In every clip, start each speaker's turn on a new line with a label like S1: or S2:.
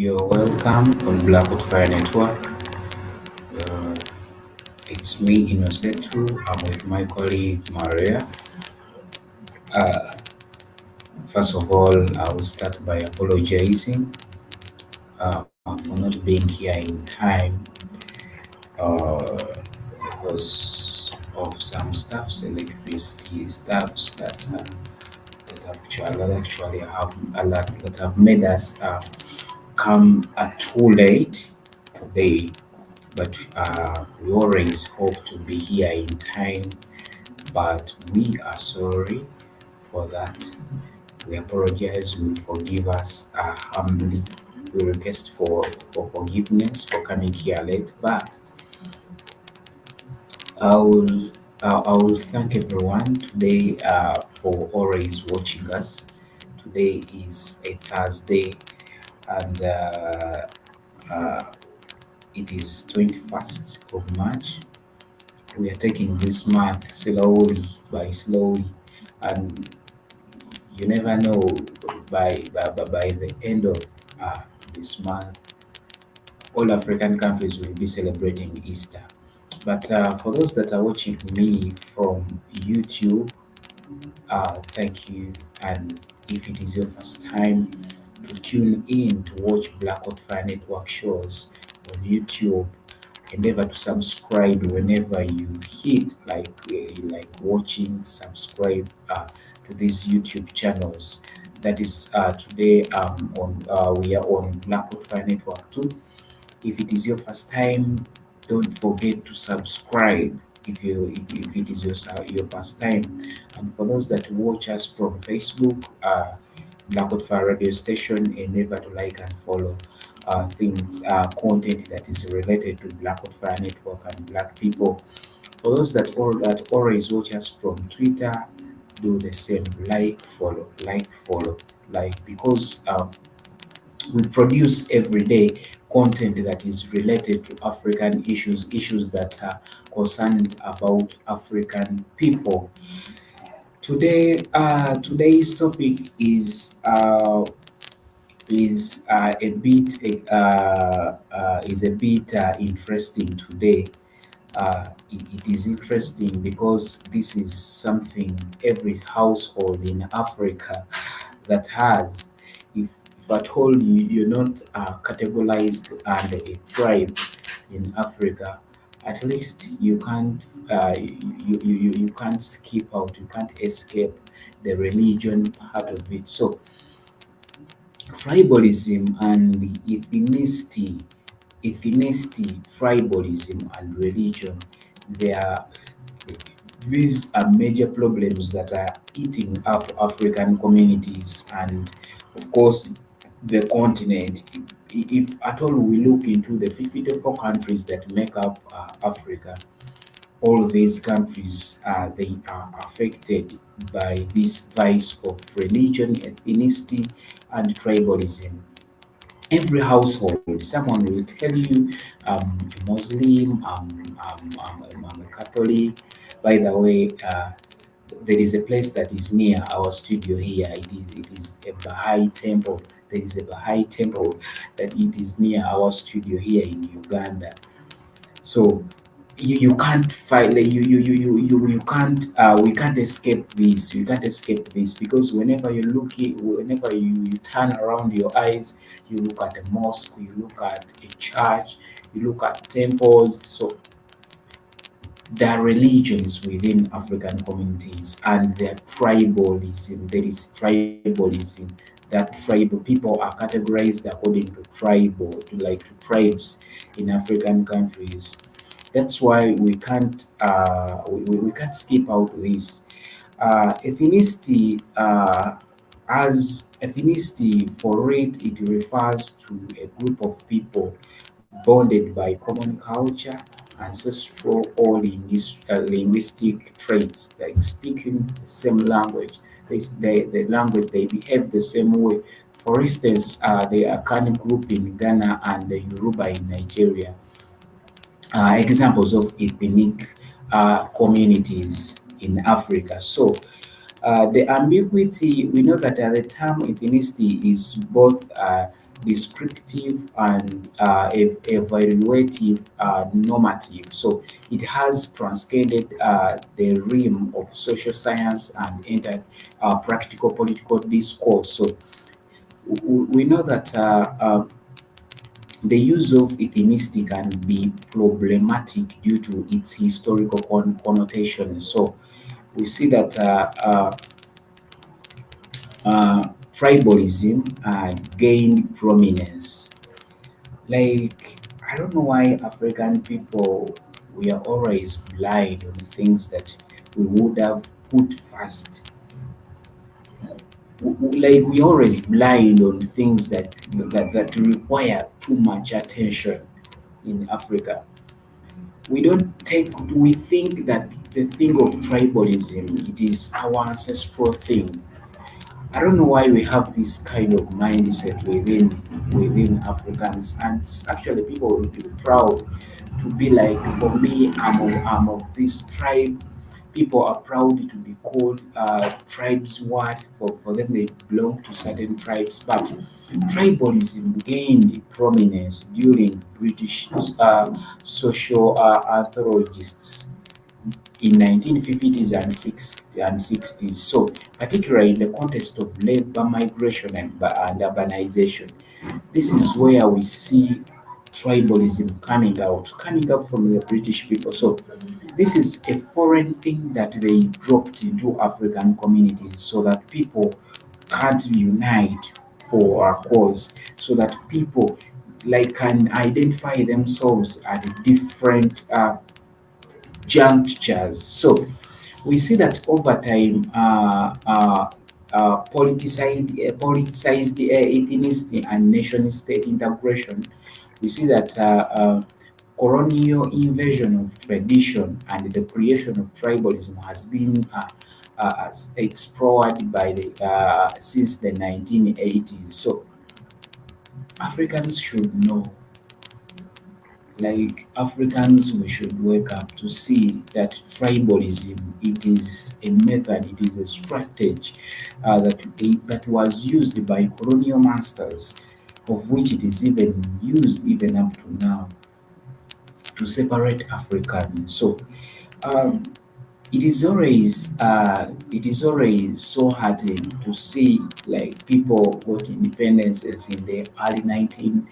S1: You're welcome on Black Fire Network. Uh, it's me, INNOSSETU. I'm with my colleague Maria. Uh, First of all, I will start by apologizing for not being here in time because of some stuffs, electricity stuffs that have made us come too late today. But we always hope to be here in time, but we are sorry for that. We apologize, we forgive us humbly. We request for forgiveness for coming here late, but I will, I will thank everyone today for always watching us. Today is a Thursday, and uh, it is 21st of March. We are taking this month slowly by slowly, and you never know by the end of uh, this month, all African countries will be celebrating Easter. But for those that are watching me from YouTube, thank you. And if it is your first time to tune in to watch Black Fire Network shows on YouTube, endeavor to subscribe whenever you hit like watching subscribe to these YouTube channels. That is today on we are on Black Fire Network too. If it is your first time, don't forget to subscribe if it is your first time. And for those that watch us from Facebook, Black Fire Radio Station, endeavor to like and follow things, content that is related to Black Fire Network and Black people. For those that always watch us from Twitter, do the same. Follow, like because we produce every day content that is related to African issues that are concerned about African people. Today's topic is a bit interesting today. It is interesting because this is something every household in Africa that has. If at all you're not categorized under a tribe in Africa, at least you can't skip out, you can't escape the religion part of it. So tribalism and ethnicity, tribalism and religion, they are these are major problems that are eating up African communities and, of course, the continent. If at all we look into the 54 countries that make up Africa, all these countries they are affected by this vice of religion, ethnicity, and tribalism. Every household, someone will tell you, a Muslim, I'm a Catholic. By the way, there is a place that is near our studio here. It is a Baha'i temple. There is a Baha'i temple that it is near our studio here in Uganda. So you can't fight like you can't we can't escape this. You can't escape this because whenever you turn around your eyes, you look at a mosque, you look at a church, you look at temples. So there are religions within African communities and there tribalism. There is tribalism that tribal people are categorized according to tribal to tribes in African countries. That's why we can't skip out this. Ethnicity, as ethnicity for it refers to a group of people bonded by common culture, ancestral, or linguistic traits, like speaking the same language. The language, they behave the same way. For instance, the Akani group in Ghana and the Yoruba in Nigeria are examples of ethnic communities in Africa. So the ambiguity, we know that the term ethnicity is both descriptive, and evaluative, normative. So it has transcended the realm of social science and entered practical political discourse. So we know that the use of ethnicity can be problematic due to its historical connotation. So we see that tribalism gained prominence. Like, I don't know why African people, we are always blind on things that we would have put first. Like, we always blind on things that require too much attention in Africa. We think that the thing of tribalism, it is our ancestral thing. I don't know why we have this kind of mindset within Africans, and actually people will be proud to be like, for me, I'm of this tribe. People are proud to be called tribes. What for them, they belong to certain tribes, but tribalism gained prominence during British social anthropologists in 1950s and 60s. So, particularly in the context of labor migration and urbanization, this is where we see tribalism coming out from the British people. So, this is a foreign thing that they dropped into African communities so that people can't unite for a cause, so that people like can identify themselves at different junctures. So we see that over time, politicized ethnicity and nation state integration, we see that colonial invasion of tradition and the creation of tribalism has been explored by the since the 1980s. So Africans should know, like Africans, we should wake up to see that tribalism, it is a method, it is a strategy that was used by colonial masters, of which it is even used even up to now to separate Africans. So um, it is always so heartening to see like people got independences in the early 19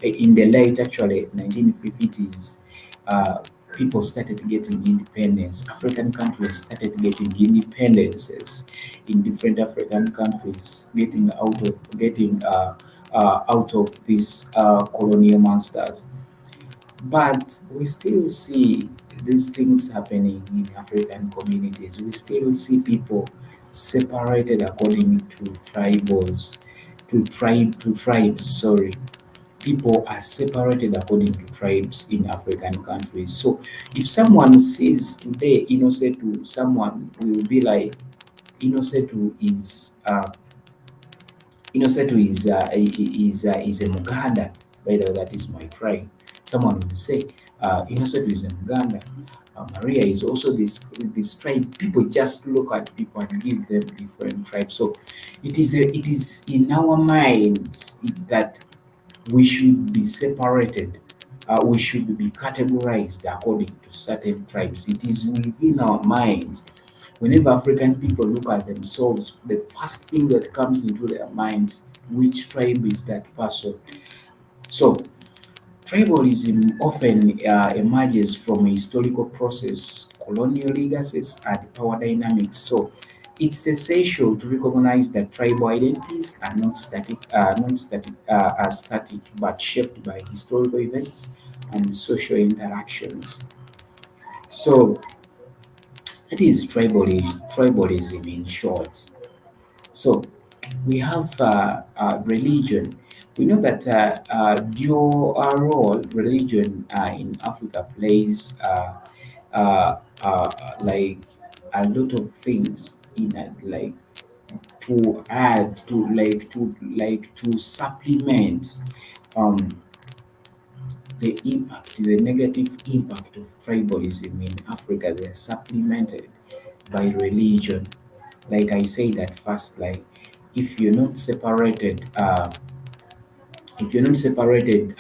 S1: in the late actually 1950s. People started getting independence. African countries started getting independences in different African countries, getting out of these colonial masters. But we still see these things happening in African communities. We still see people separated according to tribes. Sorry, people are separated according to tribes in African countries. So, if someone says today Innosetu, someone will be like, Innosetu is a Muganda. By the way, that is my tribe. Someone will say, Innocent is a Muganda. Maria is also this tribe. People just look at people and give them different tribes. So it is in our minds that we should be separated. We should be categorized according to certain tribes. It is within our minds. Whenever African people look at themselves, the first thing that comes into their minds, which tribe is that person? So, tribalism often emerges from a historical process, colonial legacies, and power dynamics. So, it's essential to recognize that tribal identities are not static, but shaped by historical events and social interactions. So, that is tribalism in short. So, we have religion. We know that dual role religion in Africa plays like a lot of things in like to add to supplement um, the negative impact of tribalism in Africa. They are supplemented by religion. Like I said at first, like if you're not separated if you're not separated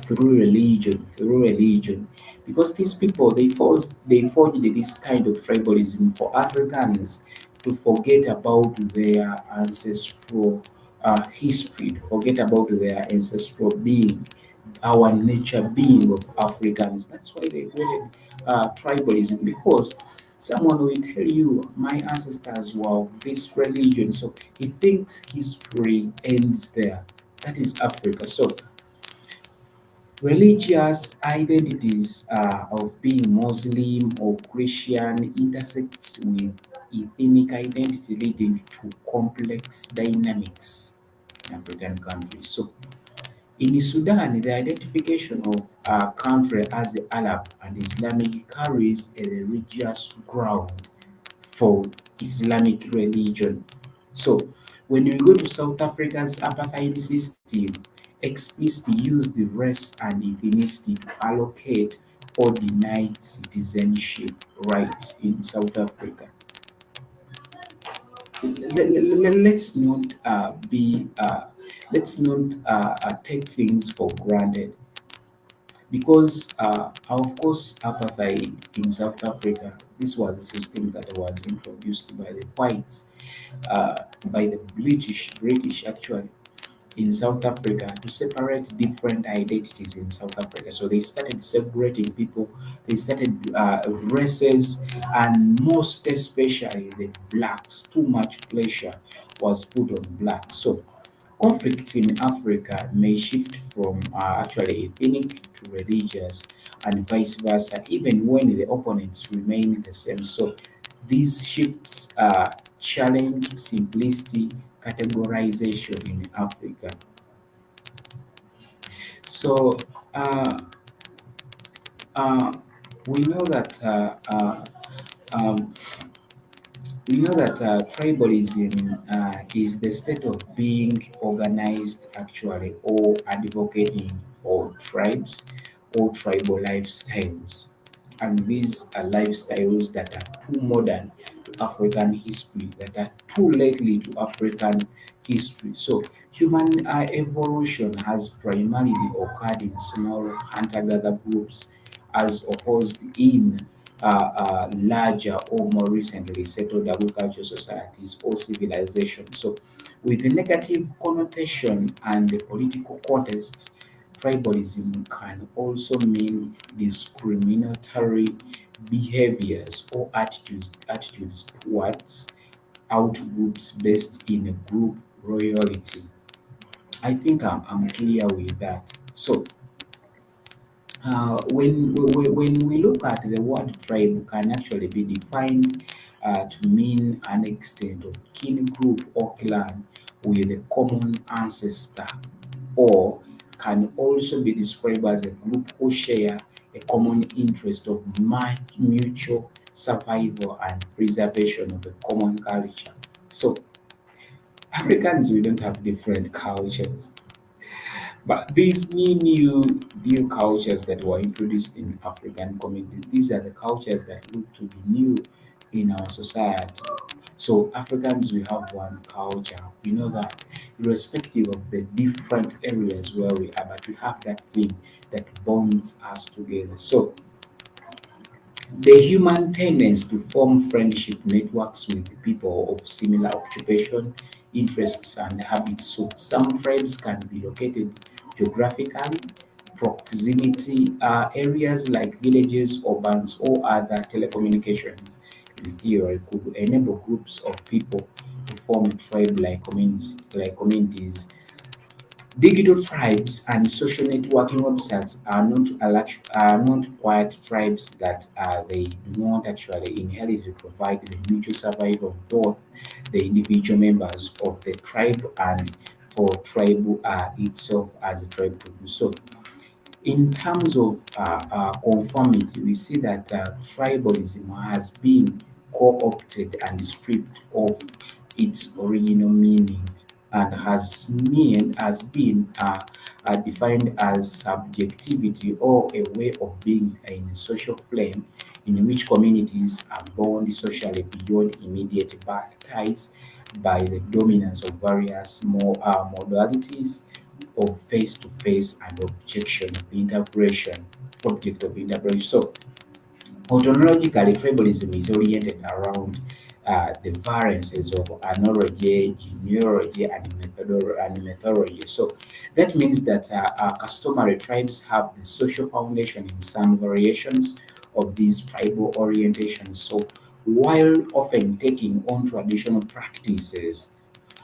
S1: through religion, because these people they forged this kind of tribalism for Africans to forget about their ancestral history, to forget about their ancestral being, our nature being of Africans. That's why they call it tribalism, because someone will tell you, my ancestors were of this religion, so he thinks history ends there. That is Africa. So religious identities of being Muslim or Christian intersects with ethnic identity, leading to complex dynamics in African countries. So in Sudan, the identification of a country as Arab and Islamic carries a religious ground for Islamic religion. So when we go to South Africa's apartheid system, explicitly use the race and ethnicity to allocate or deny citizenship rights in South Africa. Let's not be let's not take things for granted, because of course apartheid in South Africa, this was a system that was introduced by the whites, by the British actually, in South Africa, to separate different identities in South Africa. So they started separating people, they started races, and most especially the blacks. Too much pressure was put on blacks. So conflicts in Africa may shift from actually ethnic to religious and vice versa, even when the opponents remain the same. So these shifts challenge simplicity categorization in Africa. So uh, uh, we know that um, tribalism is the state of being organized actually or advocating for tribes or tribal lifestyles. And these are lifestyles that are too modern to African history, that are too lately to African history. So human evolution has primarily occurred in small hunter-gatherer groups as opposed in larger or more recently settled agricultural societies or civilizations. So, with the negative connotation and the political context, tribalism can also mean discriminatory behaviors or attitudes towards outgroups based in a group loyalty. I think I'm clear with that. So, when we look at the word tribe can actually be defined to mean an extent of kin group or clan with a common ancestor, or can also be described as a group who share a common interest of mutual survival and preservation of a common culture. So Africans, we don't have different cultures, but these new cultures that were introduced in African community, these are the cultures that look to be new in our society. So Africans, we have one culture. We know that irrespective of the different areas where we are, but we have that thing that bonds us together. So the human tendency to form friendship networks with people of similar occupation, interests, and habits. So some tribes can be located geographically, proximity areas like villages, urbans, or other telecommunications. In theory, could enable groups of people to form a tribe like communities. Digital tribes and social networking websites are not quiet tribes that they do not actually inherently provide the mutual survival of both the individual members of the tribe and for tribe itself as a tribe to do so. In terms of conformity, we see that tribalism has been co-opted and stripped of its original meaning, and has been defined as subjectivity or a way of being in a social flame in which communities are bound socially beyond immediate birth ties, by the dominance of various more modalities of face-to-face and objection of integration, object of integration. So ontologically, tribalism is oriented around the variances of analogy, genealogy, and methodology. So that means that customary tribes have the social foundation in some variations of these tribal orientations. So while often taking on traditional practices,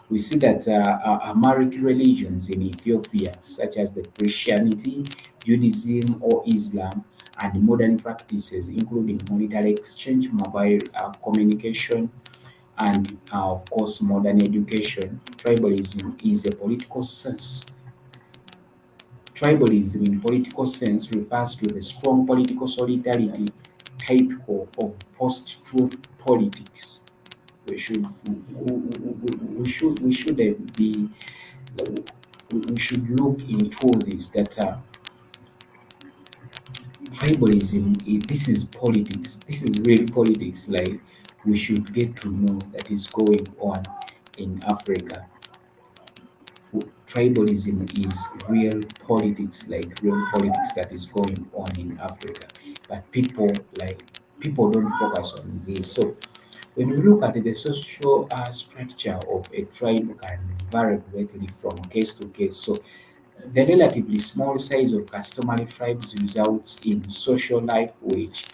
S1: we see that Amharic religions in Ethiopia, such as the Christianity, Judaism, or Islam, and modern practices, including military exchange, mobile communication, and of course, modern education. Tribalism, in political sense, refers to the strong political solidarity typical of post-truth politics. We shouldn't be we should look into this that tribalism this is politics, this is real politics, like we should get to know that is going on in Africa. Tribalism is real politics, like real politics that is going on in Africa, but people don't focus on this. So when we look at the social structure of a tribe can vary greatly from case to case. So the relatively small size of customary tribes results in social life which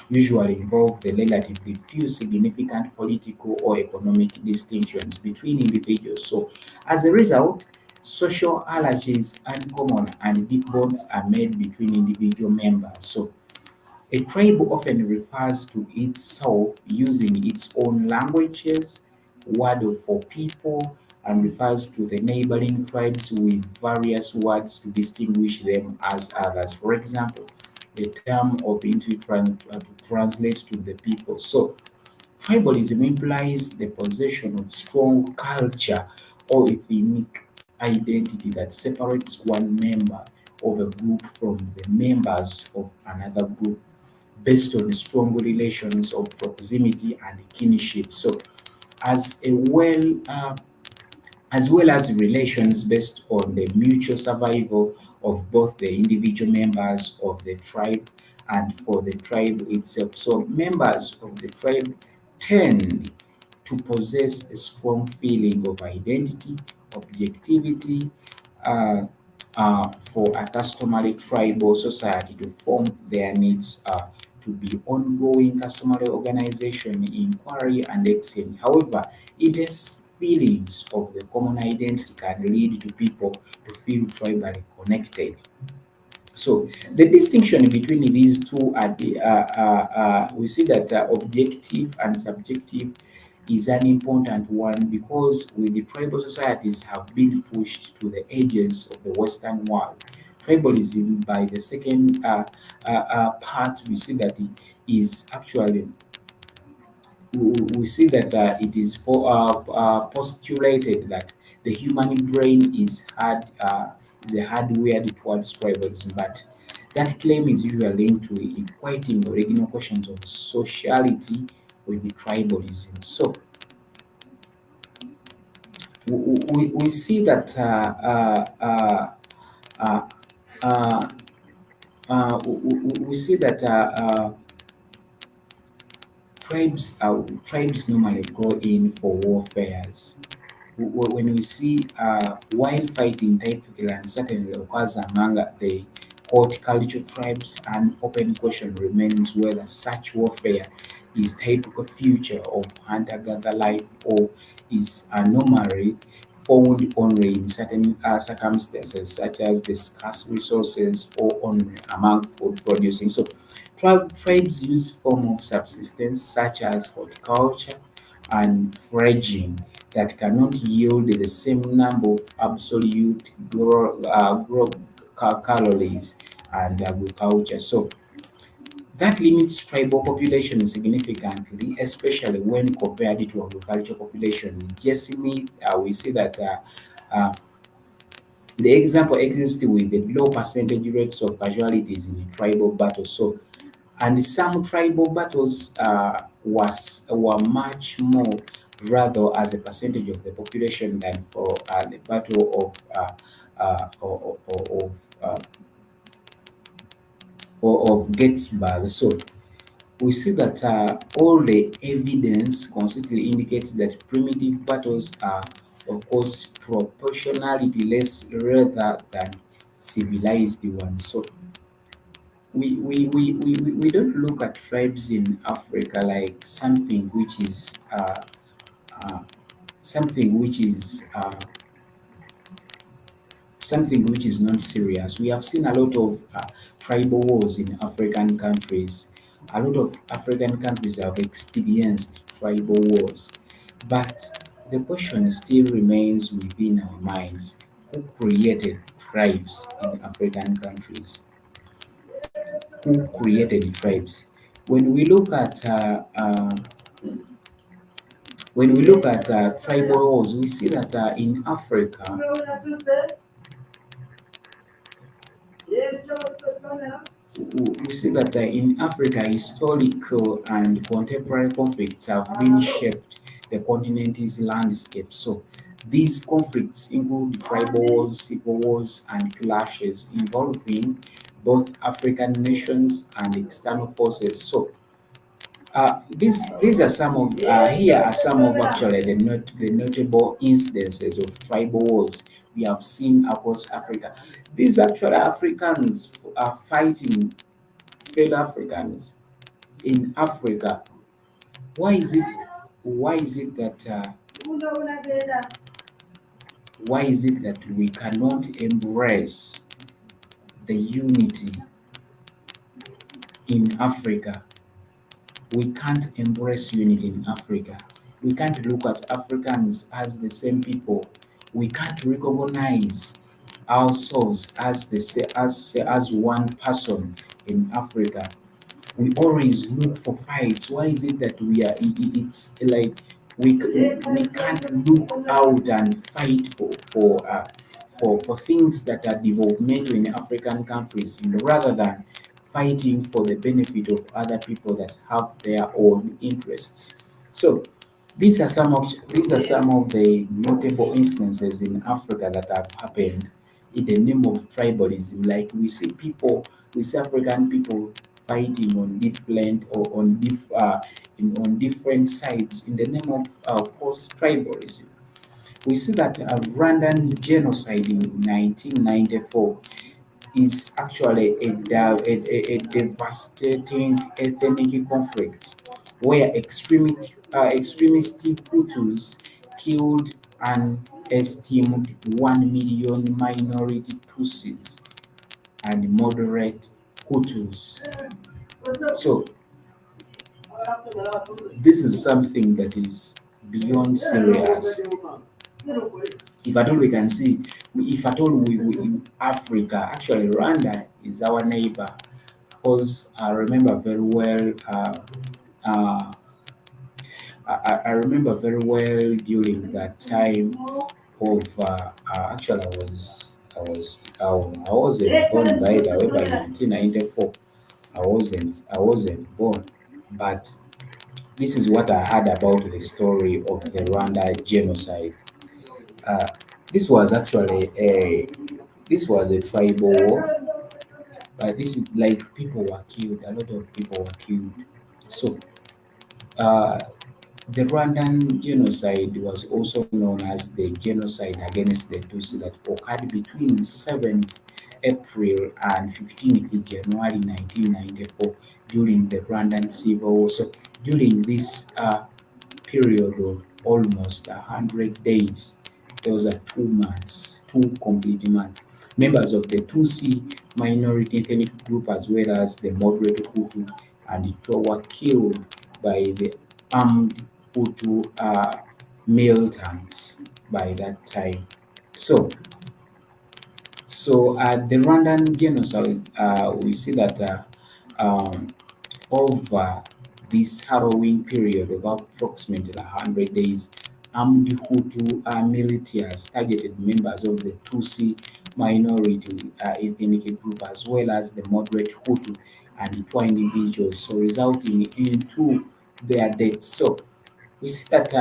S1: usually involve the relatively few significant political or economic distinctions between individuals. So, as a result, social allergies uncommon and deep bonds are made between individual members. So, a tribe often refers to itself using its own languages, word for people, and refers to the neighboring tribes with various words to distinguish them as others. For example, the term of to translate to the people. So, tribalism implies the possession of strong culture or ethnic identity that separates one member of a group from the members of another group based on strong relations of proximity and kinship. So, as a as well as relations based on the mutual survival of both the individual members of the tribe and for the tribe itself. So, members of the tribe tend to possess a strong feeling of identity, objectivity, uh, for a customary tribal society to form their needs to be ongoing customary organization, inquiry, and exchange. However, intense feelings of the common identity can lead to people to feel tribally connected. So the distinction between these two are we see that objective and subjective is an important one because with the tribal societies have been pushed to the edges of the Western world. Tribalism, by the second part, we see that it is actually we see that it is postulated that the human brain is a hardwired towards tribalism, but that claim is usually linked to equating original questions of sociality with the tribalism. So we see that uh, uh, we see that tribes normally go in for warfares. When we see wild fighting typically and certainly occurs among the horticultural tribes, an open question remains whether such warfare is typical feature of hunter-gatherer life or is anomaly found only in certain circumstances such as the scarce resources or only among food producing. So tribes use form of subsistence such as horticulture and foraging that cannot yield the same number of absolute calories and agriculture. So that limits tribal population significantly, especially when compared to agricultural population. Just we see that uh, the example exists with the low percentage rates of casualties in tribal battles. So and some tribal battles were much more rather as a percentage of the population than for the battle of uh, of Gettysburg. So we see that all the evidence consistently indicates that primitive battles are, of course, proportionality less rather than civilized ones. So we don't look at tribes in Africa like uh, something which is something which is not serious. We have seen a lot of tribal wars in African countries. A lot of African countries have experienced tribal wars. But the question still remains within our minds: who created tribes in African countries? Who created the tribes? When we look at tribal wars, we see that in Africa, we see that in Africa, historical and contemporary conflicts have been shaped the continent's landscape. So these conflicts include tribal wars, civil wars, and clashes involving both African nations and external forces. So these are some of here are some of actually the notable incidences of tribal wars we have seen across Africa. These actually Africans are fighting fellow Africans in Africa. Why is it? Why is it that? Why is it that we cannot embrace the unity in Africa? We can't embrace unity in Africa. We can't look at Africans as the same people. We can't recognize ourselves as as one person in Africa. We always look for fights. Why is it that we are? It's like we can't look out and fight for things that are developmental in African countries, rather than fighting for the benefit of other people that have their own interests. So these are some of the notable instances in Africa that have happened in the name of tribalism. Like we see African people fighting on different or on different sides in the name of course, tribalism. We see that Rwandan genocide in 1994 is actually a devastating ethnic conflict where extremistic Hutus killed an estimated 1 million minority Tutsis and moderate Hutus. So this is something that is beyond serious. If at all we can see, if at all we Africa, actually Rwanda is our neighbor, because I remember very well. Uh, I remember very well during that time of actually I wasn't born by the way by 1994. I wasn't born, but this is what I heard about the story of the Rwanda genocide. Uh, this was actually a tribal war, but this is like people were killed. A lot of people were killed. So uh, the Rwandan genocide was also known as the genocide against the Tutsi that occurred between 7th April and 15th January 1994 during the Rwandan Civil War. So during this period of almost 100 days. Those are 2 months, 2 complete months. Members of the Tutsi minority ethnic group, as well as the moderate Hutu and Tutsi, were killed by the armed Hutu militants by that time. So, the Rwandan genocide, we see that um, over this harrowing period of approximately 100 days, armed Hutu militias targeted members of the Tutsi minority ethnic group, as well as the moderate Hutu and Twa individuals, so resulting into their deaths. So We see that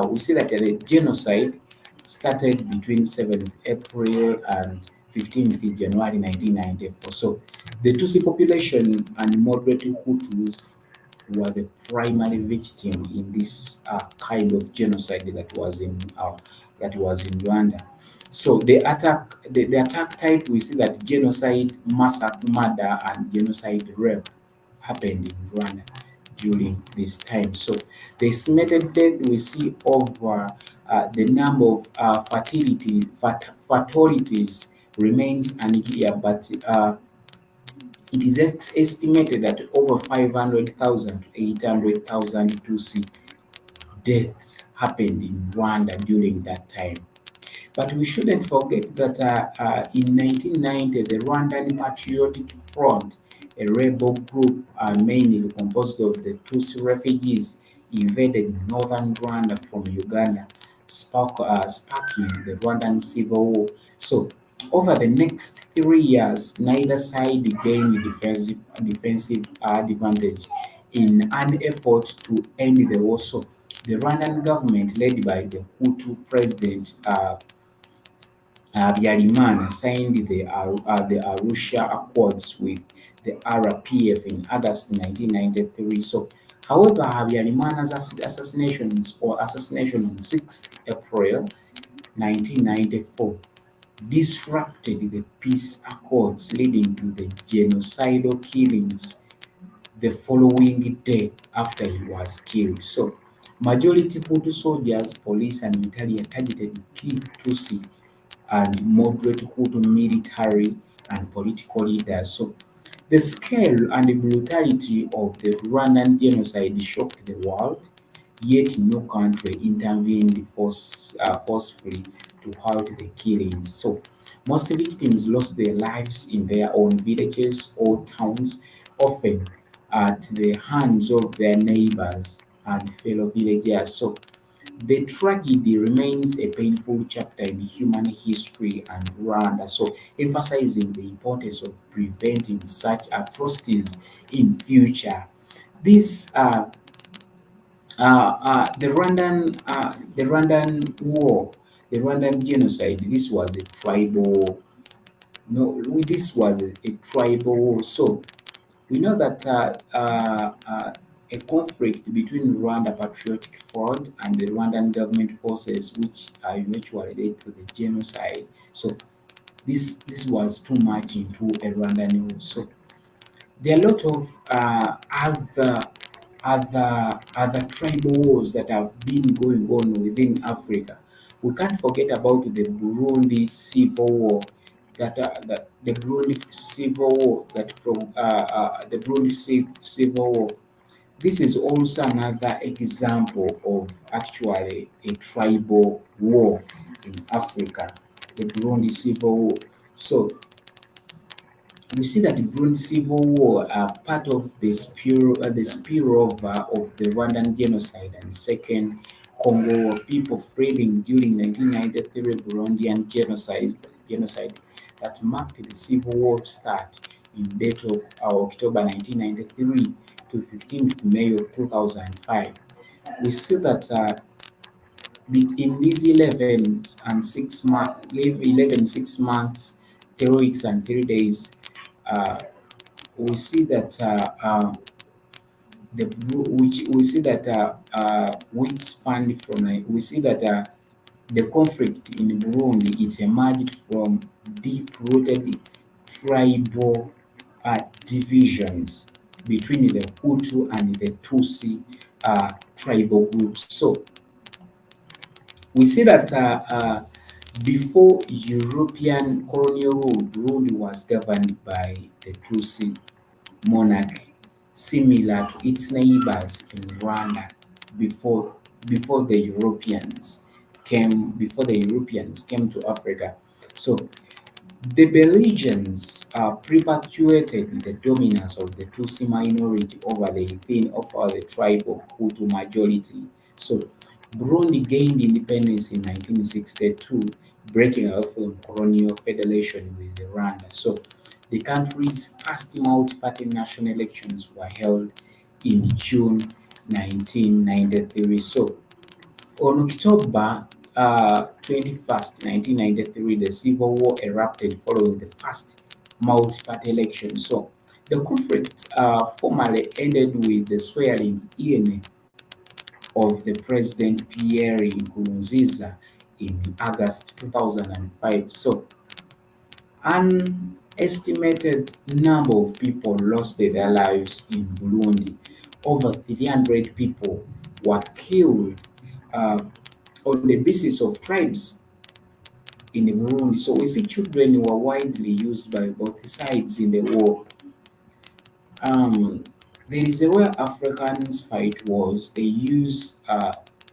S1: we see that the genocide started between 7th April and 15th January 1994. So the Tutsi population and moderate Hutus were the primary victim in this kind of genocide that was in Rwanda. So the attack type, we see that genocide, massacre, murder, and genocide rape happened in Rwanda during this time. So the estimated death we see over the number of fatalities remains unclear, but it is estimated that over 500,000 to 800,000 Tutsi deaths happened in Rwanda during that time. But we shouldn't forget that in 1990, the Rwandan Patriotic Front, a rebel group mainly composed of the Tutsi refugees, invaded northern Rwanda from Uganda, sparking the Rwandan Civil War. So, over the next 3 years, neither side gained defensive advantage in an effort to end the war. So, the Rwandan government, led by the Hutu president Habyarimana, signed the Arusha Accords with the RPF in August 1993. So, however, Habyarimana's assassination on 6th April 1994 disrupted the peace accords, leading to the genocidal killings the following day after he was killed. So, majority Hutu soldiers, police, and military targeted key Tutsi and moderate Hutu military and political leaders. So, the scale and the brutality of the Rwandan genocide shocked the world, yet no country intervened forcefully to halt the killings. So, most victims lost their lives in their own villages or towns, often at the hands of their neighbors and fellow villagers. So, the tragedy remains a painful chapter in human history and Rwanda, so emphasizing the importance of preventing such atrocities in future. This the Rwandan war, the Rwandan genocide. This was a tribal. No, this was a tribal war. So we know that a conflict between Rwanda Patriotic Front and the Rwandan government forces, which eventually led to the genocide. So this was too much into a Rwandan war. So there are a lot of other tribal wars that have been going on within Africa. We can't forget about the Burundi Civil War. That the Burundi Civil War the Burundi Civil War. This is also another example of actually a tribal war in Africa, the Burundi Civil War. So we see that the Burundi Civil War are part of the spillover of the Rwandan genocide and Second Congo War. People fleeing during 1993 Burundian genocide that marked the Civil War start in date of October 1993 to 15th May of 2005. We see that in these 11 6 months, 3 weeks and 3 days, uh, we see that which we see that which spanned from we see that the conflict in Burundi it emerged from deep-rooted tribal divisions between the Hutu and the Tutsi tribal groups. So we see that before European colonial rule, Burundi was governed by the Tutsi monarchy, similar to its neighbors in Rwanda before before the Europeans came to Africa. So the Belgians perpetuated the dominance of the Tutsi minority over the tribe of Hutu majority. So Burundi gained independence in 1962, breaking away from colonial federation with Rwanda. So the country's first multi-party national elections were held in June 1993. So on October 21st, 1993, the civil war erupted following the first multi-party election. So the conflict formally ended with the swearing in of the President Pierre Nkurunziza in August 2005. So an estimated number of people lost their lives in Burundi. Over 300 people were killed uh, on the basis of tribes in Burundi. So we see children were widely used by both sides in the war. Um, there is a way Africans fight wars. They use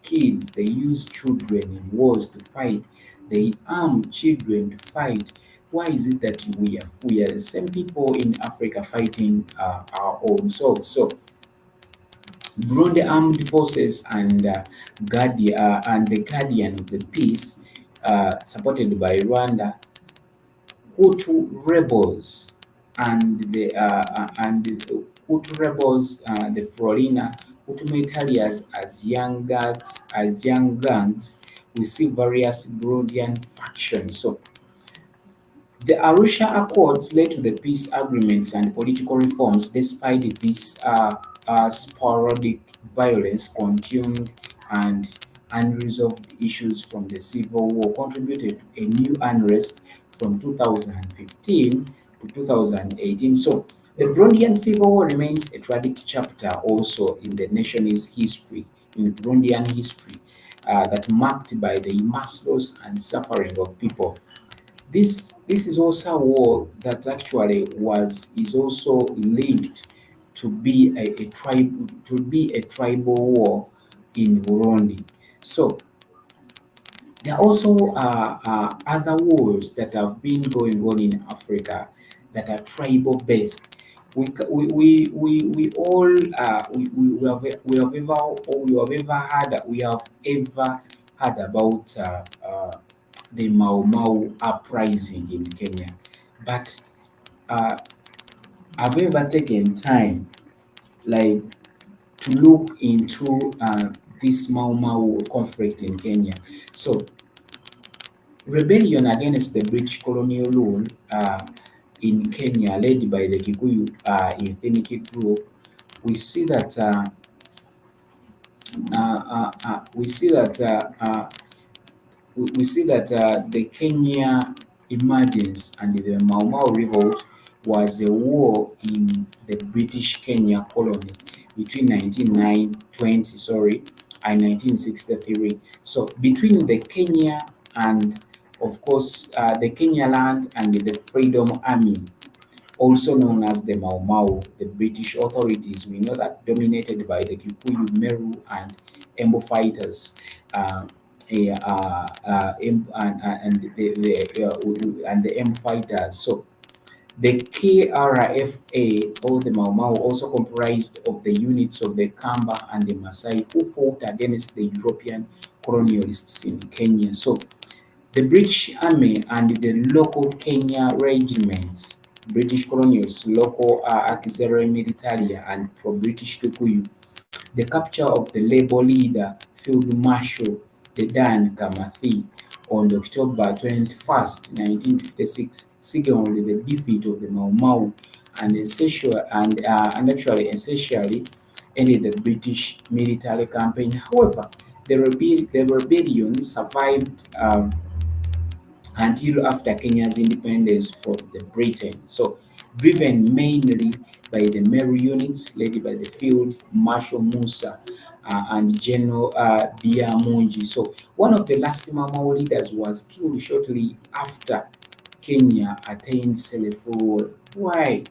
S1: kids, they use children in wars to fight. They arm children to fight. Why is it that we are the same people in Africa fighting our own souls? So Burundi Armed Forces and the Guardian of the Peace, supported by Rwanda, Hutu rebels Hutu rebels, the Florina Hutu militaries as young gangs. We see various Burundian factions. So the Arusha Accords led to the peace agreements and political reforms. Despite this sporadic violence, continued and unresolved issues from the Civil War contributed to a new unrest from 2015 to 2018. So the Burundian Civil War remains a tragic chapter also in the nation's history, in Burundian history, that marked by the immense loss and suffering of people. This is also a war that actually was is also linked to be a tribal war in Burundi. So there are also other wars that have been going on in Africa that are tribal based. We all we have ever heard about the Mau Mau uprising in Kenya, but uh, have you ever taken time like to look into this Mau Mau conflict in Kenya? So rebellion against the British colonial rule in Kenya, led by the Kikuyu ethnic group, we see that we see that we see that the Kenya emergence and the Mau Mau revolt was a war in the British Kenya colony between 1920, sorry, and 1963. So between the Kenya and of course the Kenya land and the Freedom Army, also known as the Mau Mau, the British authorities, we know that dominated by the Kikuyu, Meru, and Embo fighters, and the M fighters. So the KRFA, or the Mau Mau, also comprised of the units of the Kamba and the Masai who fought against the European colonialists in Kenya. So the British Army and the local Kenya regiments, British colonials, local auxiliary military, and pro-British Kikuyu. The capture of the Labour leader, Field Marshal Dedan Kamathi, on October 21st, 1956, signaled the defeat of the Mau Mau and actually essentially ended the British military campaign. However, the rebellion survived until after Kenya's independence from the Britain. So driven mainly by the Meru units led by the Field Marshal Musa and General Biamunji. So one of the last Mau leaders was killed shortly after Kenya attained self-rule. Why?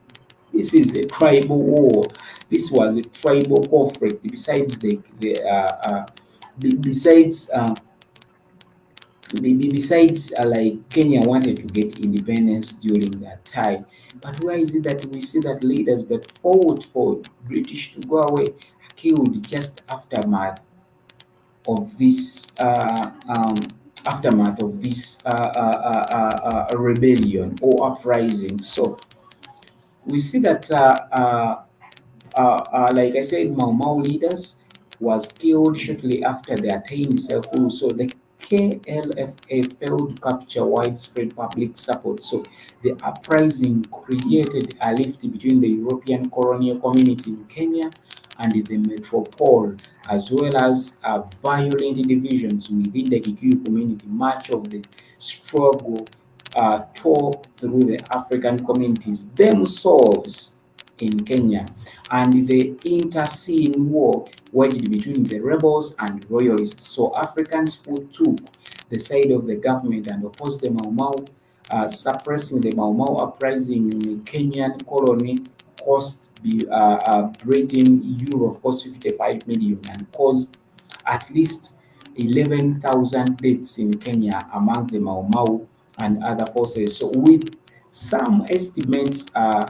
S1: This is a tribal war. This was a tribal conflict. Besides besides, like Kenya wanted to get independence during that time, but why is it that we see that leaders that fought for British to go away are killed just of this aftermath of this rebellion or uprising? So we see that like I said, Mau Mau leaders was killed shortly after they attained self-rule. So the KLFA failed to capture widespread public support. So the uprising created a rift between the European colonial community in Kenya and the metropole, as well as violent divisions within the Kikuyu community. Much of the struggle tore through the African communities themselves in Kenya, and the internecine war waged between the rebels and royalists. So Africans who took the side of the government and opposed the Mau Mau, suppressing the Mau Mau uprising in the Kenyan colony cost the Britain euro cost 55 million and caused at least 11,000 deaths in Kenya among the Mau Mau and other forces. So with some estimates are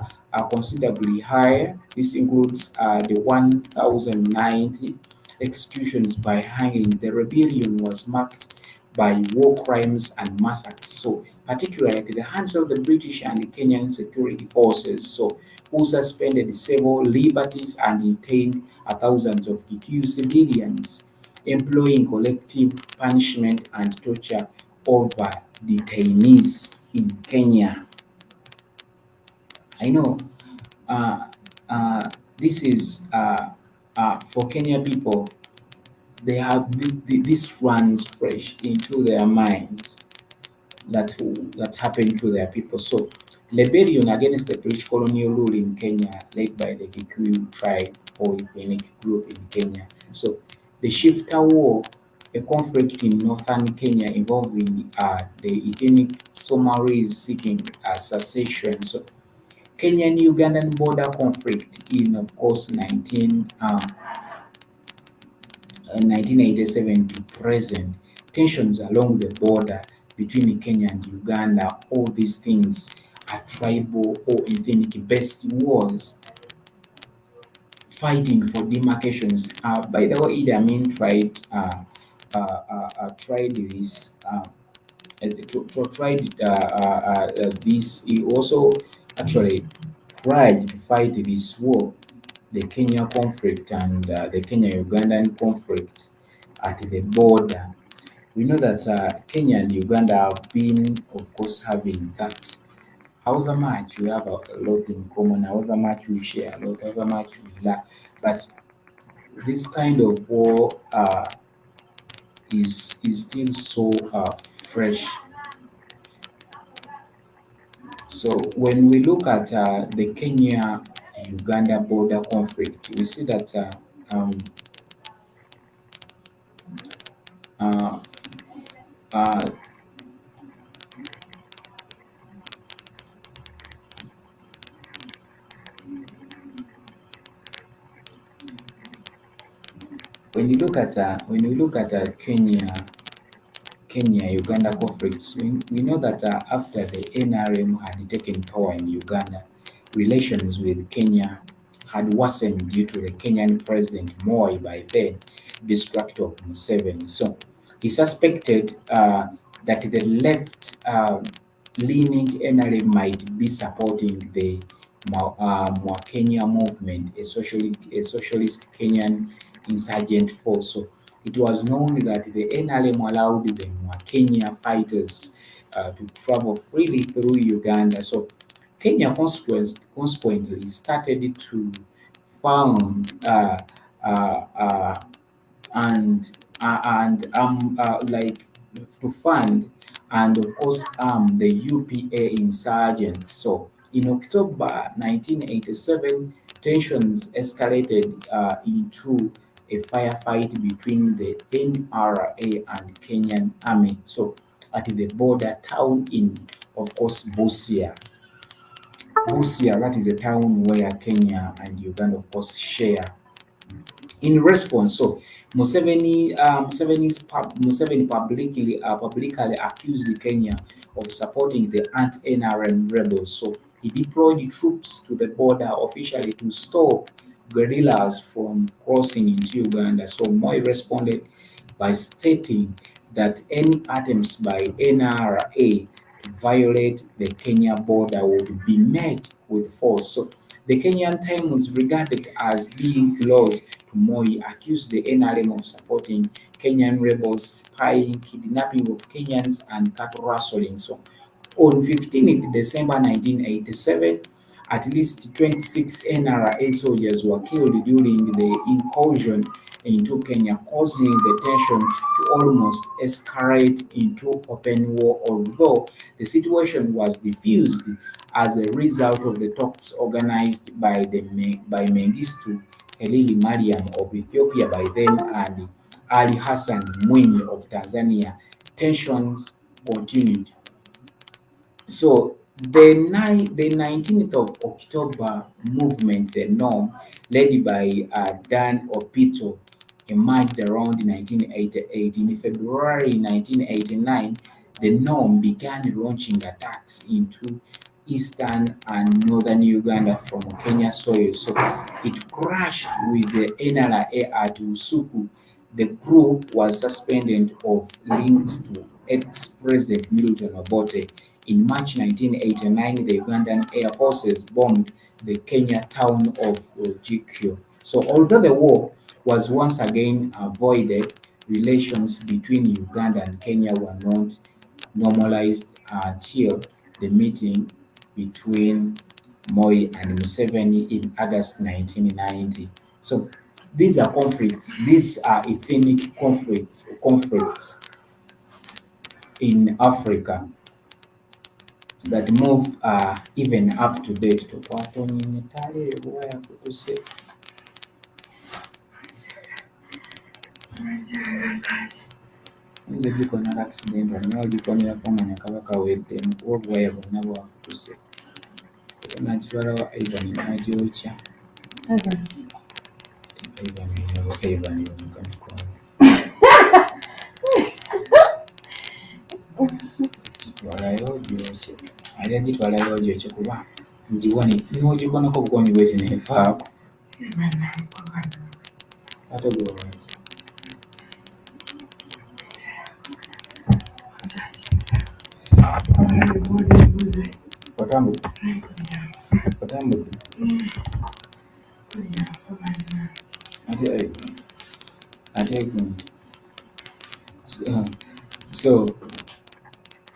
S1: considerably higher. This includes the 1,090 executions by hanging. The rebellion was marked by war crimes and massacres. So particularly at the hands of the British and the Kenyan security forces. So who suspended civil liberties and detained thousands of Kikuyu civilians, employing collective punishment and torture over detainees in Kenya. I know uh, uh, this is for Kenya people. They have this runs fresh into their minds that happened to their people. So, rebellion against the British colonial rule in Kenya, led by the Kikuyu tribe or ethnic group in Kenya. So, the Shifta War, a conflict in northern Kenya involving the ethnic Somalis seeking secession. So, Kenyan-Ugandan border conflict in, of course, 1987 to present, tensions along the border between Kenya and Uganda, all these things are tribal or ethnic based wars fighting for demarcations. By the way, Idi Amin tried this. Tried this. He also actually tried to fight this war, the Kenya conflict and the Kenya-Ugandan conflict at the border. We know that Kenya and Uganda have been, of course, having that. However much we have a lot in common, however much we share a lot, however much we lack, but this kind of war is still so fresh. So when we look at the Kenya-Uganda border conflict, we see that uh, uh, when you look at Kenya-Uganda conflicts, we know that after the NRM had taken power in Uganda, relations with Kenya had worsened due to the Kenyan president Moi by then, distract of Museveni. So he suspected that the left leaning NRM might be supporting the Kenya movement, a socialist Kenyan insurgent force. So it was known that the NRM allowed the Kenya fighters to travel freely through Uganda. So Kenya consequently started to found and like to fund and of course the UPA insurgents. So in October 1987, tensions escalated into a firefight between the NRA and Kenyan army. So at the border town in, of course, Busia. Busia, that is a town where Kenya and Uganda, of course, share. In response, so Museveni publicly accused Kenya of supporting the anti-NRM rebels. So he deployed troops to the border officially to stop guerrillas from crossing into Uganda. So Moi responded by stating that any attempts by NRA to violate the Kenya border would be met with force. So the Kenyan time was regarded as being close to Moi accused the NRM of supporting Kenyan rebels, spying, kidnapping of Kenyans, and cattle rustling. So on 15th December 1987, at least 26 NRA soldiers were killed during the incursion into Kenya, causing the tension to almost escalate into open war, although the situation was diffused as a result of the talks organized by Mengistu Elili Mariam of Ethiopia by then and Ali Hassan Mwinyi of Tanzania. Tensions continued. So the 19th of October movement, the norm, led by Dan Opito, emerged around 1988. In February 1989, the norm began launching attacks into eastern and northern Uganda from Kenya soil. So it crashed with the NRA at Usuku. The group was suspended of links to ex-President Milton Obote. In March 1989, the Ugandan Air Forces bombed the Kenya town of Ojikyo. So although the war was once again avoided, relations between Uganda and Kenya were not normalized until the meeting between Moi and Museveni in August 1990. So these are conflicts, these are ethnic conflicts in Africa that move even up to date. Oyinza ogikonera accident naye ogikonera nga Kabaka aweddemu kuba obuwaya bwonna bwakutuse. Era n'agitwala wa Ivan n'agyokya. Ivan omukamikono. Gitwalayo ogyokye. Ali agitwalayo ogyokye kuba ngiwone n'ogikonako obukonyi bw'eti neefaako. Ate gwe waki? Watambudde? Watambudde? Ate gundi.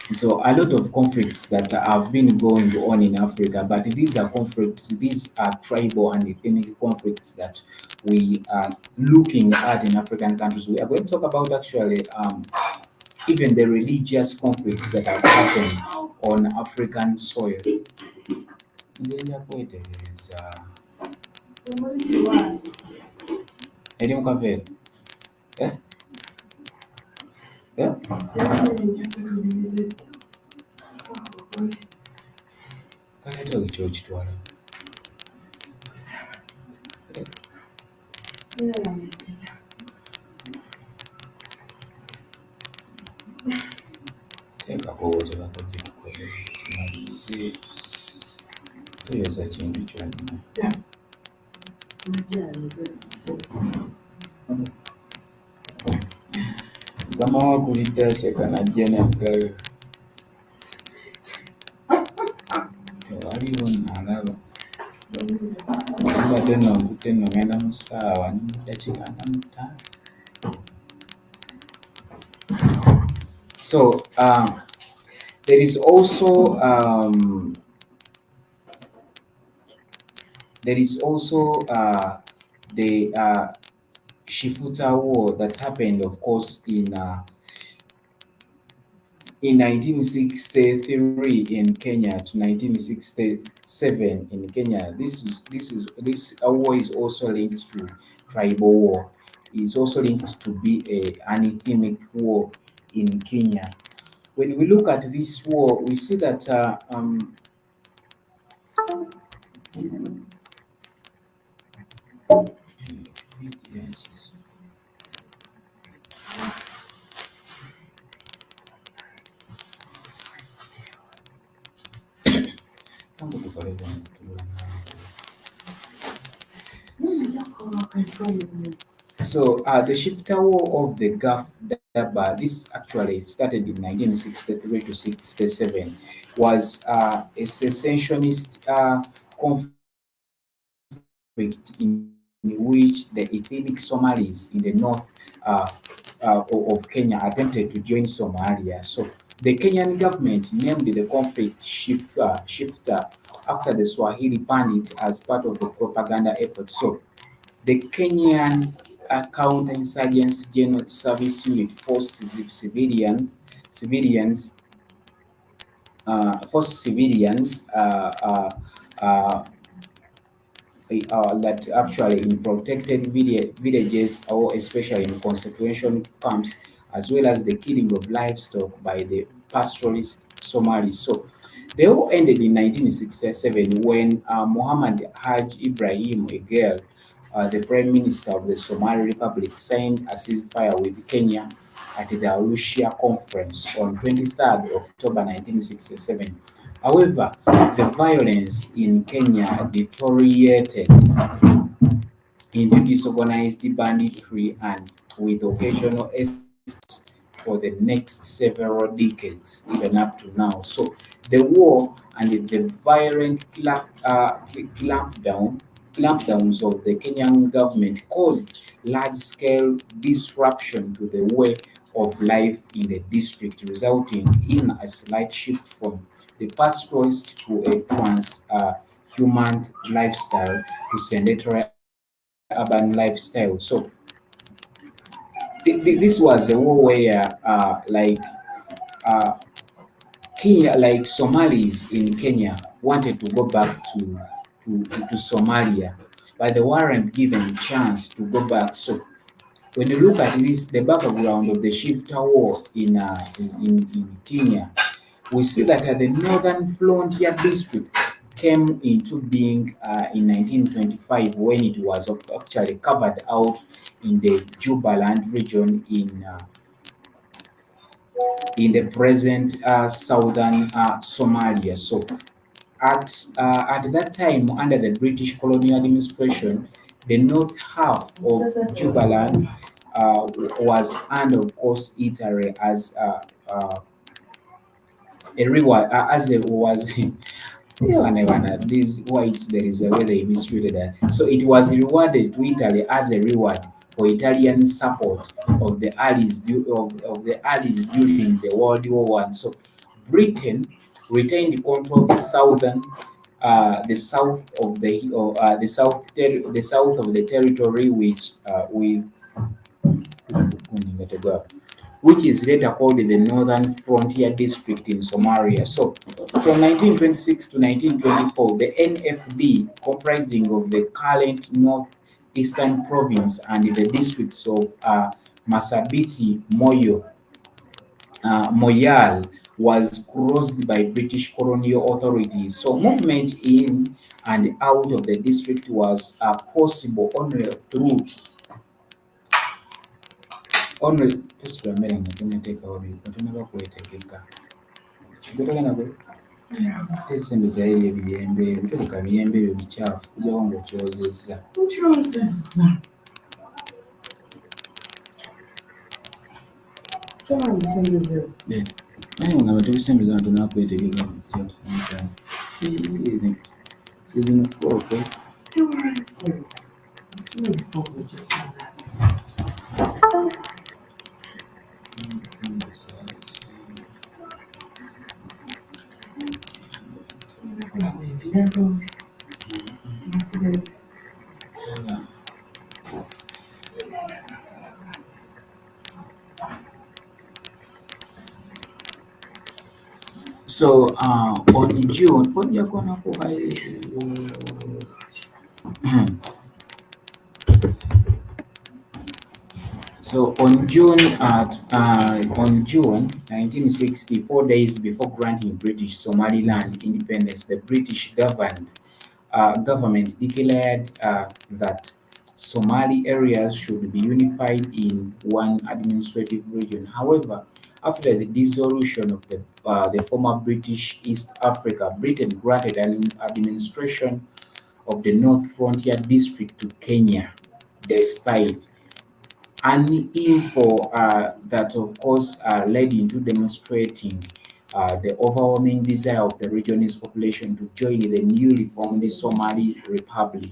S1: So a lot of conflicts that have been going on in Africa, but these are conflicts, these are tribal and ethnic conflicts that we are looking at in African countries. We are going to talk about actually even the religious conflicts that have happened on African soil. Eri mu kaveera? Kale ate kyokitwala. Teekako tebakojja tukoleze toyoza kintu kyonna. Mukama wakulidde aseka n'ajja n'addayo. Tewaliwo n'alaba. Mbadde nno nkutte nno ngenda mu ssaawa ne mu ddakiika nga mu ttaano. So there is also the Shifuta War that happened, of course, in 1963 in Kenya to 1967 in Kenya. This war is also linked to tribal war. It's also linked to be an ethnic war in Kenya. When we look at this war, we see that so the Shifta War of the Gulf Daba, this actually started in 1963 to 67, was a secessionist conflict in which the ethnic Somalis in the north uh, of Kenya attempted to join Somalia. So the Kenyan government named the conflict shifter after the Swahili bandit as part of the propaganda effort. So the Kenyan Counterinsurgency General Service Unit forced civilians uh, that actually in protected villages or especially in concentration camps, as well as the killing of livestock by the pastoralist Somalis. So they all ended in 1967 when Muhammad Haj Ibrahim, a girl, the Prime Minister of the Somali Republic, signed a ceasefire with Kenya at the Arusha Conference on 23rd October 1967. However, the violence in Kenya deteriorated into disorganized banditry and with occasional for the next several decades, even up to now. So the war and the violent clampdowns of the Kenyan government caused large-scale disruption to the way of life in the district, resulting in a slight shift from the pastoralist to a human lifestyle to sedentary urban lifestyle. So this was a war where uh, Kenya, like Somalis in Kenya, wanted to go back to Somalia, but they weren't given a chance to go back. So when you look at this, the background of the Shifta War in Kenya, we see that the Northern Frontier District came into being in 1925 when it was actually covered out in the Jubaland region in the present southern Somalia. So at that time, under the British colonial administration, the north half of Jubaland was under, of course, Italy as a reward, as it was. Yeah, and these whites, there is a way they mistreated that. So it was rewarded to Italy as a reward for Italian support of the Allies during the World War One. So Britain retained control of the south of the south of the territory, which is later called the Northern Frontier District in Somalia. So, from 1926 to 1924, the NFD, comprising of the current northeastern province and the districts of Masabiti, Moyal, was crossed by British colonial authorities. So, movement in and out of the district was possible only tusitulamera nga tunateekawo bitunaba kwetegeka gotagana gwe tesembe kyayeri ebiyembe ebituluka biyembe ebyo bikyafu kujawo ngaokyozezza naye nga batebisembeza nga tunakwetegeka sizimukooke So on June, so on June 1960, 4 days before granting British Somaliland independence, the British government declared that Somali areas should be unified in one administrative region. However, after the dissolution of the former British East Africa, Britain granted an administration of the North Frontier District to Kenya, despite an info that, of course, led into demonstrating the overwhelming desire of the region's population to join the newly formed Somali Republic.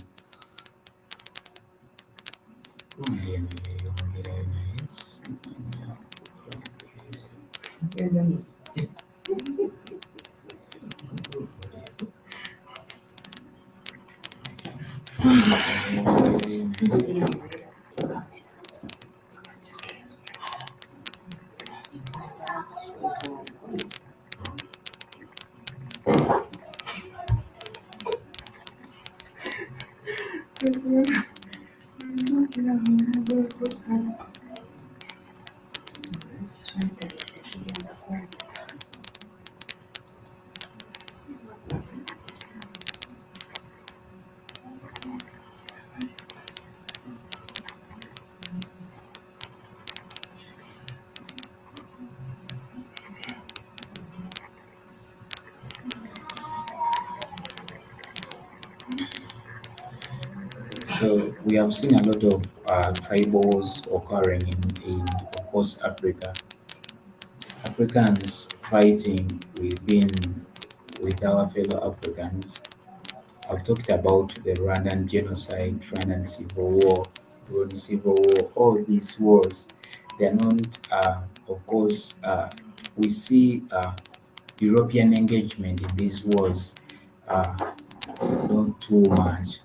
S1: So we have seen a lot of tribals occurring in of course, Africa. Africans fighting with our fellow Africans. I've talked about the Rwandan genocide, Rwandan civil war, Burundi civil war, all these wars. They are not, of course, we see European engagement in these wars, uh, not too much.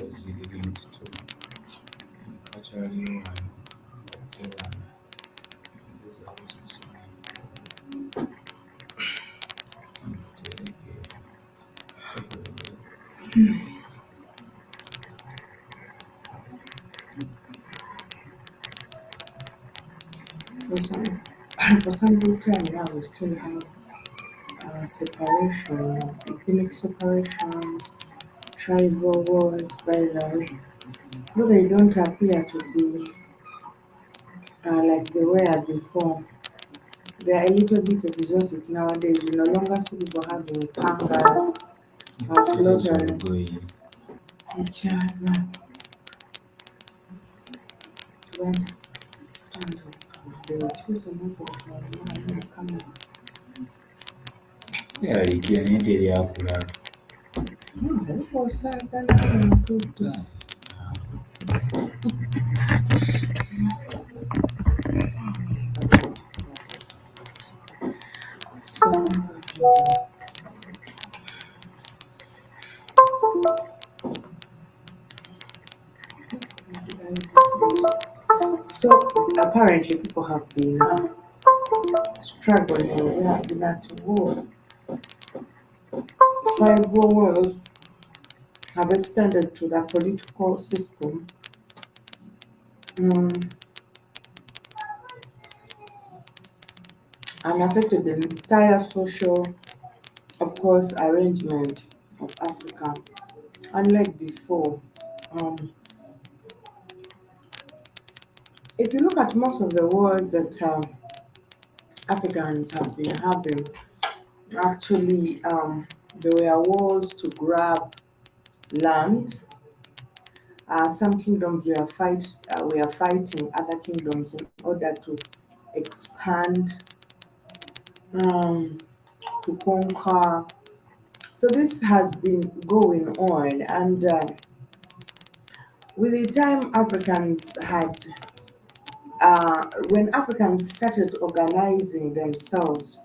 S1: Was it linked to culturally and whatever.
S2: For some, for some good time now, we still have separation, ethnic separations, tribal wars, by the way. Though they don't appear to be like they were before. They are a little bit exotic nowadays. You no longer see people having pangas and slaughtering each other. When they will choose another one, come on.
S1: Eraliikira naye teryakula.
S2: Ariko usanga n'abantu so so apparently people have been struggling. We have been at war. Tribal wars have extended to the political system, mm, and affected the entire social, of course, arrangement of Africa. Unlike before, um, if you look at most of the wars that Africans have been having, actually, there were wars to grab land. Some kingdoms were fighting other kingdoms in order to expand, um, to conquer. So this has been going on, and with the time when Africans started organizing themselves,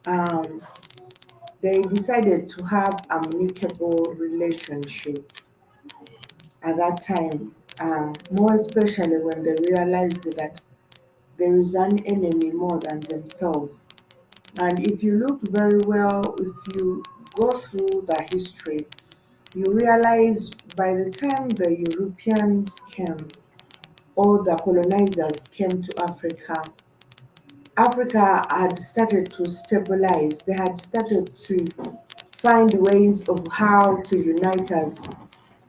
S2: um, they decided to have amicable relationship at that time, more especially when they realized that there is an enemy more than themselves. And if you look very well, if you go through the history, you realize by the time the Europeans came or the colonizers came to Africa, Africa had started to stabilize. They had started to find ways of how to unite as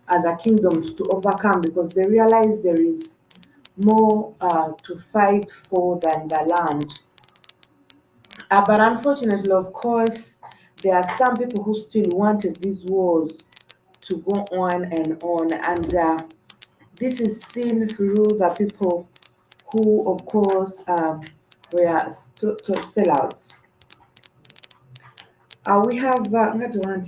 S2: other kingdoms to overcome, because they realized there is more to fight for than the land. But unfortunately, of course, there are some people who still wanted these wars to go on and on. And this is seen through the people who, of course, were still out. We have not one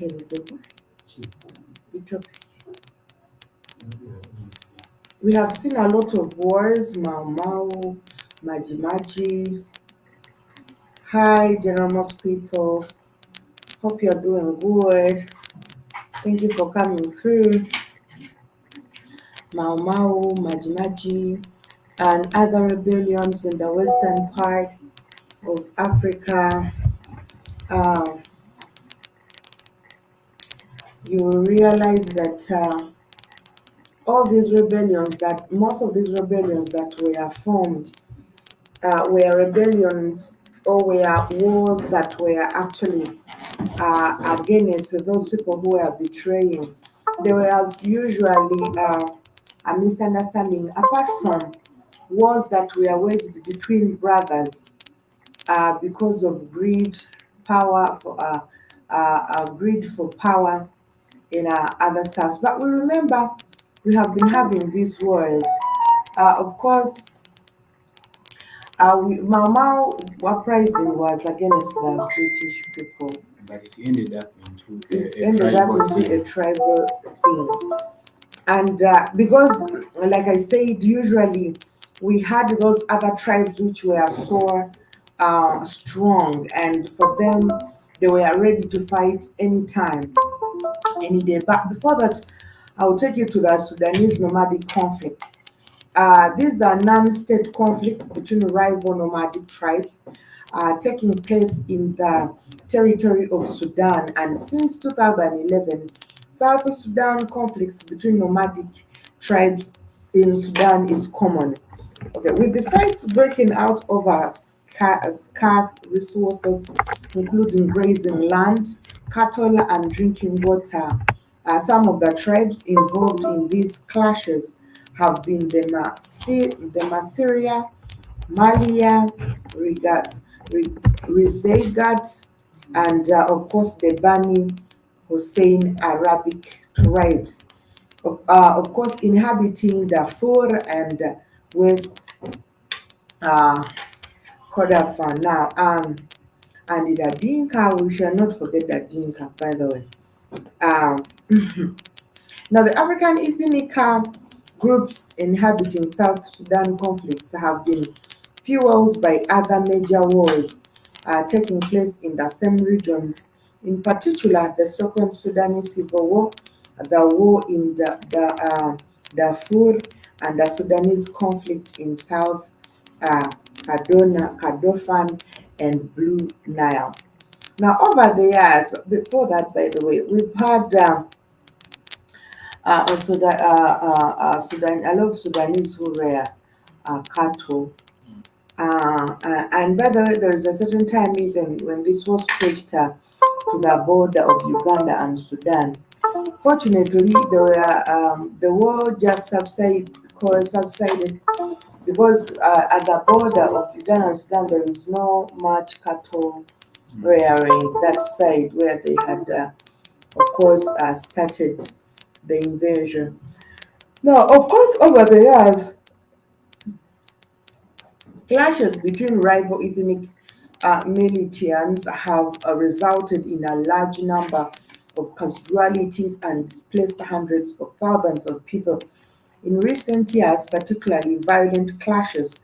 S2: we have seen a lot of wars, Mau Mau, Maji Maji. Hi, General Mosquito. Hope you're doing good. Thank you for coming through. Mau Mau, Maji Maji, and other rebellions in the western part of Africa. Uh, you will realize that all these rebellions, that most of these rebellions that were formed were rebellions or were wars that were actually against those people who were betraying. There were usually a misunderstanding, apart from wars that were waged between brothers because of greed, power for greed for power in other stuff. But we remember we have been having these wars. Of course, Mau Mau uprising was against the British people.
S1: But it ended up into
S2: It
S1: a
S2: ended up
S1: tribal
S2: into a
S1: thing.
S2: tribal thing. And because, like I said, usually we had those other tribes which were so strong, and for them, they were ready to fight anytime, any day. But before that, I'll take you to the Sudanese nomadic conflict. These are non-state conflicts between rival nomadic tribes taking place in the territory of Sudan. And since 2011, South Sudan conflicts between nomadic tribes in Sudan is common. Okay, with the fights breaking out over scarce resources, including grazing land, cattle, and drinking water. Some of the tribes involved in these clashes have been the Masiria, Malia, Rizegat, and of course the Bani Hussein Arabic tribes. Of course, inhabiting Darfur and West uh, Kordofan. Now, and the Dinka, we shall not forget the Dinka, by the way. Um, Now, the African ethnic groups inhabiting South Sudan conflicts have been fueled by other major wars taking place in the same regions, in particular the Second Sudanese Civil War, the war in Darfur, and the Sudanese conflict in South Kordofan, and Blue Nile. Now, over the years, before that, by the way, we've had also Sudan, a lot of Sudanese who rear cattle. And by the way, there is a certain time even when this was stretched to the border of Uganda and Sudan. Fortunately, the war just subsided because at the border of Uganda and Sudan there is no much cattle rearing that side where they had, of course, started the invasion. Now, of course, over the years, clashes between rival ethnic militias have resulted in a large number of casualties and displaced hundreds of thousands of people. In recent years, particularly violent clashes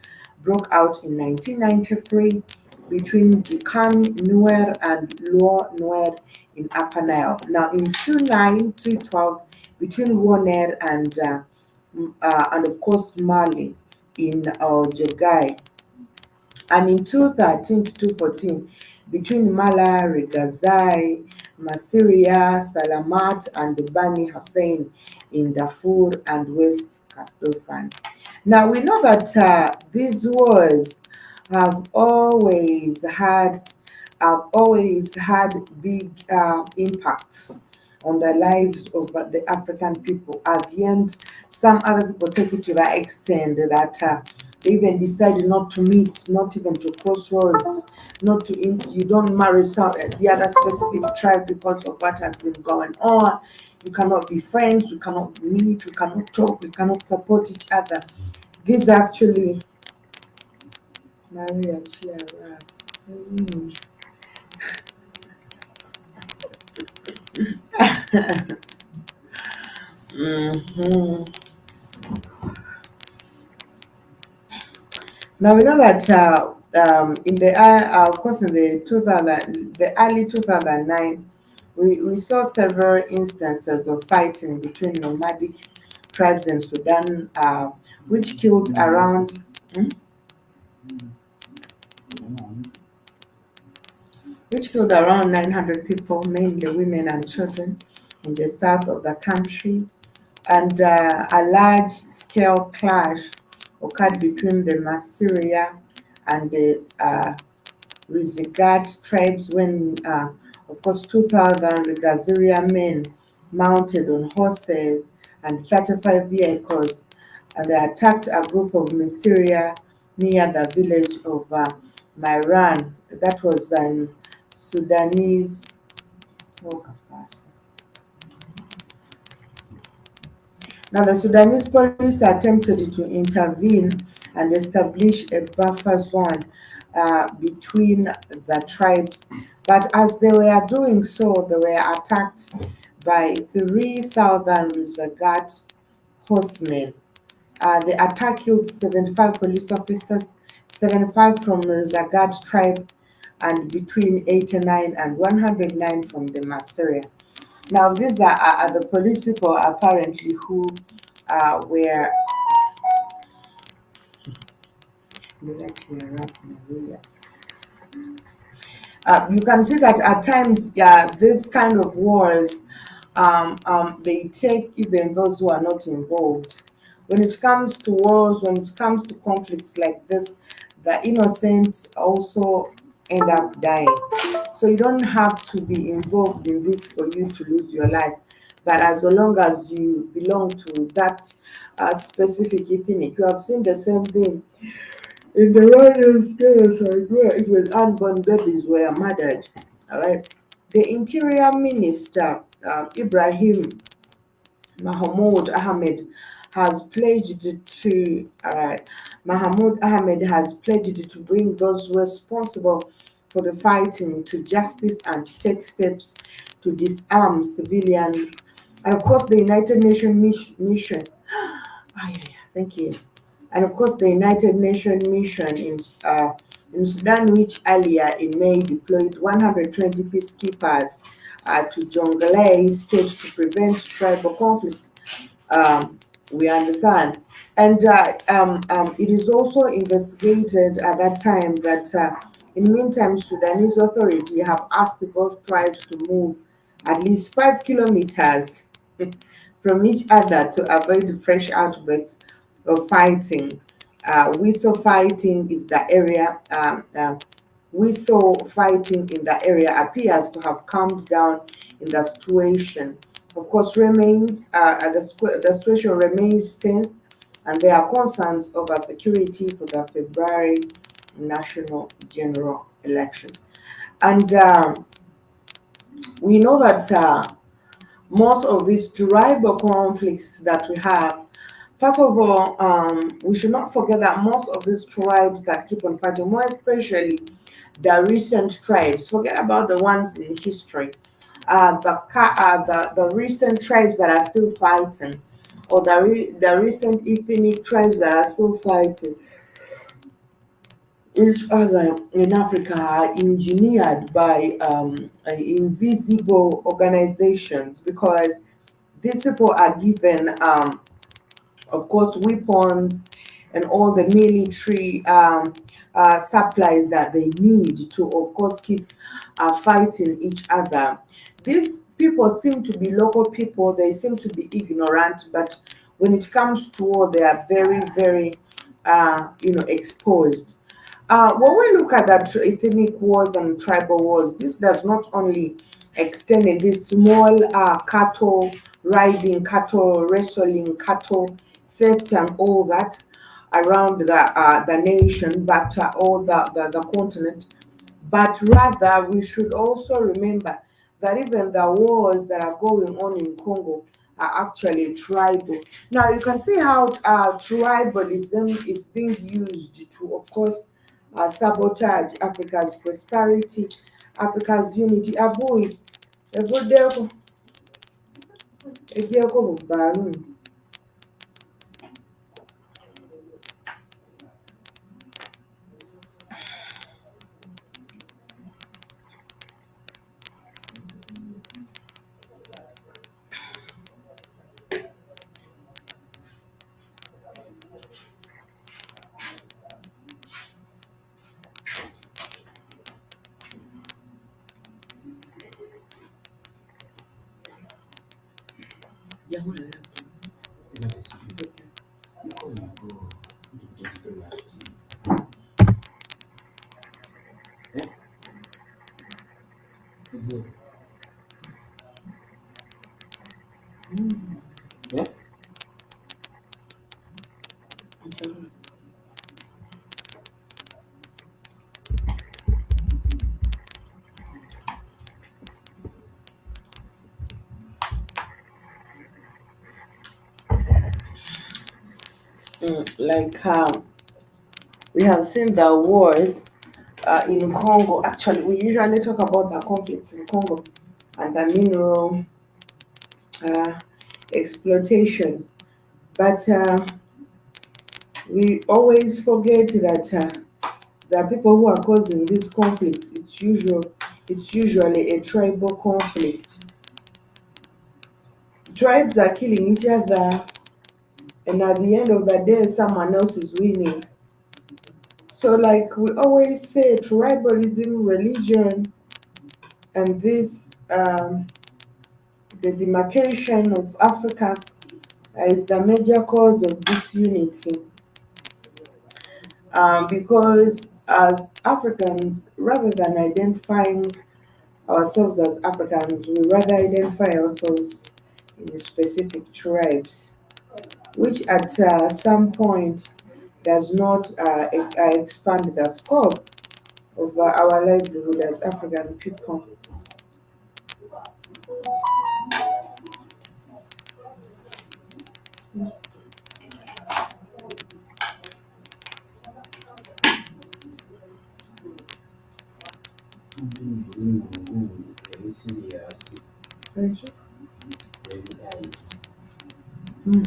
S2: broke out in 1993 between Gikan Nuer and Luo Nuer in Upper Nile. Now, in 2012, between Woner and of course Mali in Jogai, and in 2013 to 2014 between Mala, Regazai, Masiria, Salamat, and Bani Hussein in Darfur and West Kordofan. Now we know that these wars have always had big impacts on the lives of the African people. At the end, some other people take it to the extent that they even decide not to meet, not even to cross roads, not to you don't marry the other specific tribe because of what has been going on. You cannot be friends, we cannot meet, we cannot talk, we cannot support each other. These actually Maria Chiara. Mm. Mhm. Now we know that in the of course in the 2000, the early 2009, we saw several instances of fighting between nomadic tribes in Sudan, which killed around hmm? which killed around 900 people, mainly women and children, in the south of the country. And a large scale clash occurred between the Massyria and the Rizigat tribes when, of course, 2,000 Rigaziria men mounted on horses and 35 vehicles, and they attacked a group of Massyria near the village of Myran. That was an Sudanese. Oh, gosh. Now, the Sudanese police attempted to intervene and establish a buffer zone between the tribes, but as they were doing so, they were attacked by 3,000 Rizagat horsemen. The attack killed 75 police officers, 75 from Rizagat tribe, and between 89 and 109 from the Masseria. Now, these are the police people apparently who were. You can see that at times, yeah, this kind of wars, they take even those who are not involved. When it comes to wars, when it comes to conflicts like this, the innocent also end up dying. So you don't have to be involved in this for you to lose your life. But as long as you belong to that specific ethnic, you have seen the same thing in the Rwandan genocide where even unborn babies were murdered. All right. The Interior Minister, Ibrahim Mahmoud Ahmed, has pledged to, Mahmoud Ahmed has pledged to bring those responsible for the fighting to justice and to take steps to disarm civilians. And of course, the United Nations mission. Ah, yeah, yeah, thank you. And of course, the United Nations mission in Sudan, which earlier in May deployed 120 peacekeepers to Jonglei state to prevent tribal conflicts. Um, we understand. And it is also investigated at that time that in the meantime, Sudanese authority have asked both tribes to move at least 5 kilometers from each other to avoid fresh outbreaks of fighting. Whistle fighting is the area. Whistle fighting in the area appears to have calmed down in the situation. Of course, the situation remains tense, and there are concerns over security for the February national general elections. And we know that most of these tribal conflicts that we have, first of all, we should not forget that most of these tribes that keep on fighting, more especially the recent tribes, forget about the ones in history, the recent tribes that are still fighting, or the recent ethnic tribes that are still fighting each other in Africa are engineered by invisible organizations because these people are given, of course, weapons and all the military supplies that they need to, of course, keep fighting each other. These people seem to be local people, they seem to be ignorant, but when it comes to war, they are very, very, exposed. When we look at that ethnic wars and tribal wars, this does not only extend in this small cattle riding, cattle wrestling, cattle theft, and all that around the nation, but all the continent. But rather, we should also remember that even the wars that are going on in Congo are actually tribal. Now, you can see how tribalism is being used to, of course, sabotage Africa's prosperity, Africa's unity. Aboy, Evodeko, Edioko Barum. Like we have seen the wars in Congo. Actually, we usually talk about the conflicts in Congo and the mineral uh, exploitation, but we always forget that the people who are causing these conflicts, it's usually a tribal conflict. Tribes are killing each other, and at the end of the day, someone else is winning. So, like we always say, tribalism, religion, and this the demarcation of Africa is the major cause of disunity. Because as Africans, rather than identifying ourselves as Africans, we rather identify ourselves in specific tribes, which at some point does not expand the scope of our livelihood as African people.
S1: Very serious,
S2: Thank you.
S1: very eyes,
S2: Mm.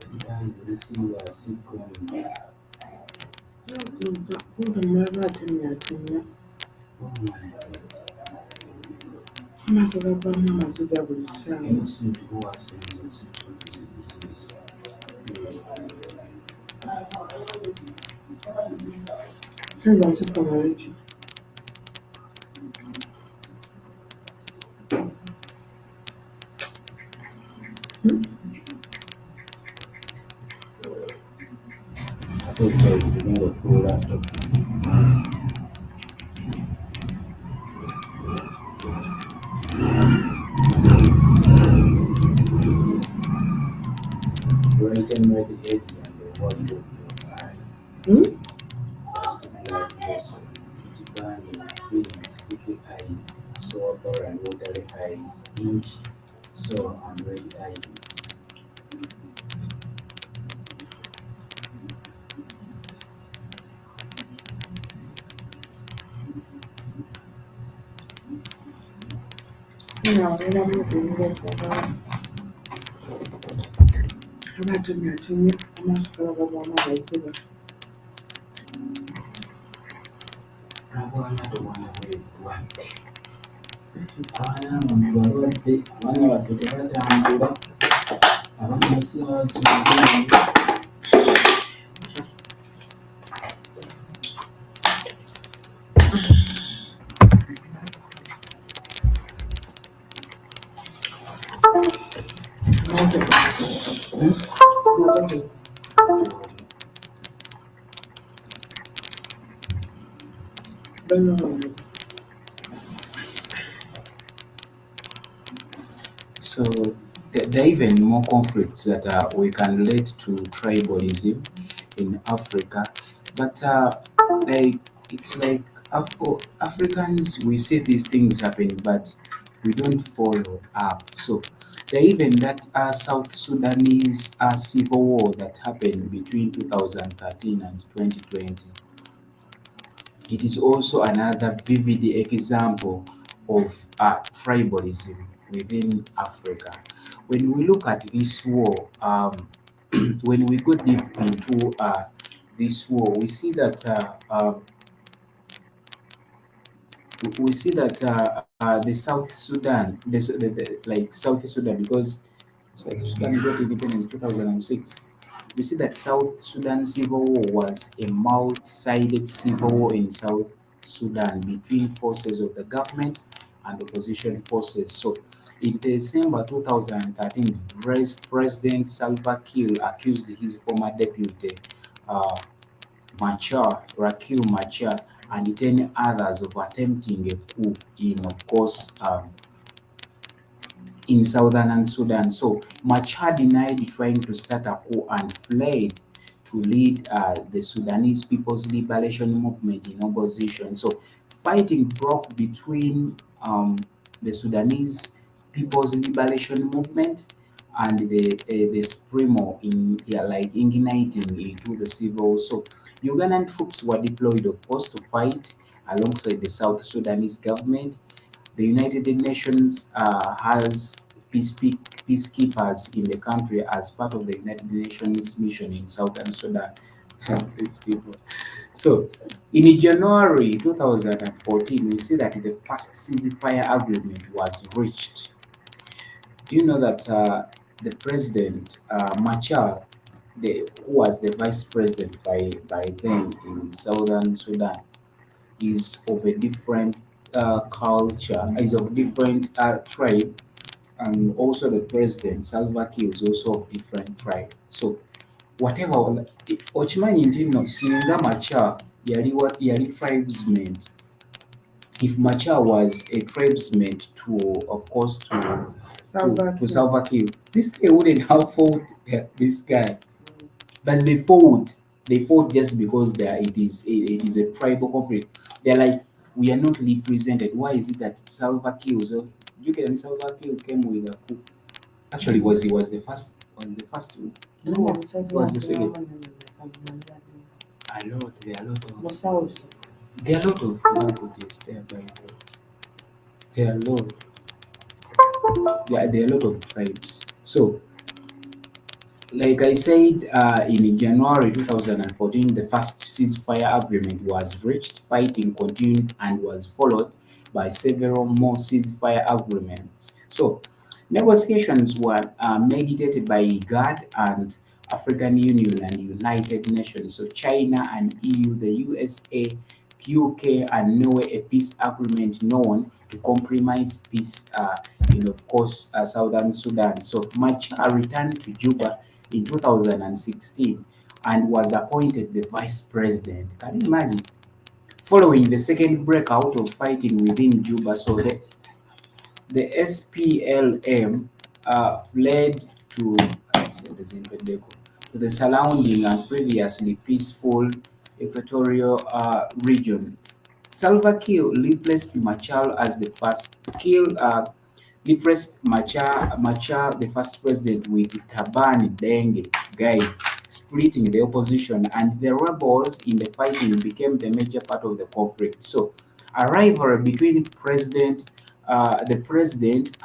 S1: very eyes, very serious, going.
S2: Hold on, never tell me, tell me.
S1: Oh my,
S2: I'm not sure if I'm not sure that will
S1: any
S2: sound.
S1: student who has sense of security is this.
S2: Sound like super marriage.
S1: I thought I would bring a full laptop. Brighten red eddy and the white of your eye.
S2: Hmm?
S1: Dusty blood vessel. Burning, feeling sticky eyes. Sober and watery eyes. Inch, sore and red eyelids.
S2: No, when I'm not doing that, I'm not doing that to me. I'm not sure about one of my
S1: Nabwo another one away one. Abaana abantu balwadde, abaana baffe tebatambula, abaana basinga bakimugenyi. So there are even more conflicts that we can relate to tribalism in Africa, but like it's like Africans, we see these things happening, but we don't follow up. So there even that South Sudanese civil war that happened between 2013 and 2020. It is also another vivid example of tribalism within Africa. When we look at this war, when we go deep into this war, we see that the South Sudan, like South Sudan, because South Sudan got independence in 2006. We see that South Sudan civil war was a multi-sided civil war in South Sudan between forces of the government and opposition forces. So, in December 2013, President Salva Kiir accused his former deputy uh, Machar, and 10 others of attempting a coup in southern Sudan. So Machar denied trying to start a coup and fled to lead the Sudanese People's Liberation Movement in opposition. So fighting broke between the Sudanese People's Liberation Movement and the Supremo in like igniting into the civil. So Ugandan troops were deployed, of course, to fight alongside the South Sudanese government. The United Nations has peacekeepers in the country as part of the United Nations mission in Southern Sudan. These people. So, in January 2014, we see that the first ceasefire agreement was reached. Do you know that the president, Machar, who was the vice president by then in Southern Sudan, is of a different culture, is of different tribe, and also the president Salva Kiir is also of different tribe. So whatever okimanyi nti nno singa Machar yali tribesman, if Machar was a tribesman to, of course,
S2: Salva
S1: to
S2: Kiir.
S1: Salva Kiir, this guy wouldn't have fought this guy. But they fought. They fought just because it is a tribal conflict. They're like, we are not represented. Why is it that Salva Kiir, so you can Salva Kiir came with a coup? Actually, was the first, no, was the second. A lot. There are a lot of languages there, by the way. There are a lot. There are a lot of tribes. So like I said, in January 2014, the first ceasefire agreement was reached. Fighting continued and was followed by several more ceasefire agreements. So, negotiations were mediated by IGAD and African Union and United Nations. So, China and EU, the USA, UK, and Norway, a peace agreement known to compromise peace of course, Southern Sudan. So, Machar returned to Juba in 2016 and was appointed the vice president. Can you imagine? Following the second breakout of fighting within Juba, so the SPLM fled to the surrounding and previously peaceful equatorial region. Salva Kiir replaced Machar as the first. Kiir replaced Machar, the first president, with Taban Deng guy, splitting the opposition, and the rebels in the fighting became the major part of the conflict. So, a rivalry between the president,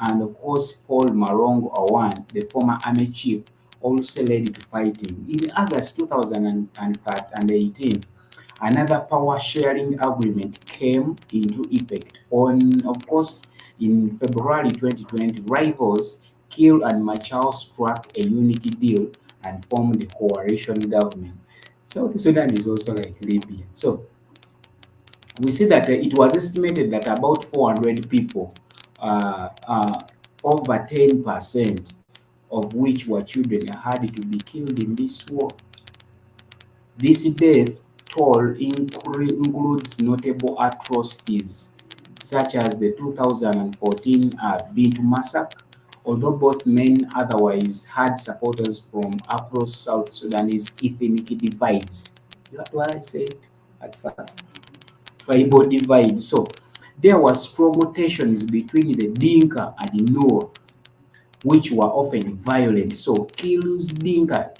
S1: and of course Paul Malong Owan, the former army chief, also led to fighting. In August 2018, another power sharing agreement came into effect. Of course, in February 2020, rivals Kiir and Machar struck a unity deal and formed a coalition government. South Sudan is also like Libya. So we see that it was estimated that about 400 people, over 10% of which were children, had to be killed in this war. This death toll includes notable atrocities such as the 2014 Bintu massacre, although both men otherwise had supporters from across South Sudanese ethnic divides. You heard what I said at first? Tribal divide. So there were strong tensions between the Dinka and the Nuer, which were often violent. So Kill is a Dinka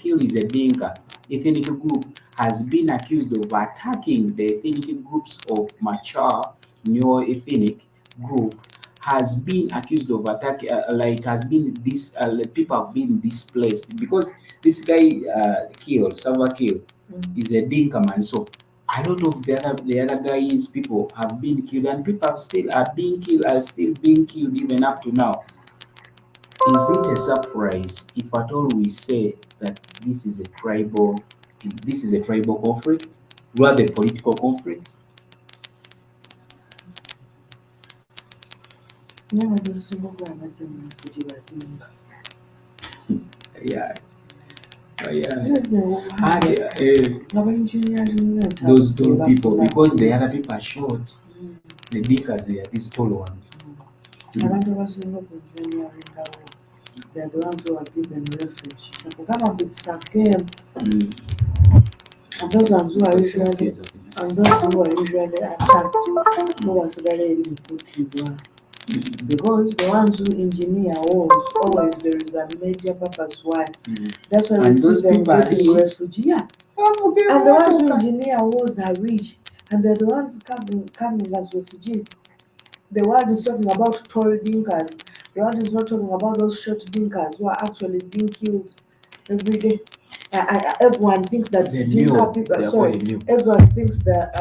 S1: ethnic group, has been accused of attacking the ethnic groups of Machar, neo-ethnic group, has been accused of attack, like has been this, like people have been displaced because this guy killed, Salva Kiir, is a Dinka man. So a lot of the other guys, people have been killed, and people have still are being killed, are still being killed even up to now. Is it a surprise if at all we say that this is a tribal conflict, rather political conflict?
S2: N'abadozi b'obwabadde mu refugee badinga.
S1: Yeah, yeah.
S2: Nze abaengineering
S1: Those
S2: be
S1: tall people,
S2: bafuna
S1: because the other
S2: peace.
S1: people are short, the Dinkas, they are these tall ones.
S2: Abantu abasinga okunjiniaringawo, they are the ones who are given refuge. The government it's a game,
S1: Mm.
S2: and those ones who are
S1: Because of
S2: usually
S1: kids of
S2: and
S1: this.
S2: those who are usually attacked who basigala eri mukutibwa. Because the ones who engineer wars, always there is a major purpose why. That's why we
S1: And
S2: see
S1: those
S2: them
S1: people are
S2: getting
S1: rich.
S2: refugee. Yeah. And the ones who engineer wars are rich, and they're the ones coming as refugees. The world is talking about tall dinkas. The world is not talking about those short dinkas who are actually being killed every day. Everyone thinks that
S1: The
S2: Dinka
S1: new,
S2: people,
S1: they are
S2: sorry,
S1: called new.
S2: everyone thinks that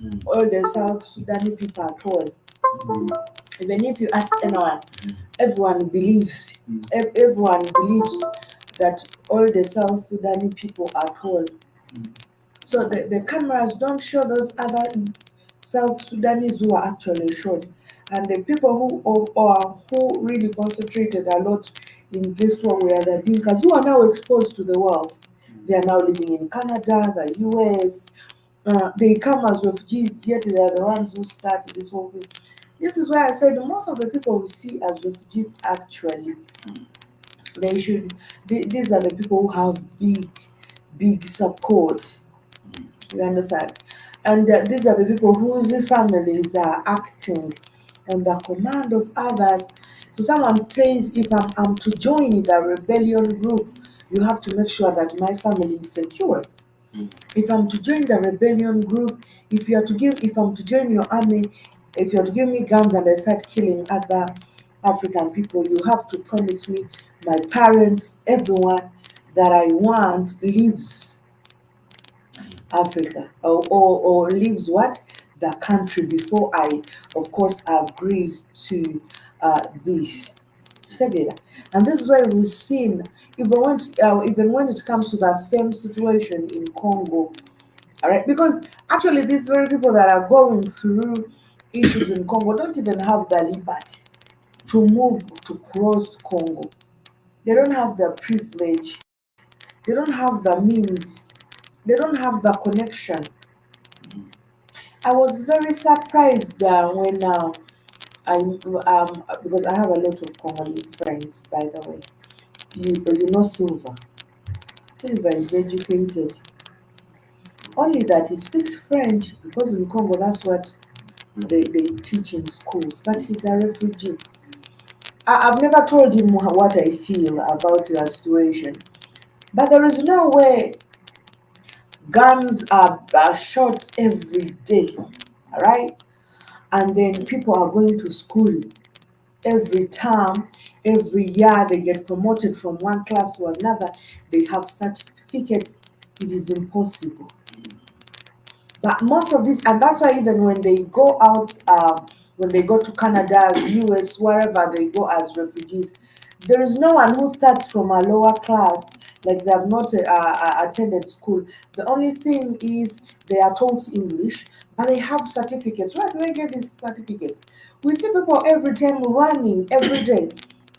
S1: Mm.
S2: all the South Sudanese people are tall.
S1: Mm.
S2: Even if you ask anyone, everyone believes,
S1: Mm.
S2: everyone believes that all the South Sudanese people are tall. So the cameras don't show those other South Sudanese who are actually short. And the people who really concentrated a lot in this war were the Dinkas who are now exposed to the world. They are now living in Canada, the US. They come as refugees, yet they are the ones who started this whole thing. This is why I said most of the people we see as refugees actually, they should, these are the people who have big support. You understand? And these are the people whose families are acting on the command of others. So someone says, if I'm to join the rebellion group, you have to make sure that my family is secure. If I'm to join the rebellion group, if I'm to join your army, if you're to give me guns and I start killing other African people, you have to promise me my parents, everyone that I want lives Africa or leaves what? The country before I, of course, agree to this. Segeda. And this is why we've seen, even when it comes to that same situation in Congo, all right, because actually these very people that are going through issues in Congo don't even have the liberty to move to cross Congo. They don't have the privilege, they don't have the means, they don't have the connection. I was very surprised when I because I have a lot of Congolese friends, by the way. You know Silva. Silva is educated. Only that he speaks French because in Congo that's what they teach in schools. But he's a refugee. I've never told him what I feel about the situation. But there is no way guns are shot every day, all right? And then people are going to school every term, every year they get promoted from one class to another, they have certificates. It is impossible. But most of this, and that's why even when they go out, when they go to Canada, US, wherever they go as refugees, there is no one who starts from a lower class, like they have not attended school. The only thing is they are taught English, but they have certificates. Where do they get these certificates? We see people every time running every day,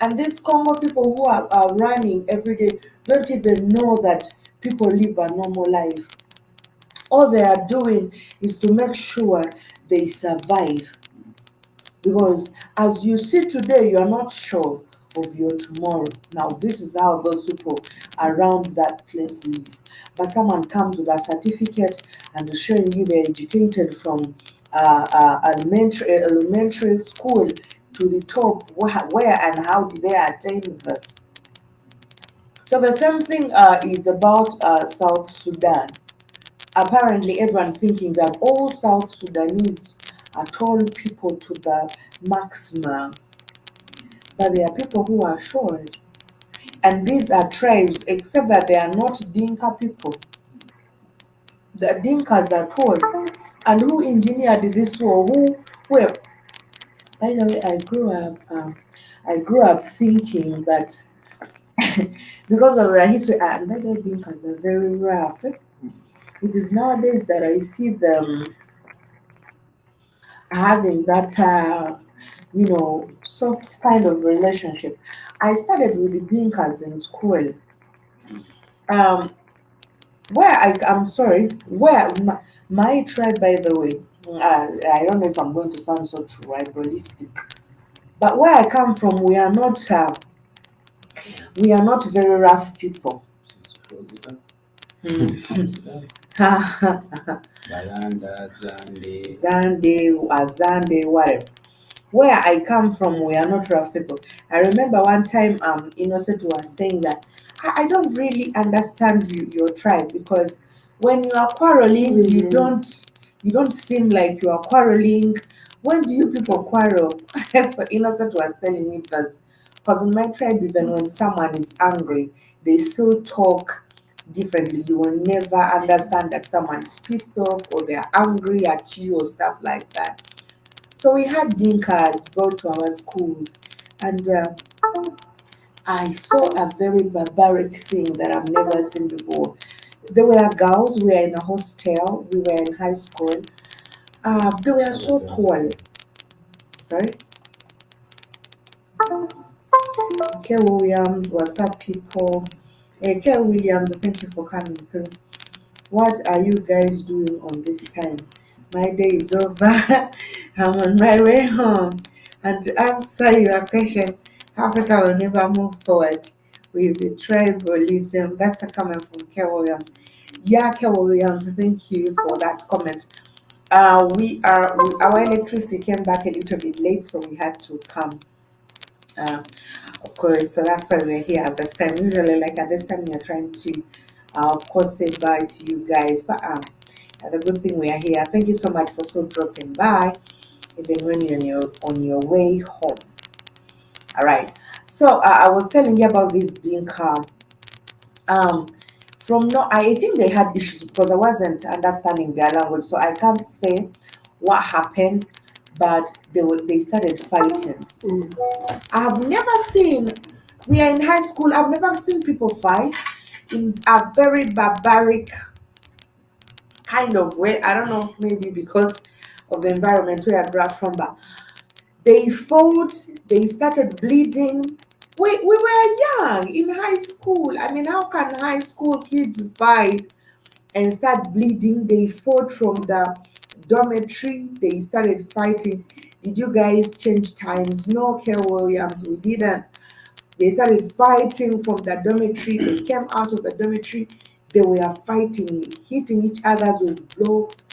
S2: and these Congo people who are running every day don't even know that people live a normal life. All they are doing is to make sure they survive. Because as you see today, you are not sure of your tomorrow. Now, this is how those people around that place live. But someone comes with a certificate and is showing you they're educated from elementary school to the top. Where and how did they attain this? So the same thing is about South Sudan. Apparently, everyone thinking that all South Sudanese are tall people to the maximum, but there are people who are short. And these are tribes, except that they are not Dinka people. The Dinkas are tall. And who engineered this war? Who by the way, I grew up thinking that because of the history, and by the way, Dinkas are very rough. It is nowadays that I see them having that, soft kind of relationship. I started with the Dinkas in school. Um, I'm sorry, my tribe, by the way, I don't know if I'm going to sound so tribalistic, but where I come from, we are not very rough people. Mm.
S1: Balanda, Zande.
S2: Azande, whatever. Where I come from, we are not rough people. I remember one time, Innocent was saying that I don't really understand your tribe because when you are quarreling, you don't seem like you are quarreling. When do you people quarrel? So Innocent was telling me that because in my tribe, even when someone is angry, they still talk differently. You will never understand that someone is pissed off or they are angry at you or stuff like that. So we had Dinkas brought to our schools, and I saw a very barbaric thing that I've never seen before. There were girls, we were in a hostel, we were in high school. They were so tall. Sorry? Okay, Williams, what's up, people? Hey, Kel Williams, thank you for coming through. What are you guys doing on this time? My day is over. I'm on my way home. And to answer your question, Africa will never move forward with the tribalism. That's a comment from Kel Williams. Yeah, Kel Williams, thank you for that comment. Our electricity came back a little bit late, so we had to come. Uh, of course, so that's why we're here at this time. Usually, like at this time, we are trying to, of course, say bye to you guys. But the good thing we are here. Thank you so much for still dropping by, even when you're on your way home. All right. So I was telling you about this Dinka. Um, from no, I think they had issues because I wasn't understanding their language, so I can't say what happened. But they started fighting. I've never seen. We are in high school. I've never seen people fight in a very barbaric kind of way. I don't know, maybe because of the environment where I grew up from, but they fought, they started bleeding. We were young in high school. I mean, how can high school kids fight and start bleeding? They fought from the dormitory, they started fighting. Did you guys change times? No, Kel Williams, we didn't. They started fighting from the dormitory. They came out of the dormitory. They were fighting, hitting each other with blocks,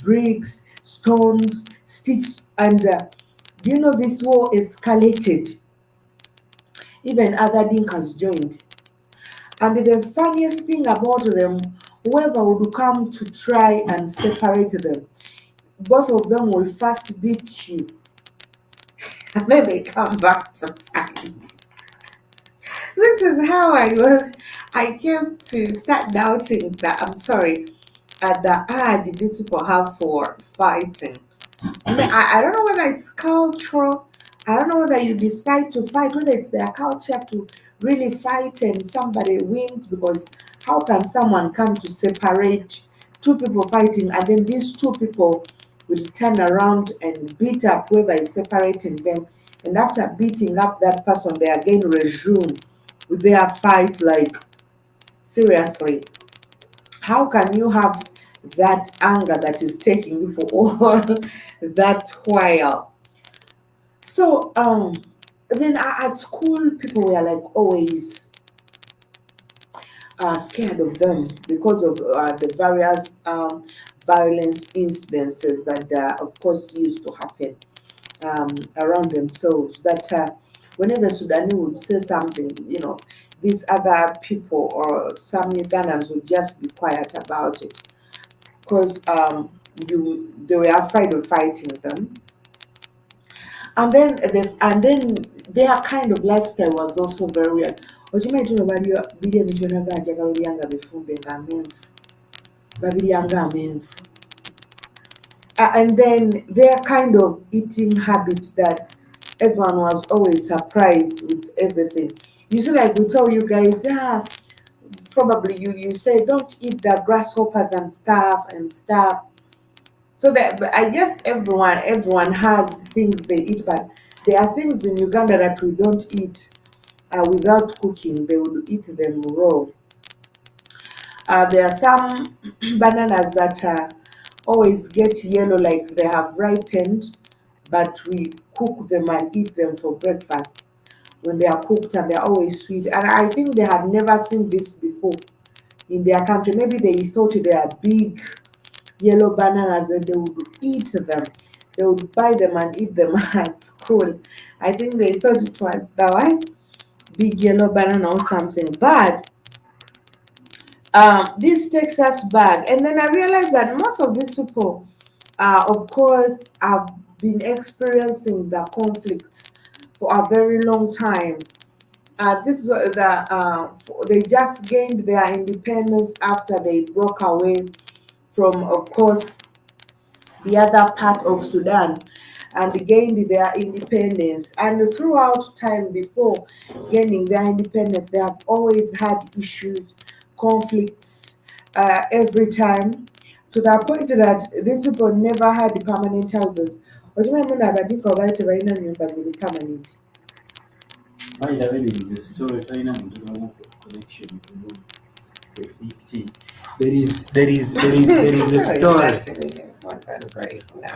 S2: bricks, stones, sticks. And you know, this war escalated. Even other Dinkas joined. And the funniest thing about them, whoever would come to try and separate them, both of them will first beat you. And then they come back to fight. This is how I came to start doubting that, I'm sorry, the urge these people have for fighting. I don't know whether it's cultural. I don't know whether you decide to fight, whether it's their culture to really fight and somebody wins, because how can someone come to separate two people fighting and then these two people will turn around and beat up whoever is separating them, and after beating up that person they again resume with their fight? Like, seriously, how can you have that anger that is taking you for all that while? So then at school people were like always scared of them because of the various violence incidences that of course used to happen around themselves, that whenever Sudanese would say something, these other people or some Ugandans would just be quiet about it. because they were afraid of fighting them. And then their kind of lifestyle was also very weird. Okimanyi nobali biri emitwe gajagala olyanga bifumbe ng'amenvu babiryanga amenvu. And then their kind of eating habits that everyone was always surprised with everything. You see, like we tell you guys, yeah, probably you say don't eat the grasshoppers and stuff. So that, but I guess everyone has things they eat, but there are things in Uganda that we don't eat without cooking. They would eat them raw. There are some bananas that always get yellow, like they have ripened, but we cook them and eat them for breakfast when they are cooked, and they're always sweet. And I think they had never seen this before in their country. Maybe they thought they are big yellow bananas and they would eat them. They would buy them and eat them at school. I think they thought it was the one big yellow banana or something. But this takes us back, and then I realized that most of these people, of course, have been experiencing the conflicts for a very long time. This is what they just gained their independence after they broke away from, of course, the other part of Sudan and gained their independence. And throughout time before gaining their independence, they have always had issues, conflicts every time, to the point that these people never had permanent houses. Okimanyi muno abadika obaali tebalina nnyumba ziri permanent.
S1: There is a story.
S2: Want that right now.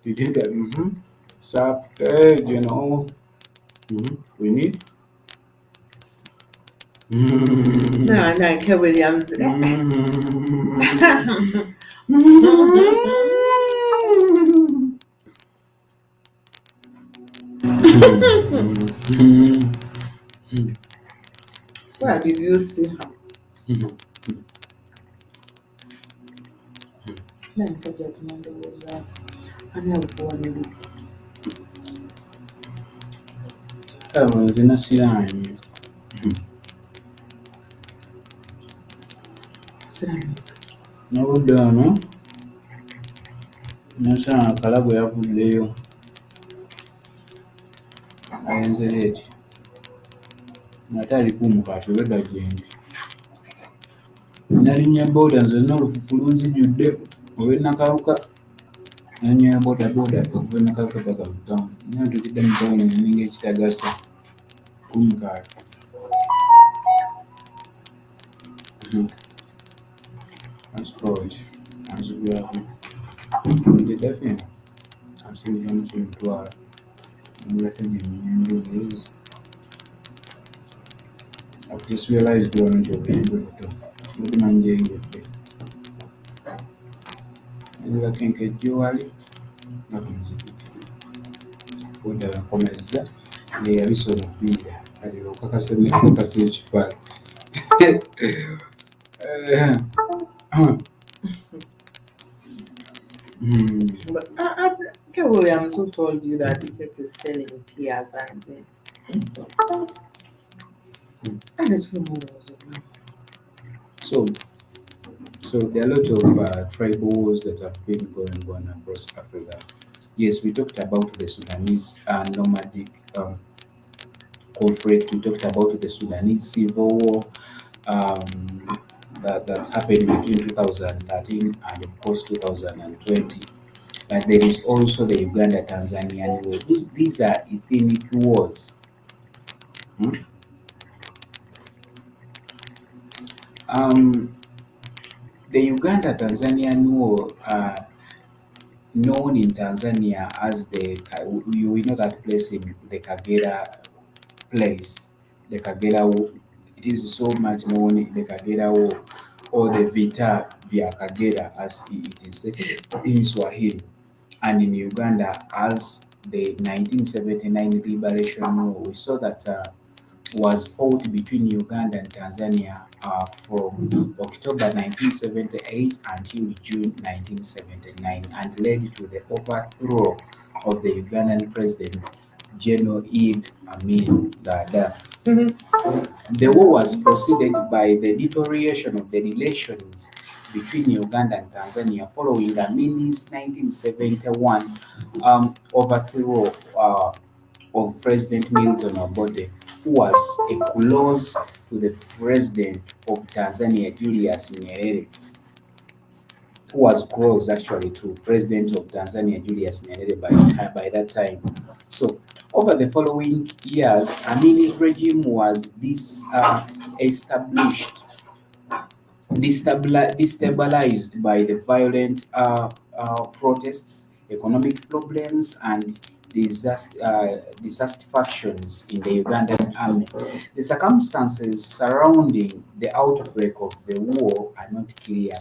S1: Did you get sap? We need.
S2: No, no, Kev Williams. Where did you see her? Man said that Monday was I never born in
S1: zina siranyi n'obudde wano nasanga Kalago yavuddeyo ayenze leeti ng'ate alikuumuka atubega gyendi nalinnya booda nzonna olufufu lunzijjudde olw'enakawuka nannya booda okuva enakawuka paka mu ttawuni naye ntukidde mu ttawuni neninga ekitagasa kuumuka transport anzigulako definitely asinziramu kimutwala mulekegeminyumuluezi I've just realized wano nti obuyinza buto butumanyi gyeyedde ezirako enkejjo wali nga kumuzikiti oda akomezza ye yabisa omupiira aliro okakasa ekipala
S2: But okay, William, who told you that ticket is selling peers and things? I just remember was a
S1: so So there are a lot of tribal wars that have been going on across Africa. Yes, we talked about the Sudanese nomadic conflict. We talked about the Sudanese civil war that happened between 2013 and of course 2020. But there is also the Uganda-Tanzanian war. These are ethnic wars. Hmm? The Uganda-Tanzanian war, known in Tanzania as we know that place in the Kagera place, the Kagera War. It is so much known the Kagera War or the Vita via Kagera as it is said in Swahili, and in Uganda as the 1979 Liberation War. We saw that was fought between Uganda and Tanzania from October 1978 until June 1979 and led to the overthrow of the Ugandan president General Idi Amin Dada. The war was preceded by the deterioration of the relations between Uganda and Tanzania following Amin's 1971 overthrow of President Milton Obote, who was a close to the president of Tanzania, Julius Nyerere, who was close actually to President of Tanzania, Julius Nyerere by that time. So over the following years, Amin's regime was established destabilized by the violent protests, economic problems, and dissatisfactions in the Ugandan army. The circumstances surrounding the outbreak of the war are not clear,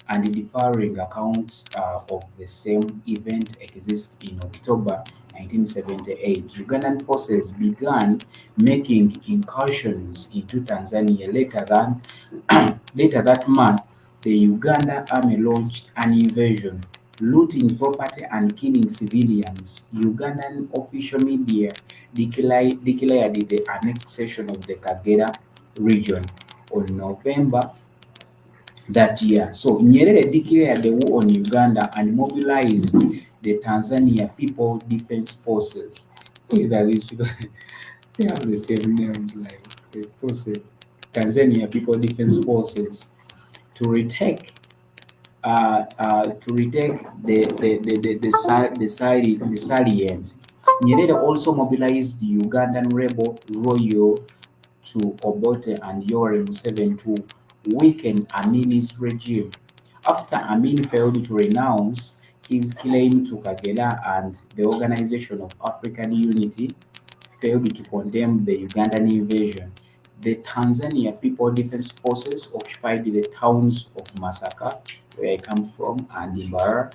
S1: and differing accounts of the same event exist. In October 1978, Ugandan forces began making incursions into Tanzania. Later that month, the Uganda Army launched an invasion, looting property and killing civilians. Ugandan official media declared the annexation of the Kagera region on November that year. So Nyerere declared the war on Uganda and mobilized the Tanzania People Defense Forces. These are these people. They have the same names like the forces, Tanzania People Defense Forces, to retake the salient. Nyerere also mobilized the Ugandan rebel Royal to Obote and Yoweri Museveni to weaken Amin's regime. After Amin failed to renounce his claim to Kagera and the Organization of African Unity failed to condemn the Ugandan invasion, the Tanzania People Defense Forces occupied the towns of Masaka, where I come from, and Imbara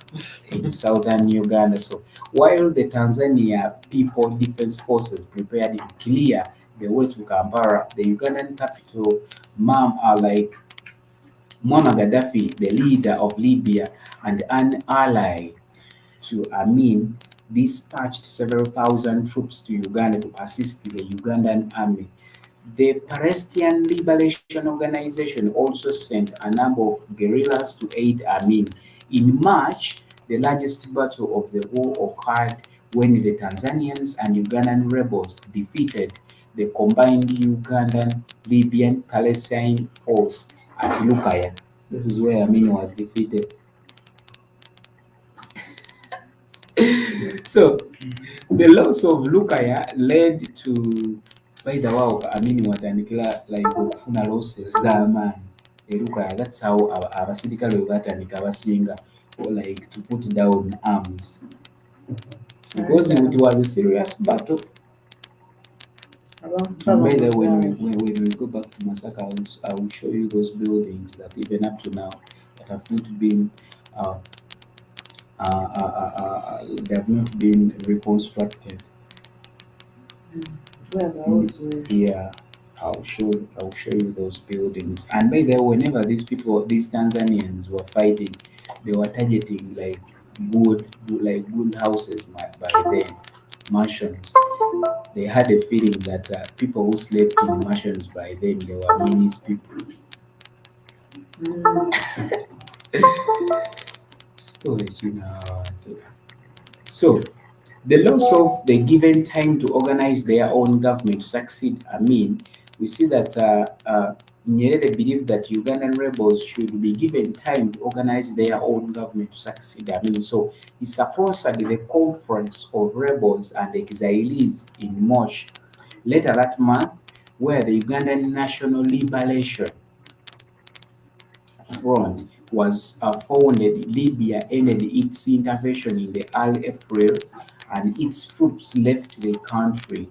S1: in southern Uganda. So while the Tanzania People Defense Forces prepared to clear the way to Kampala, the Ugandan capital, like Muammar Gaddafi, the leader of Libya and an ally to Amin, dispatched several thousand troops to Uganda to assist the Ugandan army. The Palestinian Liberation Organization also sent a number of guerrillas to aid Amin. In March, the largest battle of the war occurred when the Tanzanians and Ugandan rebels defeated the combined Ugandan, Libyan, Palestinian force at Lukaya. This is where Amin was defeated. So the loss of Lukaya led to by the way Amin watandikira like okufuna losses z'amaanyi e Lukaya. That's how abasirikale bwe batandika abasinga like to put down arms because it was a serious battle. And by the way, when we go back to Masaka, I will show you those buildings that even up to now that have not been uh, they have not been reconstructed.
S2: Where the others were.
S1: Yeah, I'll show you those buildings. And by the way, whenever these Tanzanians were fighting, they were targeting like good houses by then, mansions. They had a feeling that people who slept in mansions by then they were meanest people. Storage in So the loss of the given time to organize their own government to succeed Amin, we see that Nyerere believed that Ugandan rebels should be given time to organize their own government to succeed Amin. So he sponsored the conference of rebels and exiles in March later that month, where the Ugandan National Liberation Front was founded. Libya ended its intervention in the early April and its troops left the country.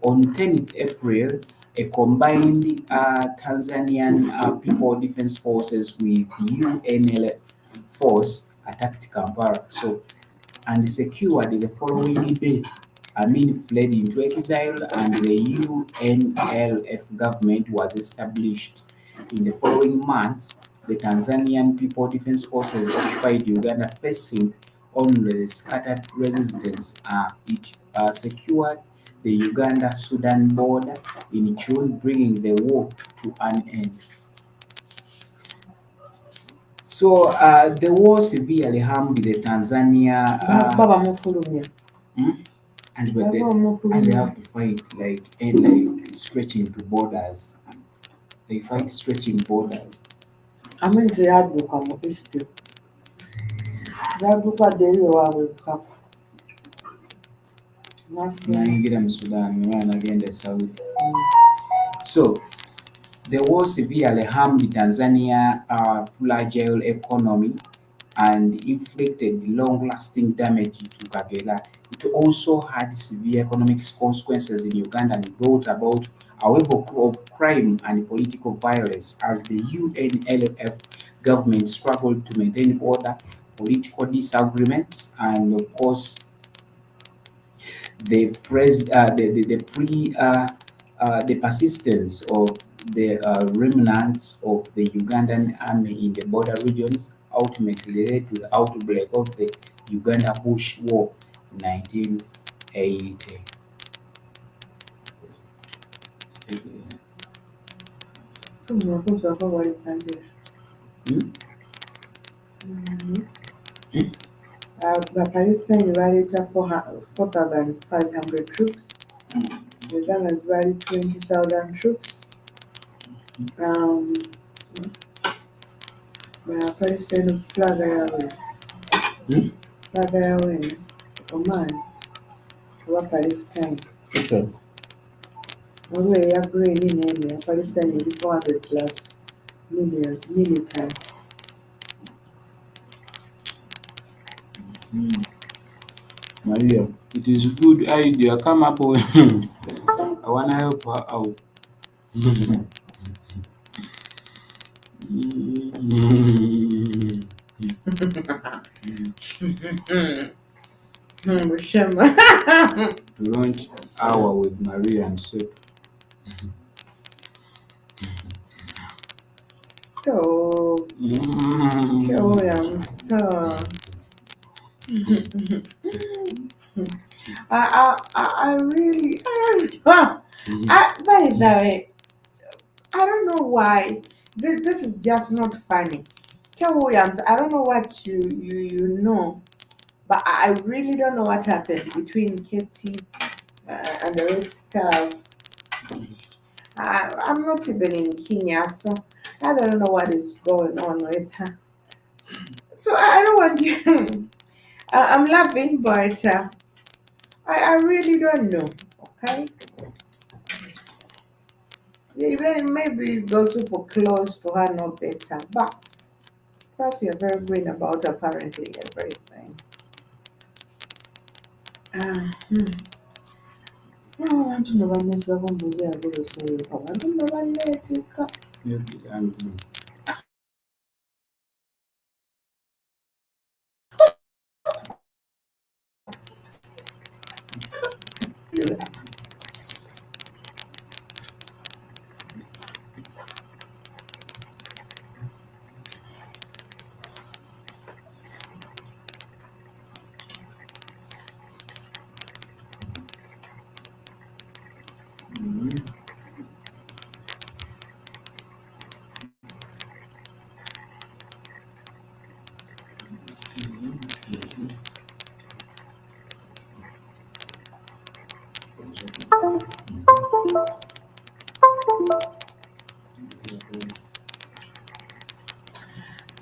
S1: On 10th April, a combined Tanzanian People Defense Forces with UNLF force attacked Kampala. So and secured the following day. Amin fled into exile and the UNLF government was established. In the following months, the Tanzanian People Defense Forces occupied Uganda, facing only the scattered resistance. It secured the Uganda-Sudan border in June, bringing the war to an end. So the war severely harmed the Tanzania.
S2: Baba Mufulumia.
S1: Hmm? And but they, have to fight like and like stretching to borders. They fight stretching borders.
S2: I mean, they had to come east. They had to cut the area with cap.
S1: Naingira mu Sudan, nagenda Saudi. So the war severely harmed Tanzania fragile economy and inflicted long-lasting damage to Kagera. It also had severe economic consequences in Uganda and brought about a wave of crime and political violence as the UNLF government struggled to maintain order, political disagreements, and of course the persistence of the remnants of the Ugandan army in the border regions ultimately led to the outbreak of the Uganda Bush War in 1980. Hmm?
S2: The Palestine divided 4,500 troops. The Ugandans divided 20,000 troops. The Palestine flag yawe Oman oba Palestine
S1: Okay.
S2: waliwo eya green n'eno eya Palestine eri 400 plus million militants.
S1: Maria, it is a good idea. Come up with I wanna help her out.
S2: Bushema.
S1: To launch hour with Maria and Sep.
S2: Stop. Kill them, stop. I really, I don't know. By the way, I don't know why. This is just not funny. Ken Williams, I don't know what you know, but I really don't know what happened between Katie and the rest of. I'm not even in Kenya, so I don't know what is going on with her. So I don't want you. I'm laughing, but I really don't know. Okay, even maybe those people close to her know better, but plus you're very green about apparently everything. Hmm. Abantu nno banneesibako mbuuzi yagula osooyuka abantu nno banneetikka.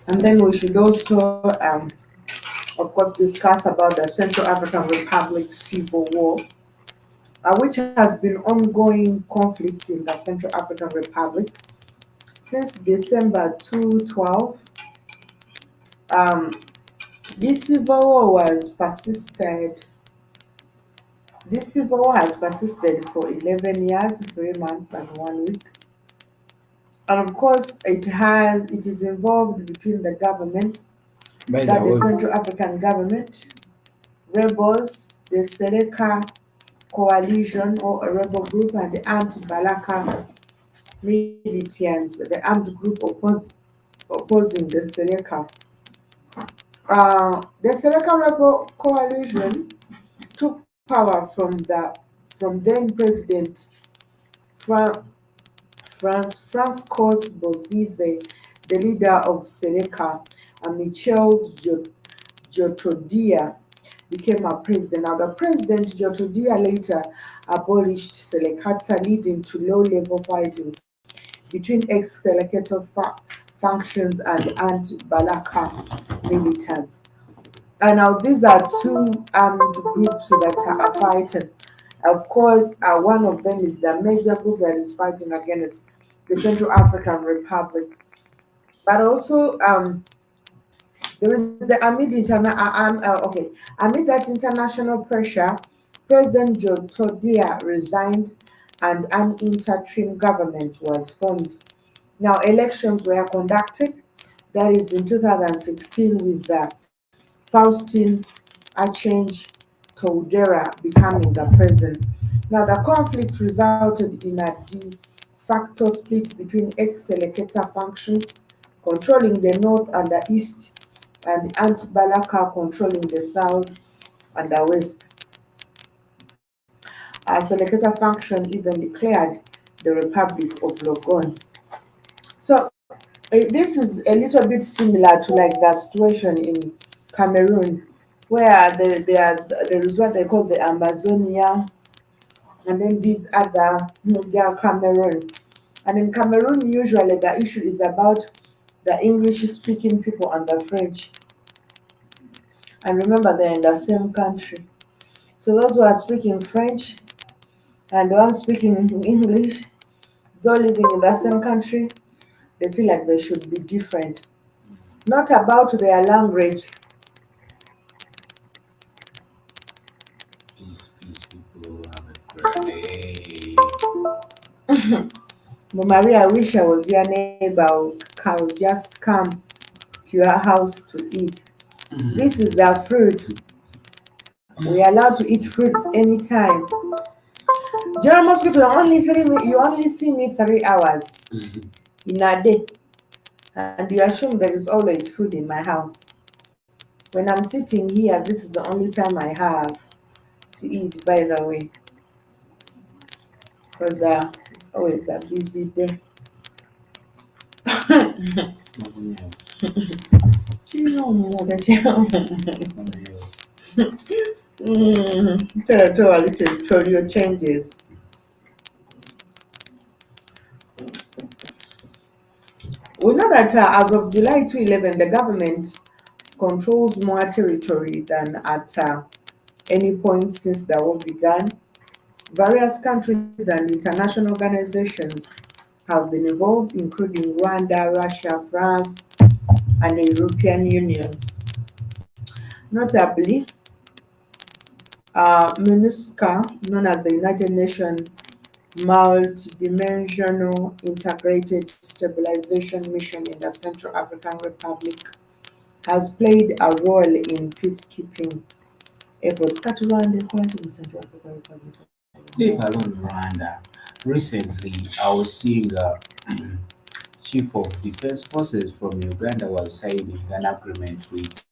S2: And then we should also, of course, discuss about the Central African Republic civil war, which has been ongoing conflict in the Central African Republic since December 2012. Um, this civil war was persisted. This civil war has persisted for 11 years, 3 months, and 1 week. And of course, it is involved between the governments,
S1: By the
S2: that the
S1: way,
S2: Central African government, rebels, the Seleka coalition or a rebel group, and the anti-Balaka militants, the armed group opposing the Seleka. The Seleka rebel coalition took power from then President Fra- Francois Bozize, the leader of Seleka, and Michel Djotodia became a president. Now, the president Djotodia later abolished Selekata, leading to low-level fighting between ex-Seleketa factions and anti-Balaka militants. And now these are two armed groups that are fighting. Of course, one of them is the major group that is fighting against the Central African Republic. But also, there is the amid that international pressure, President Joe Todia resigned and an interim government was formed. Now, elections were conducted, that is in 2016, with Faustin Archange Touadera becoming the president. Now, the conflict resulted in a de facto split between ex-Seleketa factions controlling the north and the east, and the anti-Balaka controlling the south and the west. A Seleketa faction even declared the Republic of Logon. So this is a little bit similar to like that situation in Cameroon, where there is what they call the Amazonia, and then these other, they are Cameroon. And in Cameroon, usually the issue is about the English-speaking people and the French. And remember, they're in the same country. So those who are speaking French and the ones speaking English, though living in the same country, they feel like they should be different. Not about their language.
S1: peace, people. Have a great day.
S2: But Maria, I wish I was your neighbor. I would just come to your house to eat. This is the fruit. We are allowed to eat fruits anytime. General Mosquito, you only see me 3 hours in a day, and you assume there is always food in my house. When I'm sitting here, this is the only time I have. to eat, by the way, because it's always a busy day.
S1: Nothing else. Nothing else.
S2: Territorial changes. We know that as of July 2011, the government controls more territory than at any point since the war began. Various countries and international organizations have been involved, including Rwanda, Russia, France, and the European Union. Notably, MINUSCA, known as the United Nations Multidimensional Integrated Stabilization Mission in the Central African Republic, has played a role in peacekeeping efforts. Kati in Central African Republic.
S1: Leave alone Rwanda. Recently, I was seeing Chief of Defense Forces from Uganda was signing an agreement with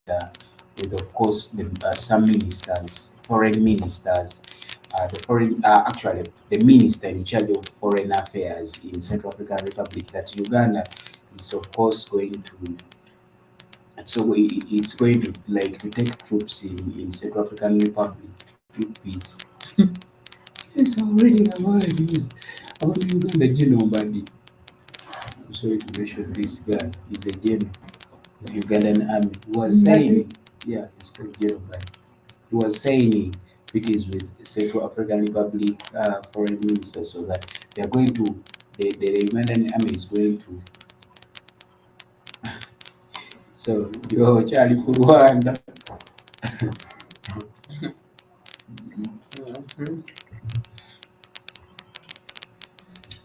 S1: of course, some ministers, foreign ministers, actually the minister in charge of foreign affairs in Central African Republic. That Uganda is of course going to, it's going to like to take troops in Central African Republic to keep peace. Yes, I'm reading about it. News about Uganda General Badi. I'm sorry to mention this guy. He's a general of Ugandan army. He was
S2: Mbadi.
S1: saying, yeah, it's called General Badi. He was saying it is with Central African Republic foreign minister, so that they are going to, the Ugandan army is going to, so yo Charlie Rwanda.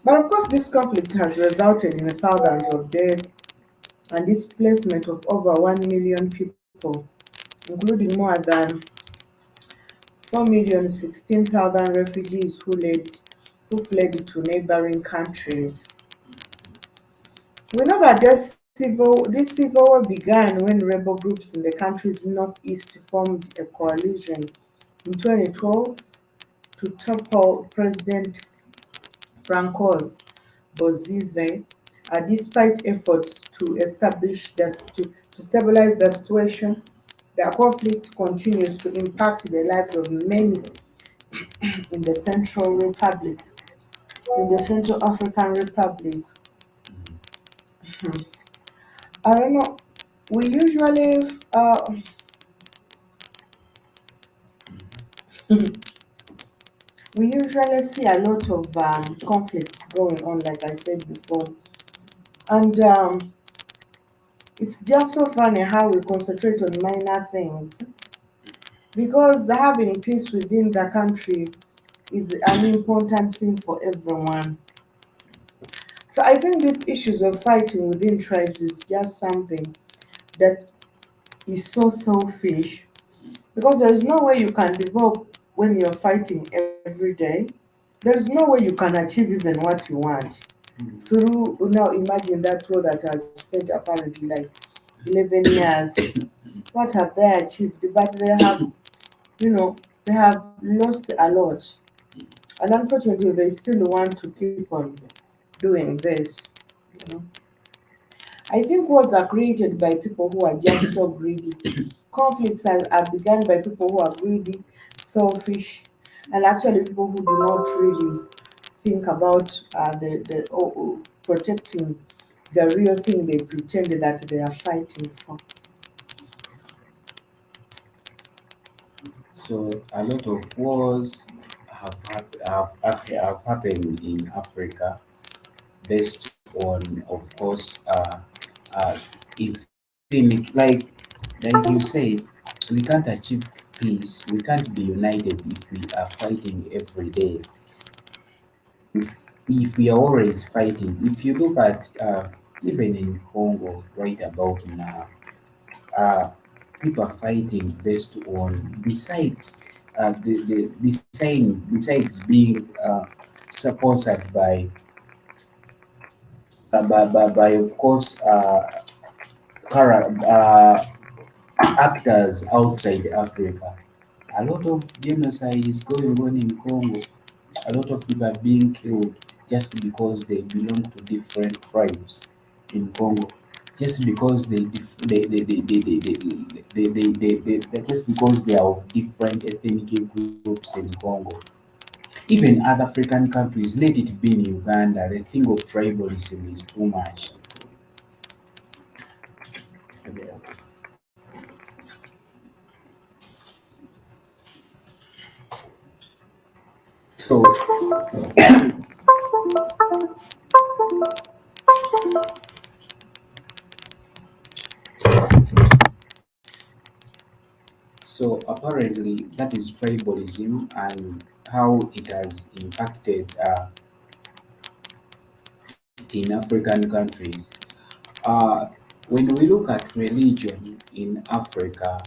S2: But of course, this conflict has resulted in thousands of deaths and displacement of over 1 million people, including more than 4,016,000 refugees who fled to neighboring countries. We know that this civil war began when rebel groups in the country's northeast formed a coalition in 2012 to topple President Francois Bozize, despite efforts to stabilize the situation. The conflict continues to impact the lives of many in the Central African Republic. I don't know. We usually we usually see a lot of conflicts going on, like I said before, and it's just so funny how we concentrate on minor things because having peace within the country is an important thing for everyone. So I think these issues of fighting within tribes is just something that is so selfish because there is no way you can develop when you're fighting every day. There is no way you can achieve even what you want through. Now imagine that war that has spent apparently like 11 years. What have they achieved? But you know, they have lost a lot. And unfortunately, they still want to keep on doing this. You know, I think wars are created by people who are just so greedy. Conflicts are begun by people who are greedy, selfish, and actually people who do not really think about protecting the real thing they pretended that they are fighting for.
S1: So a lot of wars have happened in Africa based on, of course, like you said, we can't achieve peace. We can't be united if we are fighting every day. If we are always fighting, if you look at even in Congo right about now, uh, people are fighting based on besides being supported by of course actors outside Africa. A lot of genocide is going on in Congo. A lot of people are being killed just because they belong to different tribes in Congo. Just because just because they are of different ethnic groups in Congo. Even other African countries, let it be in Uganda, the thing of tribalism is too much. So, so apparently that is tribalism and how it has impacted in African countries. Uh, when we look at religion in Africa,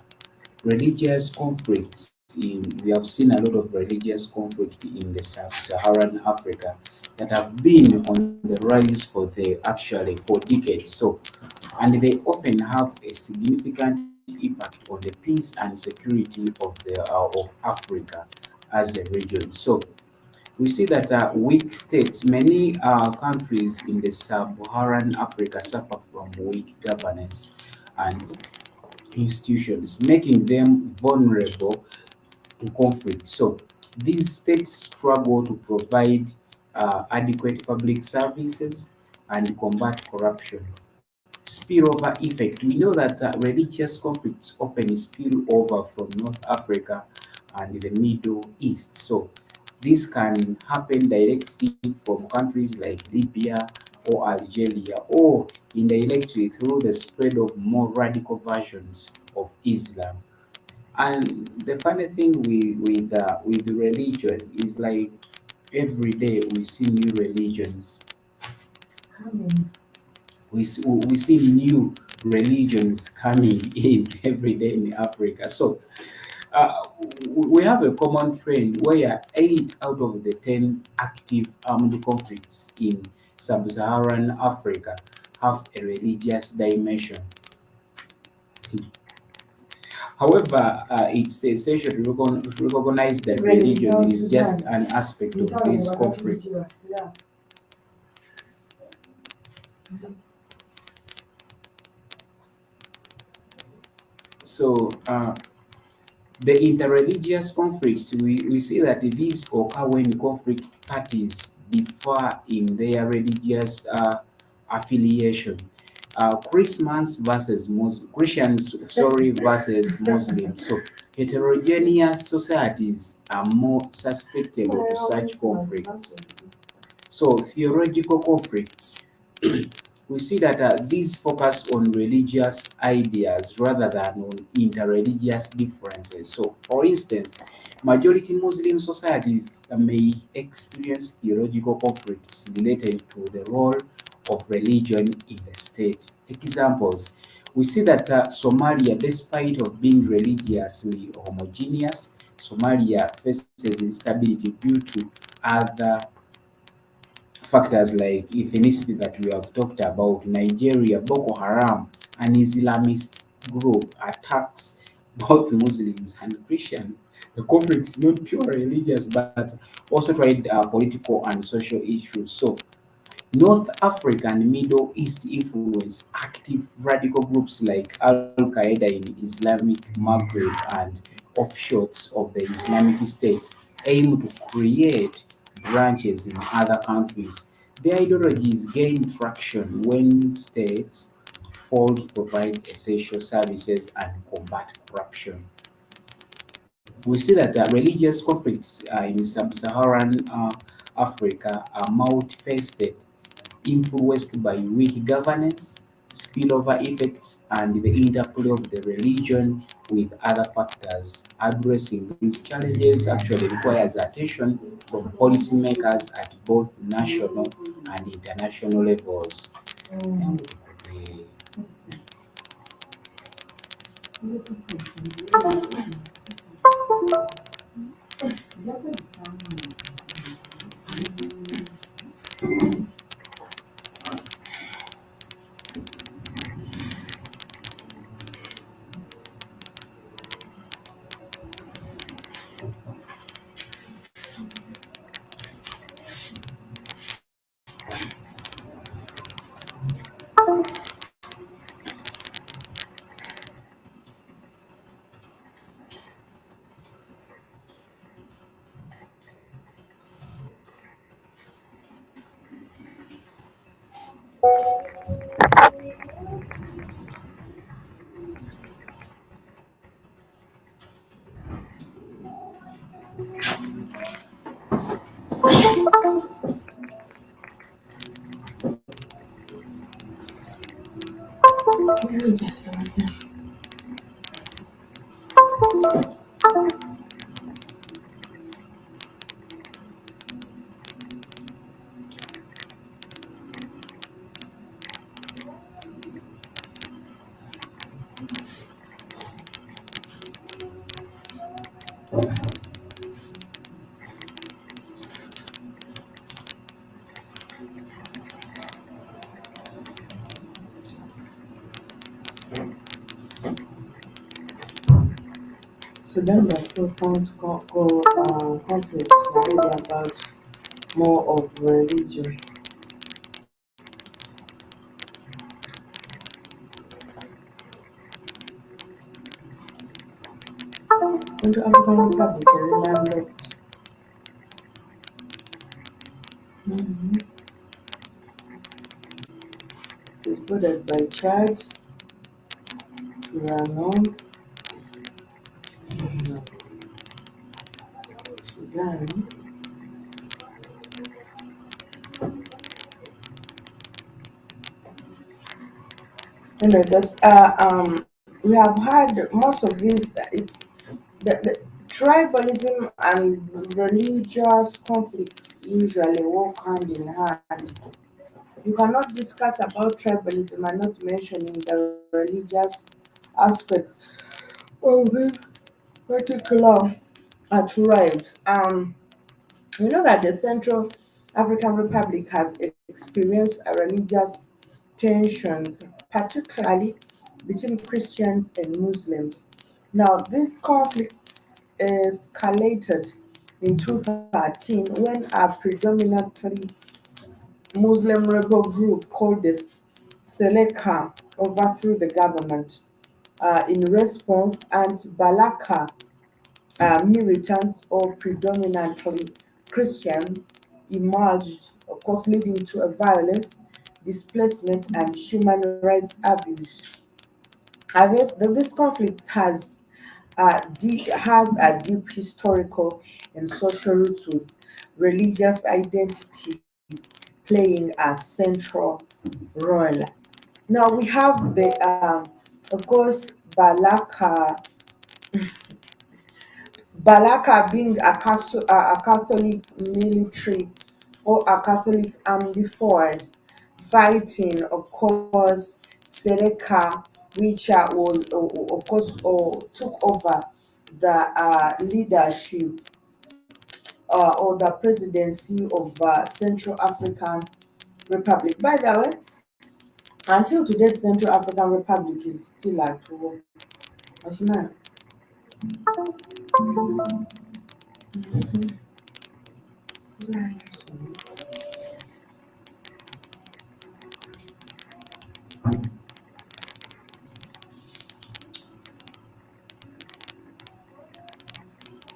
S1: religious conflicts we have seen a lot of religious conflict in the sub-Saharan Africa that have been on the rise for the actually for decades. So, and they often have a significant impact on the peace and security of Africa as a region. So, we see that weak states, many countries in the sub-Saharan Africa suffer from weak governance and institutions, making them vulnerable to conflict. So these states struggle to provide adequate public services and combat corruption. Spillover effect. We know that religious conflicts often spill over from North Africa and the Middle East. So this can happen directly from countries like Libya or Algeria, or indirectly through the spread of more radical versions of Islam. And the funny thing with the religion is like every day we see new religions. We see new religions coming in every day in Africa. So uh, we have a common trend where 8 out of the 10 active armed conflicts in sub-Saharan Africa have a religious dimension. However, it's essential to recognize that religion is just an aspect of these conflicts. So, the interreligious conflicts, we see that these occur when conflict parties differ in their religious affiliation. Christians versus Christians, sorry, versus Muslims. So heterogeneous societies are more susceptible to such conflicts. So theological conflicts, we see that these focus on religious ideas rather than on interreligious differences. So, for instance, majority Muslim societies may experience theological conflicts related to the role of religion in the state. Examples: we see that Somalia, despite of being religiously homogeneous, Somalia faces instability due to other factors like ethnicity that we have talked about. Nigeria, Boko Haram, an Islamist group, attacks both Muslims and Christians. The conflict is not pure religious, but also tried political and social issues. So North Africa and Middle East influence active radical groups like Al Qaeda in Islamic Maghreb and offshoots of the Islamic State aim to create branches in other countries. Their ideologies gain traction when states fail to provide essential services and combat corruption. We see that religious conflicts in sub-Saharan Africa are multifaceted, influenced by weak governance, spillover effects, and the interplay of the religion with other factors. Addressing these challenges actually requires attention from policymakers at both national and international levels.
S2: So then the African conflicts are really about more of religion. Central African Republic, a landlocked. Mhm. It is bordered by Chad, Sudan, Sudan. And we have had most of these. It's the tribalism and religious conflicts usually walk hand in hand. You cannot discuss about tribalism and not mentioning the religious aspect of this particular tribes. We know that the Central African Republic has experienced a religious tensions, particularly between Christians and Muslims. Now, this conflict escalated in 2013 when a predominantly Muslim rebel group called the Seleka overthrew the government. In response, anti-Balaka militants or predominantly Christians emerged, of course, leading to a violence, displacement, and human rights abuse. This conflict has a deep historical and social roots with religious identity playing a central role. Now we have of course, Balaka being a Catholic military or a Catholic armed force fighting, of course, Seleka, which of course, took over the leadership or the presidency of Central African Republic. By the way, until today, Central African Republic is still at war. Ashima.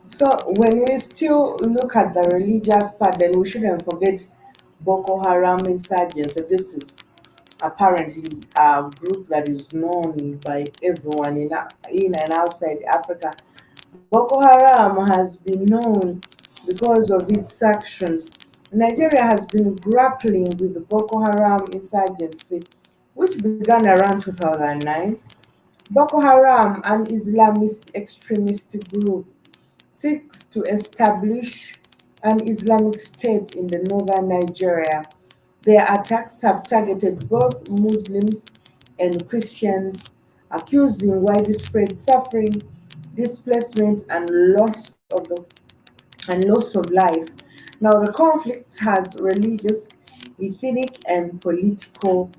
S2: So when we still look at the religious part, then we shouldn't forget Boko Haram insurgents. So this is apparently a group that is known by everyone in and outside Africa. Boko Haram has been known because of its actions. Nigeria has been grappling with the Boko Haram insurgency, which began around 2009. Boko Haram, an Islamist extremist group, seeks to establish an Islamic State in the northern Nigeria. Their attacks have targeted both Muslims and Christians, accusing widespread suffering, displacement, and loss of life. Now, the conflict has religious, ethnic, and political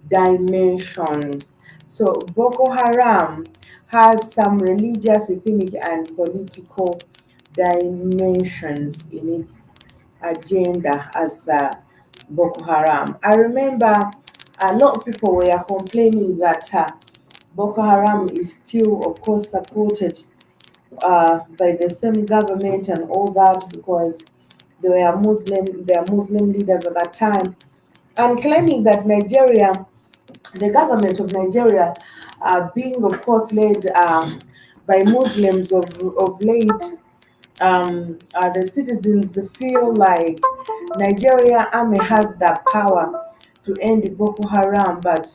S2: dimensions. So, Boko Haram has some religious, ethnic, and political dimensions in its agenda as Boko Haram. I remember a lot of people were complaining that Boko Haram is still, of course, supported by the same government and all that because they were Muslim leaders at that time. and claiming that Nigeria, the government of Nigeria, being of course led by Muslims of late, the citizens feel like Nigeria army has the power to end Boko Haram, but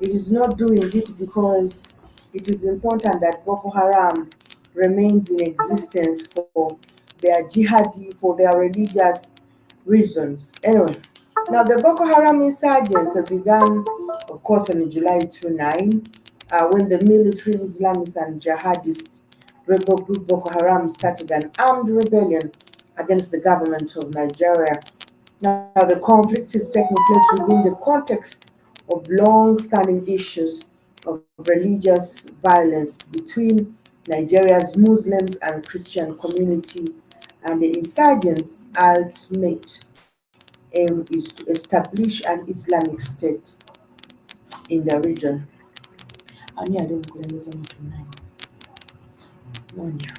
S2: it is not doing it because it is important that Boko Haram remains in existence for their jihadi, for their religious reasons. Anyway, now the Boko Haram insurgents began, of course, on July 29, when the military Islamists and jihadist rebel group Boko Haram started an armed rebellion against the government of Nigeria. Now, the conflict is taking place within the context of long-standing issues of religious violence between Nigeria's Muslims and Christian community, and the insurgents' ultimate aim is to establish an Islamic state in the region. Ani adomkulembeza mtu nani? Moja.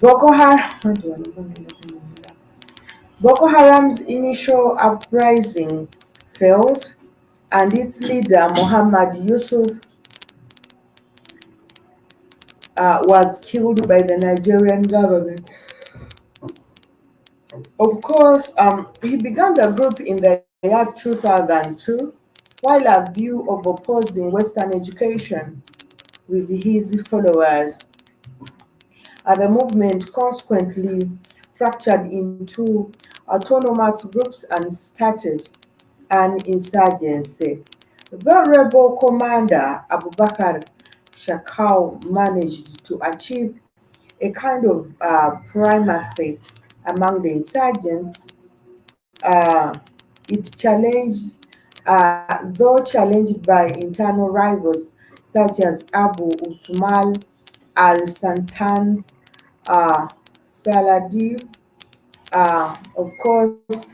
S2: Boko Haram. Boko Haram's initial uprising failed, and its leader, Mohammed Yusuf, was killed by the Nigerian government. Of course, he began the group in the year 2002 while a view of opposing Western education with his followers. The movement consequently fractured into autonomous groups and started an insurgency. The rebel commander Abubakar Shakau managed to achieve a kind of primacy among the insurgents. Uh, it challenged, though challenged by internal rivals such as Abu Usman al-Santan's Saladi, of course,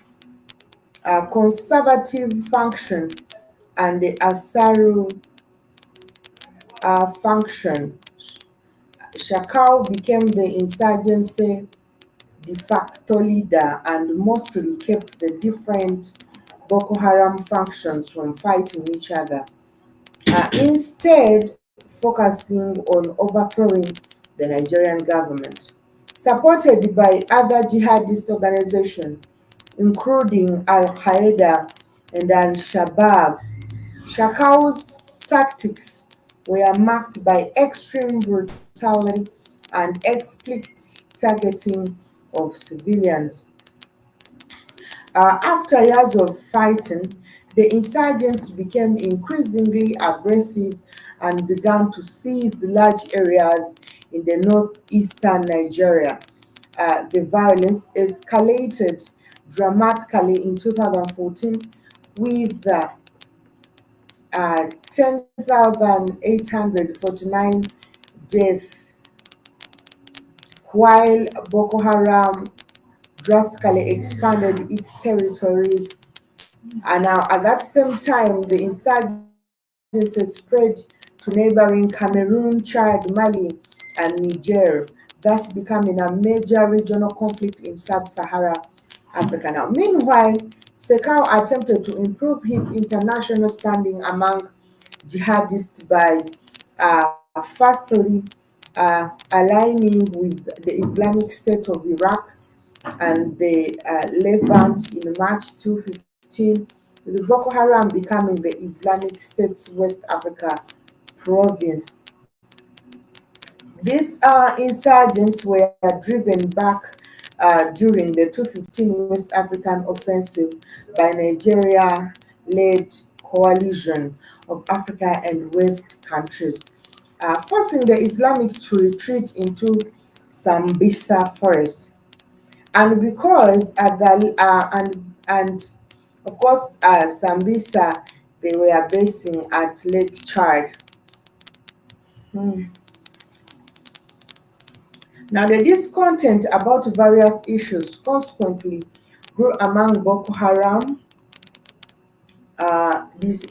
S2: conservative function and the Asaru function. Shakau became the insurgency de facto leader and mostly kept the different Boko Haram factions from fighting each other, instead focusing on overthrowing the Nigerian government. Supported by other jihadist organizations, including Al Qaeda and Al Shabaab, Shakau's tactics were marked by extreme brutality and explicit targeting of civilians. After years of fighting, the insurgents became increasingly aggressive and began to seize large areas in the northeastern Nigeria. The violence escalated dramatically in 2014 with 10,849 deaths, while Boko Haram drastically expanded its territories. And now, at that same time, the insurgency spread to neighboring Cameroon, Chad, Mali, and Niger, thus becoming a major regional conflict in sub-Saharan Africa. Now, meanwhile, Sekau attempted to improve his international standing among jihadists by firstly aligning with the Islamic State of Iraq and the Levant in March 2015, with Boko Haram becoming the Islamic State's West Africa province. These insurgents were driven back during the 2015 West African offensive by Nigeria-led coalition of Africa and West countries, forcing the Islamic to retreat into Sambisa forest. And because at the and of course Sambisa, they were basing at Lake Chad. Hmm. Now the discontent about various issues consequently grew among Boko Haram dis-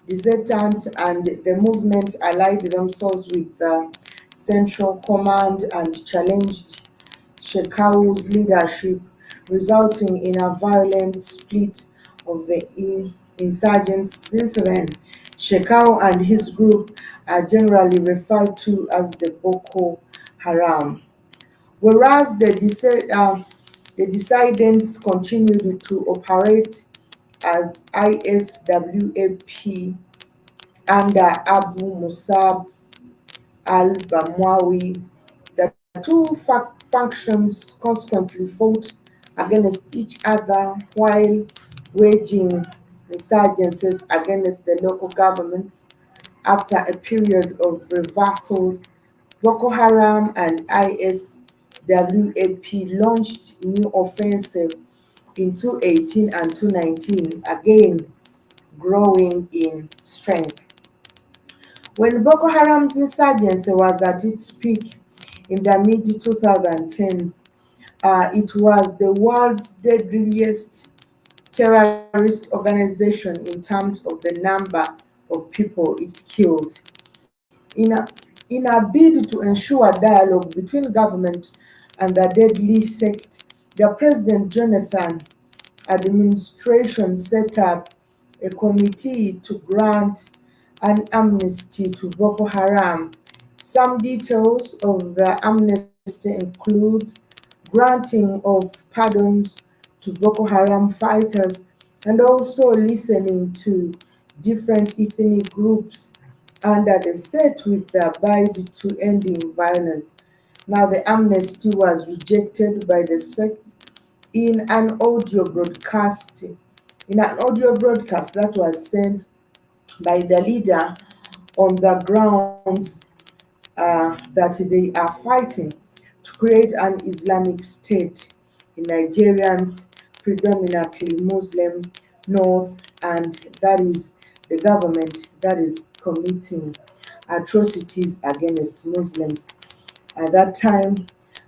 S2: dissidents, and the movement allied themselves with the Central Command and challenged Shekau's leadership, resulting in a violent split of the insurgents. Since then, Shekau and his group are generally referred to as the Boko Haram, whereas the dissidents continued to operate as ISWAP under Abu Musab al-Bamawi. The two factions consequently fought against each other while waging insurgencies against the local governments. After a period of reversals, Boko Haram and ISWAP launched new offensive in 2018 and 2019, again growing in strength. When Boko Haram's insurgency was at its peak in the mid 2010s, it was the world's deadliest terrorist organization in terms of the number of people it killed. In a bid to ensure dialogue between government and the deadly sect, the President Jonathan administration set up a committee to grant an amnesty to Boko Haram. Some details of the amnesty include granting of pardons to Boko Haram fighters and also listening to different ethnic groups under the set with the bid to ending violence. Now, the amnesty was rejected by the sect in an audio broadcast that was sent by the leader on the grounds that they are fighting to create an Islamic State in Nigerians predominantly Muslim north, and that is the government that is committing atrocities against Muslims. At that time,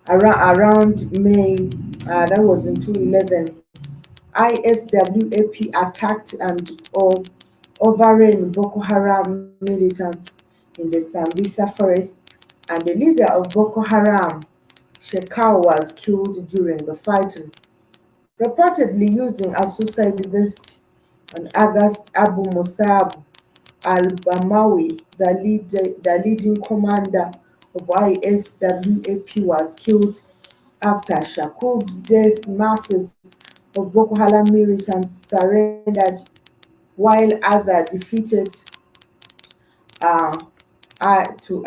S2: around May, that was in 2011, ISWAP attacked and overran Boko Haram militants in the Sambisa forest, and the leader of Boko Haram, Shekau, was killed during the fighting, reportedly using a suicide vest. On August, Abu Musab al-Bamawi, the leading commander of ISWAP, was killed. After Shakub's death, masses of Boko Haram militants surrendered while others defeated uh, ISWAP.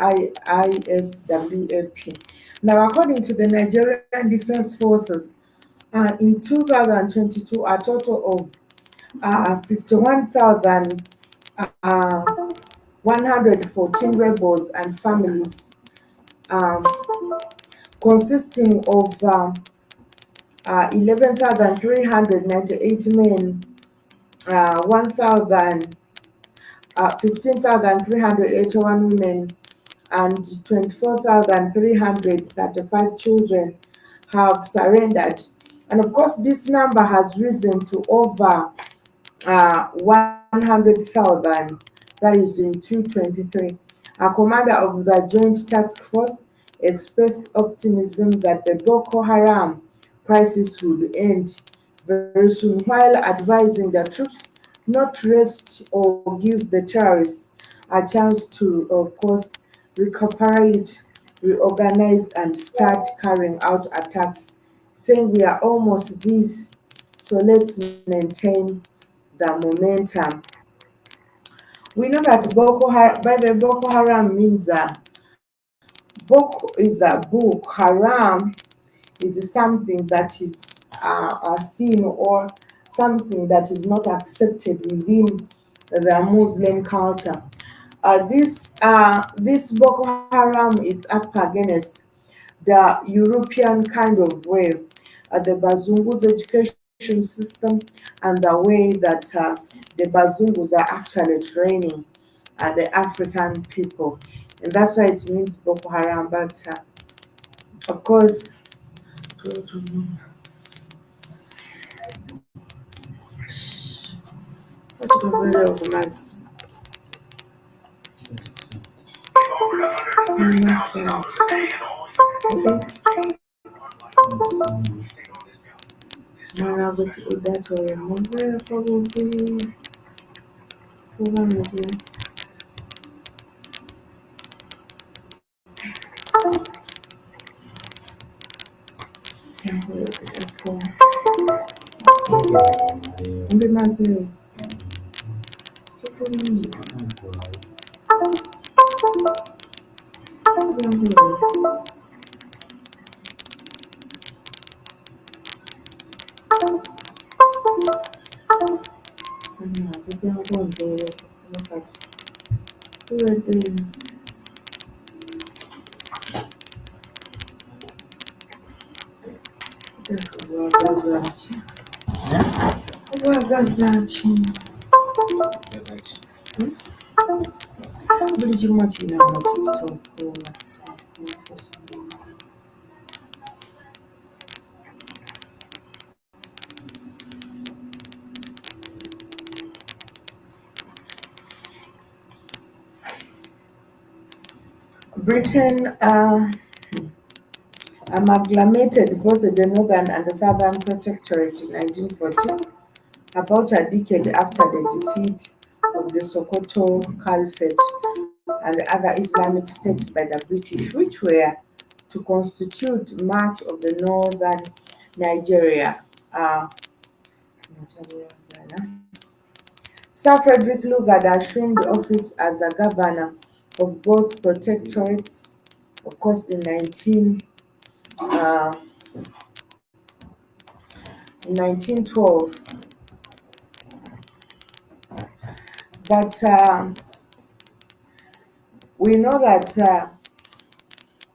S2: Now, according to the Nigerian Defense Forces, in 2022, a total of 51,114 rebels and families, um, consisting of 11,398 men, 15,381 women, and 24,335 children have surrendered. And of course, this number has risen to over 100,000, that is in 2023. A commander of the Joint Task Force expressed optimism that the Boko Haram crisis would end very soon, while advising the troops not to rest or give the terrorists a chance to, of course, recuperate, reorganize, and start carrying out attacks, saying we are almost this, so let's maintain the momentum. We know that by the Boko Haram means book is a book. Haram is something that is a sin or something that is not accepted within the Muslim culture. This Boko Haram is up against the European kind of way, the Bazungu's education system, and the way that the Bazungus are actually training the African people. And that's why it means Boko Haram. But of course, Mara with that way, mother probably program is here. Mbe mazi chikuni kuja ngondo wakati tuwede wagazachi wagazachi buli kimu kina mu TikTok WhatsApp Facebook. Britain amalgamated both the Northern and the Southern Protectorate in 1914, about a decade after the defeat of the Sokoto Caliphate and other Islamic states by the British, which were to constitute much of the northern Nigeria. Sir Frederick Lugard assumed office as a governor of both protectorates, of course, uh, in 1912. But we know that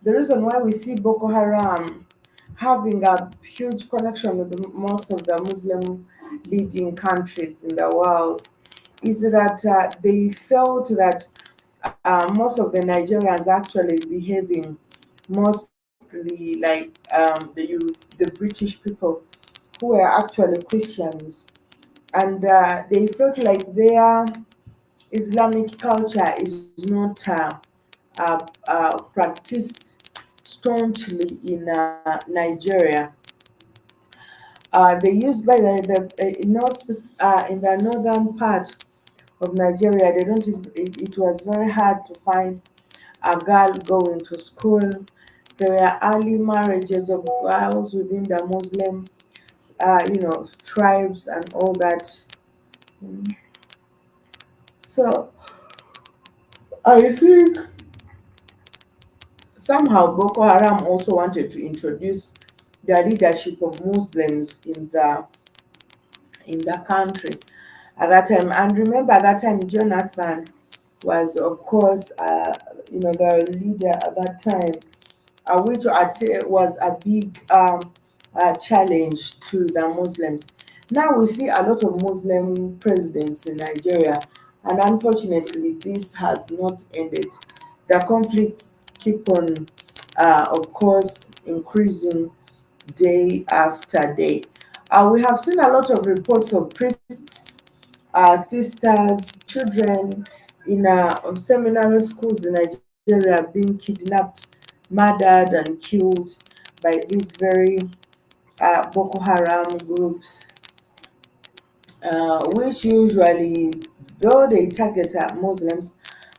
S2: the reason why we see Boko Haram having a huge connection with most of the Muslim leading countries in the world is that they felt that most of the Nigerians actually behaving mostly like the British people who were actually Christians, and they felt like their Islamic culture is not practiced staunchly in Nigeria. They used by the north in the northern part of Nigeria. They don't. It was very hard to find a girl going to school. There were early marriages of girls within the Muslim, tribes and all that. Mm. So I think somehow Boko Haram also wanted to introduce the leadership of Muslims in the country at that time. And remember, at that time, Jonathan was, of course, the leader at that time, which was a big challenge to the Muslims. Now we see a lot of Muslim presidents in Nigeria, and unfortunately, this has not ended. The conflicts keep on, of course, increasing day after day. We have seen a lot of reports of priests, sisters, children in seminary schools in Nigeria being kidnapped, murdered, and killed by these very Boko Haram groups, which usually, though they target Muslims,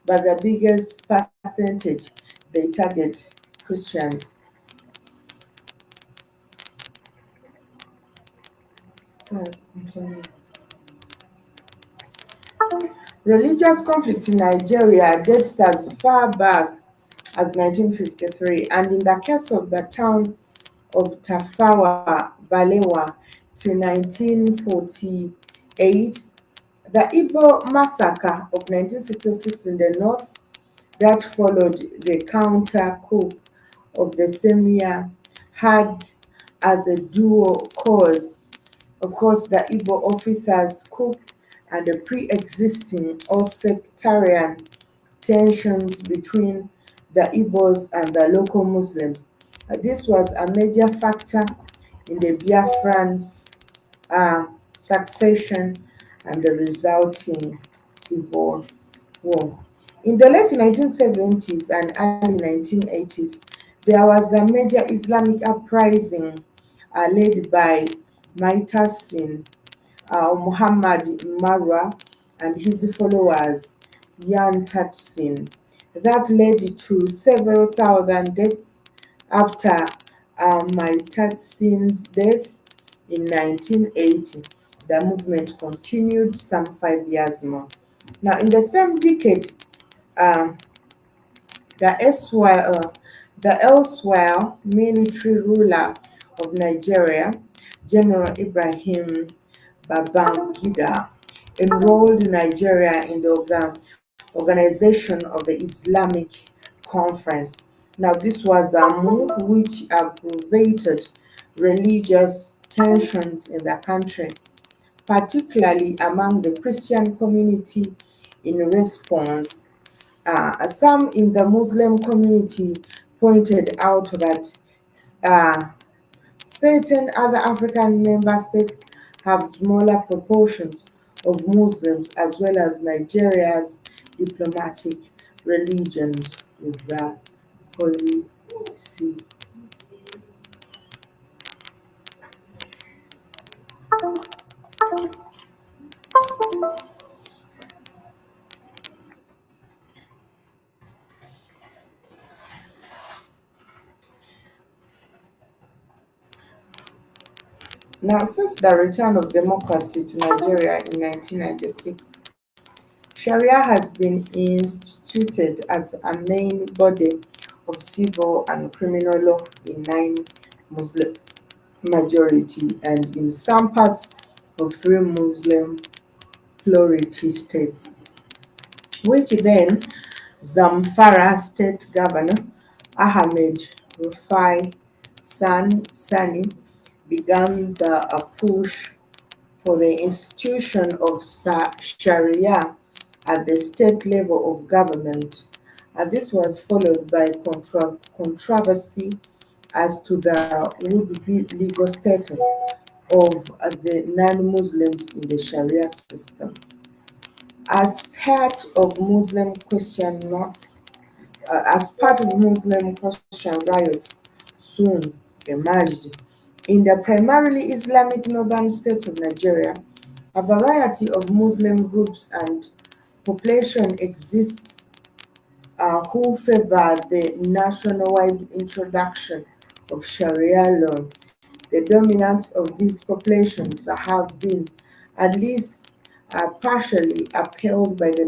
S2: but the biggest percentage they target Christians. Oh, I'm sorry. Religious conflict in Nigeria dates as far back as 1953, and in the case of the town of Tafawa Balewa to 1948, the Igbo massacre of 1966 in the north that followed the counter coup of the same year had as a dual cause, of course, the Igbo officers' coup and the pre-existing or sectarian tensions between the Igbos and the local Muslims. This was a major factor in the Biafran's succession and the resulting civil war. In the late 1970s and early 1980s, there was a major Islamic uprising led by Maitasin, Muhammad Marwa, and his followers Yan Tatsin. That led to several thousand deaths after Maitatsin's death in 1980. The movement continued some 5 years more. Now, in the same decade, um, the elsewhere military ruler of Nigeria, General Ibrahim Babangida, enrolled Nigeria in the organization of the Islamic Conference. Now, this was a move which aggravated religious tensions in the country, particularly among the Christian community. In response, some in the Muslim community pointed out that uh, certain other African member states have smaller proportions of Muslims, as well as Nigeria's diplomatic relations with the Holy See. Now, since the return of democracy to Nigeria in 1996, Sharia has been instituted as a main body of civil and criminal law in nine Muslim majority and in some parts of three Muslim plurality states, which then Zamfara State Governor Ahmed Rufai Sani began push for the institution of Sharia at the state level of government. This was followed by controversy as to the would-be legal status of the non-Muslims in the Sharia system. As part of Muslim Christian not, as part of Muslim Christian riots soon emerged in the primarily Islamic northern states of Nigeria. A variety of Muslim groups and population exists who favor the nationwide introduction of Sharia law. The dominance of these populations have been at least partially upheld by the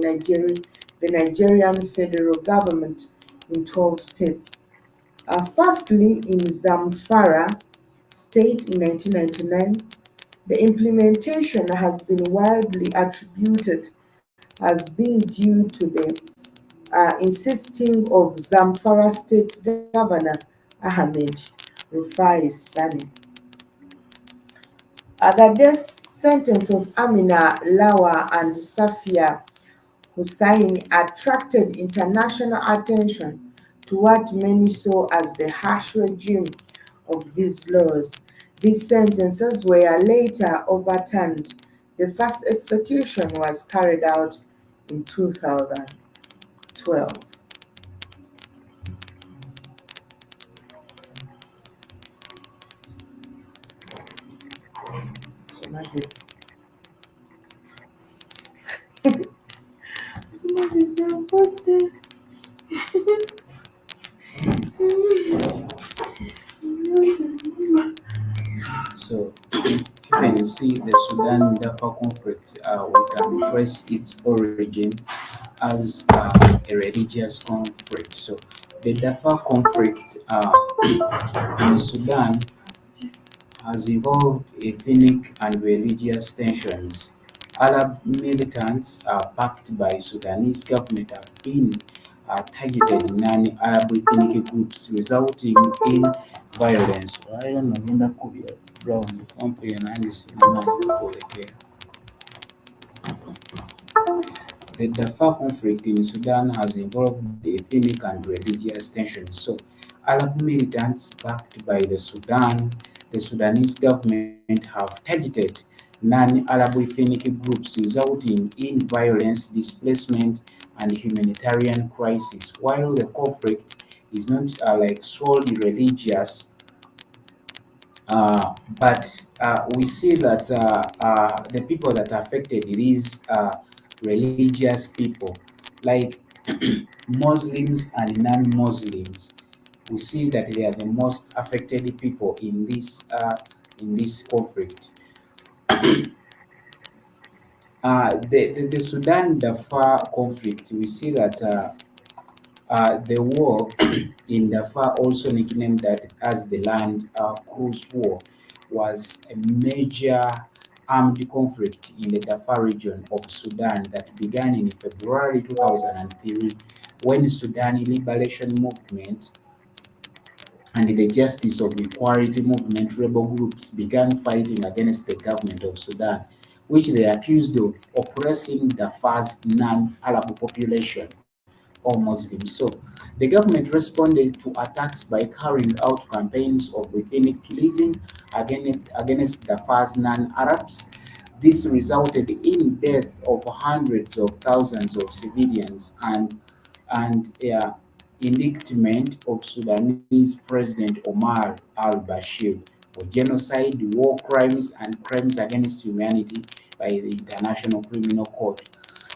S2: Nigerian federal government in 12 states. Firstly, in Zamfara state in 1999, the implementation has been widely attributed as being due to the insisting of Zamfara State Governor Ahmed Rufai Sani. The death sentence of Amina Lawa and Safia Hussain attracted international attention to what many saw as the harsh regime of these laws. These sentences were later overturned. The first execution was carried out in 2012.
S1: So, when you see the Sudan Darfur conflict, we can trace its origin as a religious conflict. So, the Darfur conflict in Sudan has involved ethnic and religious tensions. Arab militants backed by Sudanese government have been targeted non-Arab ethnic groups, resulting in violence. I don't know, in the Korea, brown, complain, and this in the Darfur conflict in Sudan has involved ethnic and religious tensions. So, Arab militants backed by the Sudanese government have targeted non-Arab ethnic groups, resulting in violence, displacement, and humanitarian crisis. While the conflict is not like solely religious, But we see that the people that are affected, these religious people, like Muslims and non-Muslims, we see that they are the most affected people in this conflict. The Sudan Darfur conflict, we see that the war in Darfur, also nicknamed that as the Land Cruise War, was a major armed conflict in the Darfur region of Sudan that began in February 2003 when Sudan Liberation Movement and the Justice of Equality Movement rebel groups began fighting against the government of Sudan, which they accused of oppressing Darfur's non-Arab population or Muslims. So the government responded to attacks by carrying out campaigns of ethnic cleansing against Darfur's non-Arabs. This resulted in death of hundreds of thousands of civilians and indictment of Sudanese President Omar al-Bashir for genocide, war crimes, and crimes against humanity by the International Criminal Court.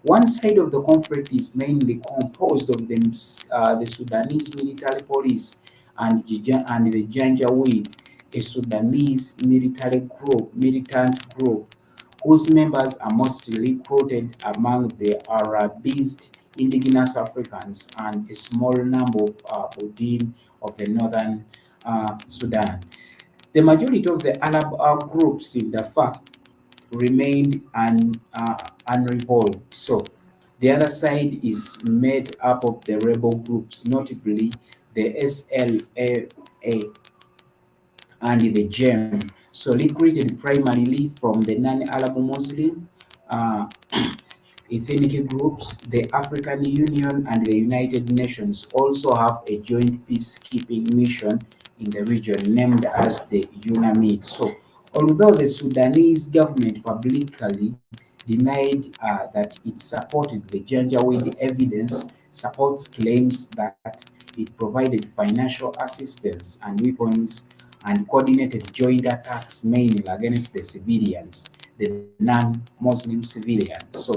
S1: One side of the conflict is mainly composed of the Sudanese military police and the Janjaweed, a Sudanese militant group whose members are mostly recruited among the Arabized indigenous Africans and a small number of Udin of the northern Sudan. The majority of the Arab groups in Darfur remained unrevolved. So the other side is made up of the rebel groups, notably the SLA and the GEM. So recruited primarily from the non-Arab Muslim uh, ethnic groups. The African Union and the United Nations also have a joint peacekeeping mission in the region named as the UNAMID. So, although the Sudanese government publicly denied that it supported the Janjaweed, evidence supports claims that it provided financial assistance and weapons and coordinated joint attacks mainly against the civilians, the non-Muslim civilians. So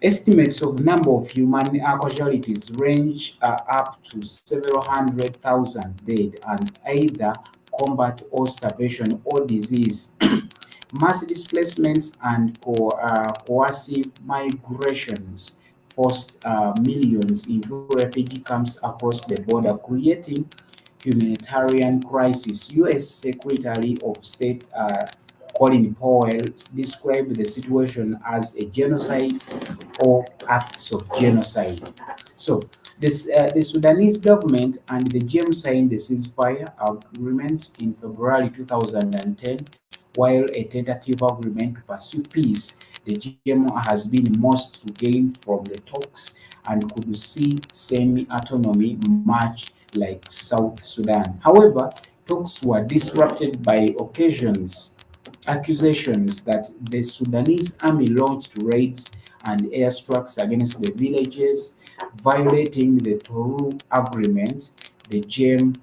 S1: estimates of number of human casualties range up to several hundred thousand dead and either combat or starvation or disease. Mass displacements and coercive migrations forced millions into refugee camps across the border, creating humanitarian crisis. U.S. Secretary of State Colin Powell described the situation as a genocide or acts of genocide. So, the Sudanese government and the GEM signed the ceasefire agreement in February 2010, while a tentative agreement to pursue peace. The GEM has been most to gain from the talks and could see semi-autonomy much like South Sudan. However, talks were disrupted by accusations that the Sudanese army launched raids and airstrikes against the villages, violating the Toru Agreement. The GEM,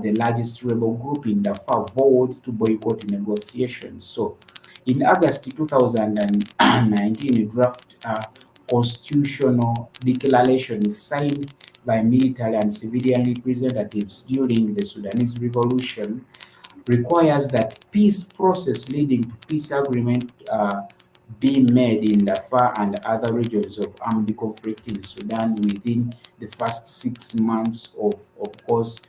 S1: the largest rebel group in Darfur, vowed to boycott negotiations. So, in August 2019, a draft constitutional declaration signed by military and civilian representatives during the Sudanese revolution requires that peace process leading to peace agreement be made in Darfur and other regions of armed conflict in Sudan within the first 6 months of course,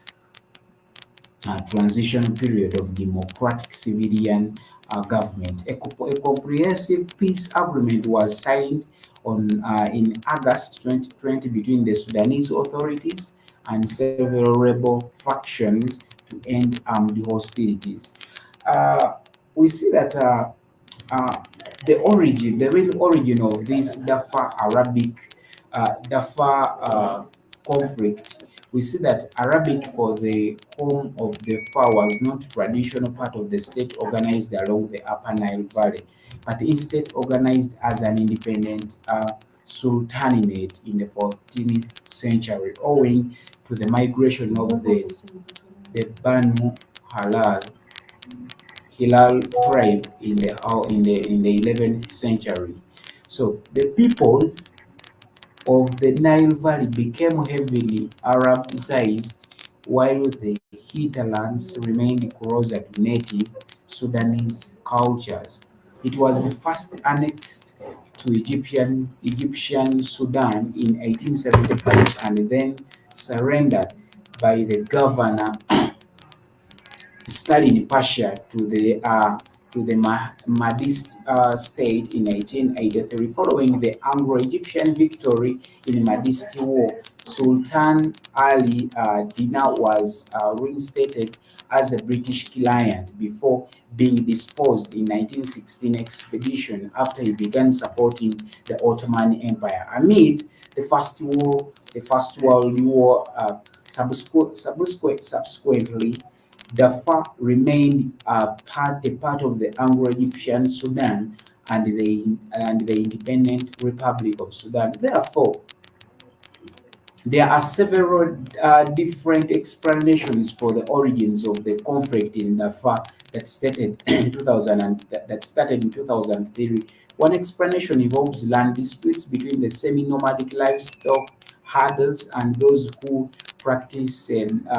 S1: transition period of democratic civilian government. A comprehensive peace agreement was signed in August 2020 between the Sudanese authorities and several rebel factions to end armed hostilities. Uh, we see that the real origin of this Darfur conflict, we see that Arabic for the home of the Far was not traditional part of the state organized along the Upper Nile Valley, but instead organized as an independent sultanate in the 14th century, owing to the migration of the Banu Halal Hilal tribe in the 11th century. So the peoples of the Nile Valley became heavily Arabicized, while the hinterlands remained closer to native Sudanese cultures. It was the first annexed to Egyptian Sudan in 1875 and then surrendered by the governor Stalin Pasha to the Mahdist state in 1883. Following the Anglo-Egyptian victory in Mahdist War, Sultan Ali Jinnah was reinstated as a British client before being disposed in 1916 expedition after he began supporting the Ottoman Empire. Amid the First World War, subsequently Darfur remained a part of the Anglo-Egyptian Sudan and the Independent Republic of Sudan. Therefore, there are several different explanations for the origins of the conflict in Darfur that started in 2000 and that started in 2003. One explanation involves land disputes between the semi-nomadic livestock herders and those who practice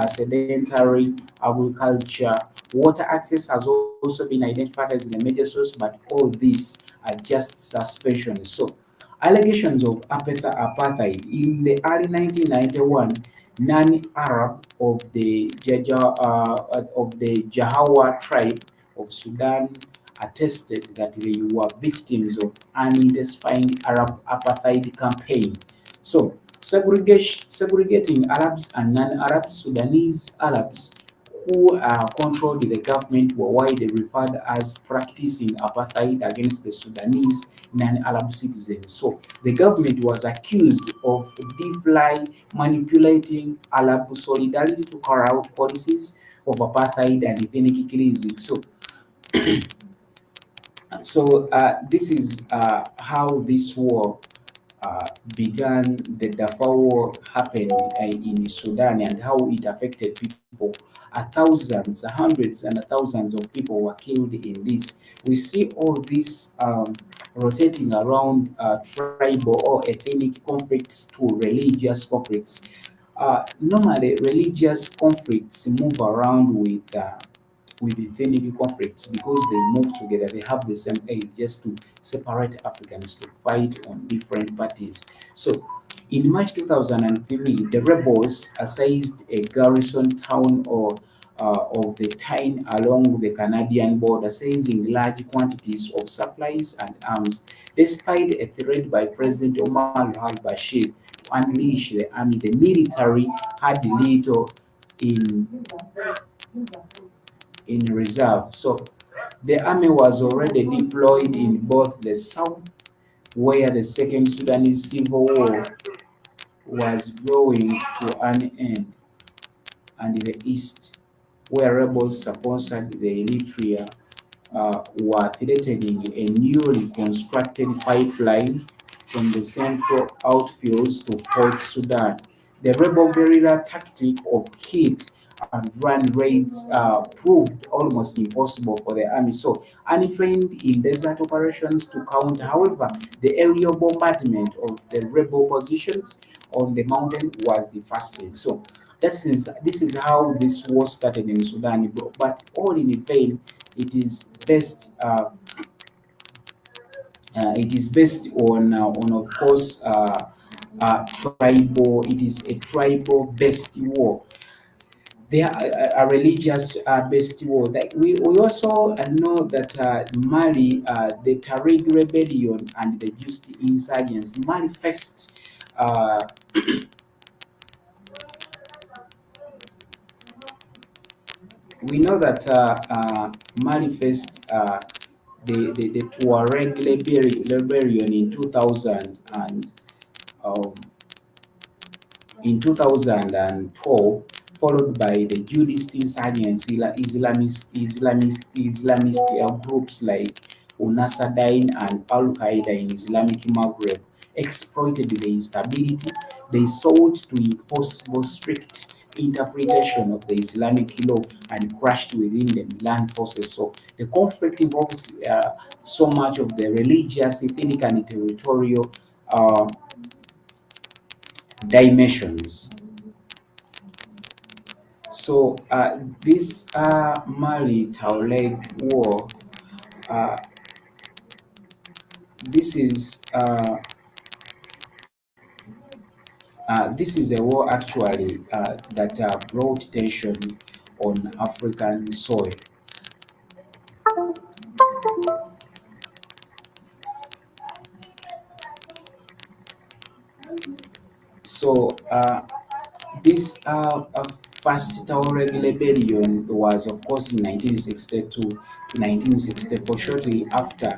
S1: sedentary agriculture. Water access has also been identified as the major source, but all these are just suspicions. So allegations of apartheid in the early 1991, non-Arab of the Jahawa tribe of Sudan attested that they were victims of an intensifying Arab apartheid campaign. So, segregating Arabs and non-Arab Sudanese Arabs who controlled the government were widely referred as practicing apartheid against the Sudanese non-Arab citizens. So the government was accused of deeply manipulating Arab solidarity to carry out policies of apartheid and ethnic cleansing. So this is how this war began. The Darfur War happened in Sudan and how it affected people. Thousands, hundreds, and thousands of people were killed in this. We see all this rotating around tribal or ethnic conflicts to religious conflicts. Normally, religious conflicts move around with ethnic conflicts because they move together, they have the same aim just to separate Africans to fight on different parties. So in March 2003, the rebels seized a garrison town of the Tyne along the Canadian border, seizing large quantities of supplies and arms. Despite a threat by President Omar al-Bashir to unleash the army, the military had little in reserve. So the army was already deployed in both the south, where the Second Sudanese Civil War was drawing to an end, and the east, where rebels sponsored the Eritrea were threatening a newly constructed pipeline from the central outfields to Port Sudan. The rebel guerrilla tactic of hit and run raids proved almost impossible for the army. So, untrained in desert operations to counter. However, the aerial bombardment of the rebel positions on the mountain was devastating. So, this is how this war started in Sudan, but all in vain. It is based on of course tribal. It is a tribal based war. They are a religious based war. Like we also know that Mali, the Tuareg rebellion and the Just insurgents, Mali faced we know that Mali faced the Tuareg rebellion um, in 2012, followed by the Jihadist insurgents, Islamist groups like Unasadine and Al Qaeda in Islamic Maghreb exploited the instability. They sought to impose more strict interpretation of the Islamic law and crashed within the land forces. So the conflict involves so much of the religious, ethnic, and territorial uh, dimensions. So this Mali Tauleg war, uh, this is uh, this is a war actually that brought tension on African soil. So this first Tuareg rebellion was, of course, in 1962 to 1964, shortly after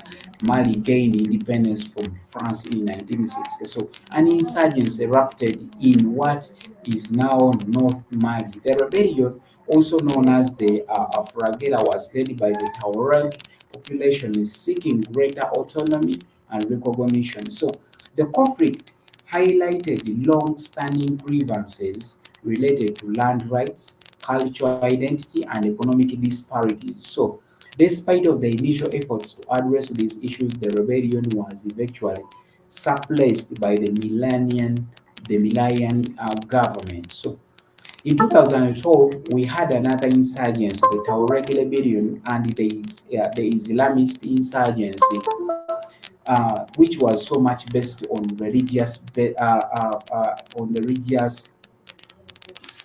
S1: Mali gained independence from France in 1960. So an insurgency erupted in what is now North Mali. The rebellion, also known as the Afragela, was led by the Tuareg population is seeking greater autonomy and recognition. So the conflict highlighted the long-standing grievances related to land rights, cultural identity, and economic disparities. So, despite of the initial efforts to address these issues, the rebellion was eventually suppressed by the Malian government. So, in 2012, we had another insurgency, the Tuareg rebellion, and the Islamist insurgency, which was so much based on religious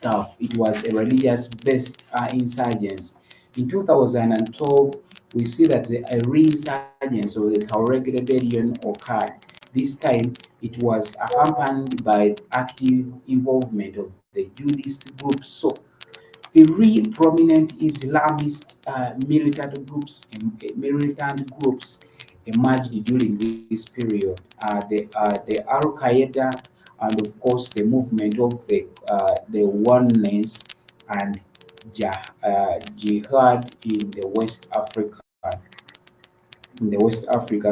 S1: stuff. It was a religious-based insurgence. In 2012, we see that a resurgence of the Tuareg rebellion occurred. This time, it was accompanied by active involvement of the Jihadist groups. So, three prominent Islamist militant groups emerged during this period. The Al Qaeda and of course the movement of the oneness and jihad in the West Africa.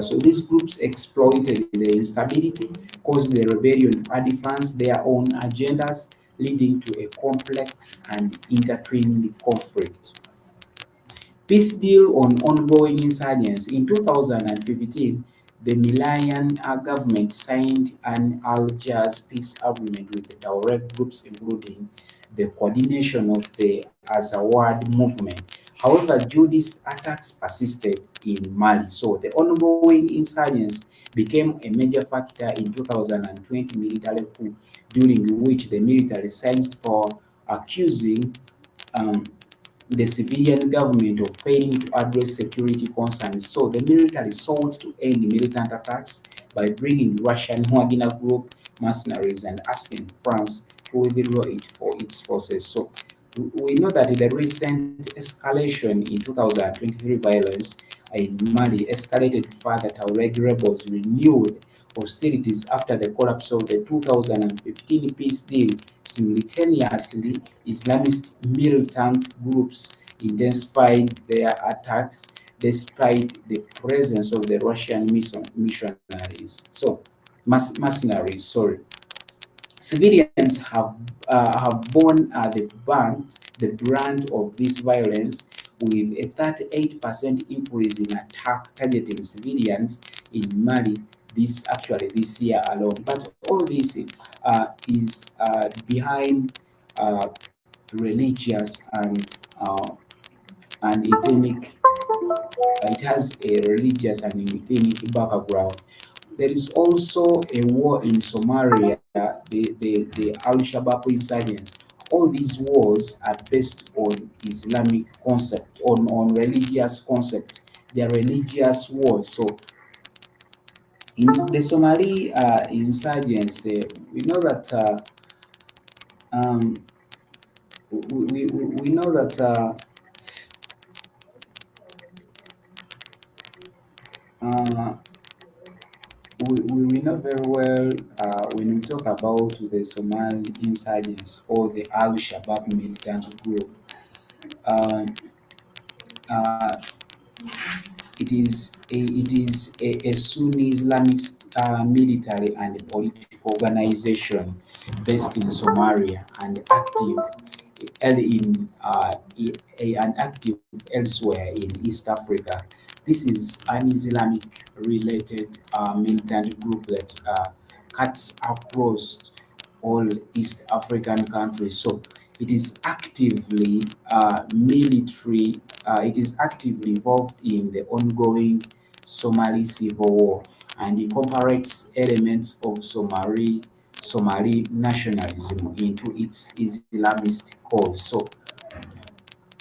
S1: So these groups exploited the instability, caused the rebellion, advanced their own agendas, leading to a complex and intertwined conflict. Peace deal on ongoing insurgency. In 2015, the Malian government signed an Algiers peace agreement with the Tuareg groups, including the coordination of the Azawad movement. However, Jihadist attacks persisted in Mali, so the ongoing insurgents became a major factor in 2020 military coup, during which the military seized power, accusing um, the civilian government of failing to address security concerns. So the military sought to end militant attacks by bringing Russian Wagner Group mercenaries and asking France to withdraw it for its forces. So we know that the recent escalation in 2023 violence in Mali escalated further. Tuareg rebels renewed hostilities after the collapse of the 2015 peace deal. Simultaneously, Islamist militant groups intensified their attacks despite the presence of the Russian missionaries. So, mercenaries, sorry. Civilians have borne the brunt of this violence, with a 38% increase in attack targeting civilians in Mali this year alone. But all this is behind religious and ethnic. It has a religious and ethnic background. There is also a war in Somalia, the Al Shabaab insurgents. All these wars are based on Islamic concept, on religious concept. They are religious wars. So in the Somali insurgents, we know that um, we know that uh, we know very well when we talk about the Somali insurgents or the Al Shabaab militant group. Uh, uh, it is a Sunni Islamist military and political organization based in Somalia and active and active elsewhere in East Africa. This is an Islamic related militant group that cuts across all East African countries. So it is actively it is actively involved in the ongoing Somali civil war, and incorporates elements of Somali nationalism into its Islamist cause. So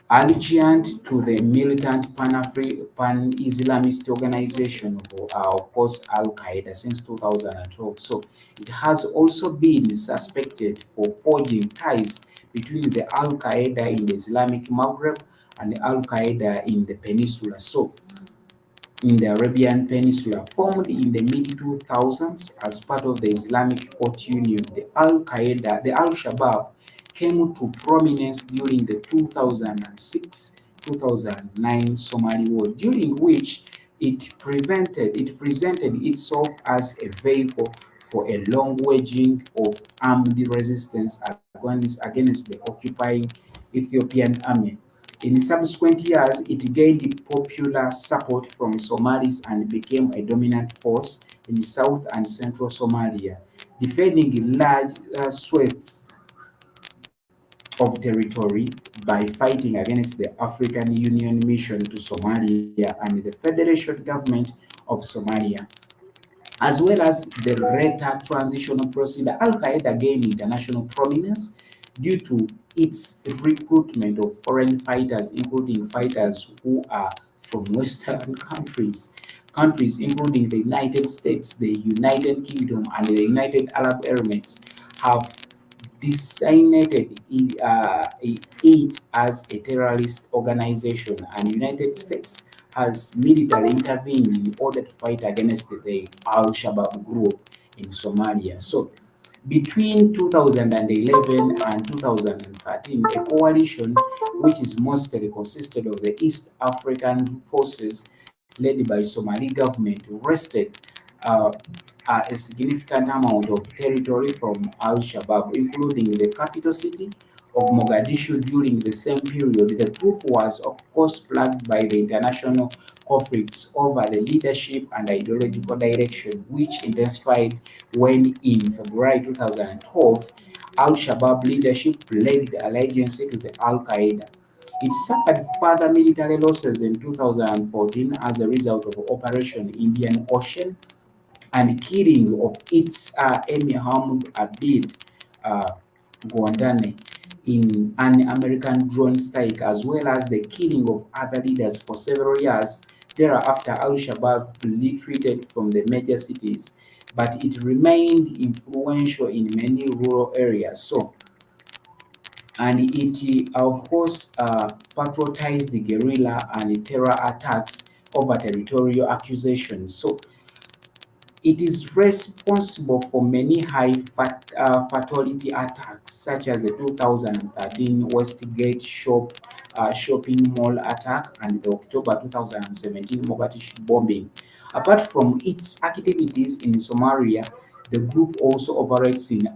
S1: allegiant to the militant pan-Islamist organization of course Al Qaeda since 2012. So it has also been suspected for forging ties between the Al Qaeda in the Islamic Maghreb and the Al Qaeda in the peninsula. So in the Arabian Peninsula, formed in the mid 2000s as part of the Islamic Court Union, the Al Shabaab came to prominence during the 2006-2009 Somali War, during which it presented itself as a vehicle for a long waging of armed resistance against the occupying Ethiopian army. In subsequent years, it gained popular support from Somalis and became a dominant force in South and Central Somalia, defending large swaths of territory by fighting against the African Union mission to Somalia and the Federation Government of Somalia, as well as the later transitional procedure. Al Qaeda gained international prominence due to its recruitment of foreign fighters, including fighters who are from Western countries including the United States, the United Kingdom, and the United Arab Emirates, have designated it as a terrorist organization, and United States has militarily intervened in order to fight against the Al-Shabaab group in Somalia. So between 2011 and 2013, a coalition which is mostly consisted of the East African forces led by Somali government wrested uh, a significant amount of territory from Al-Shabaab, including the capital city of Mogadishu during the same period. The group was, of course, plagued by the international conflicts over the leadership and ideological direction, which intensified when, in February 2012, Al-Shabaab leadership pledged allegiance to the Al-Qaeda. It suffered further military losses in 2014 as a result of Operation Indian Ocean and killing of its Emir Hamid Abid uh, Gwandane in an American drone strike, as well as the killing of other leaders for several years. Thereafter, Al-Shabaab retreated from the major cities, but it remained influential in many rural areas. So, and it, of course, patronized the guerrilla and terror attacks over territorial accusations. So, it is responsible for many fatality attacks, such as the 2013 Westgate shopping mall attack and the October 2017 Mogadishu bombing. Apart from its activities in Somalia, the group also operates in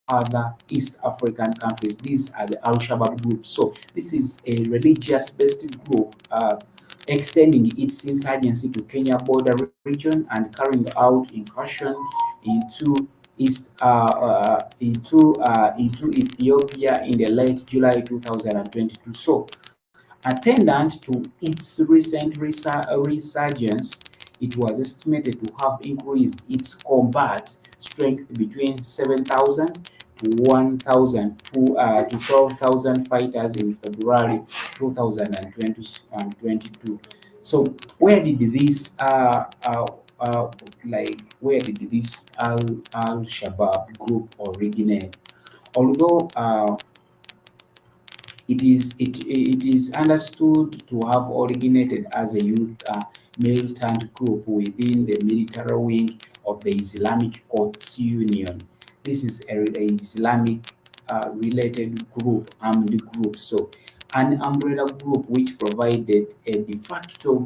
S1: other East African countries. These are the Al Shabaab group. So, this is a religious based group. Extending its insurgency to Kenya border region and carrying out incursion into into Ethiopia in the late July 2022. So, attendant to its recent resurgence, it was estimated to have increased its combat strength between 7,000 to 1,000 to 12,000 fighters in February 2022. So, where did this where did this Al Shabaab group originate? Although it is understood to have originated as a youth militant group within the military wing of the Islamic Courts Union. This is a Islamic related group, armed group. So, an umbrella group which provided a de facto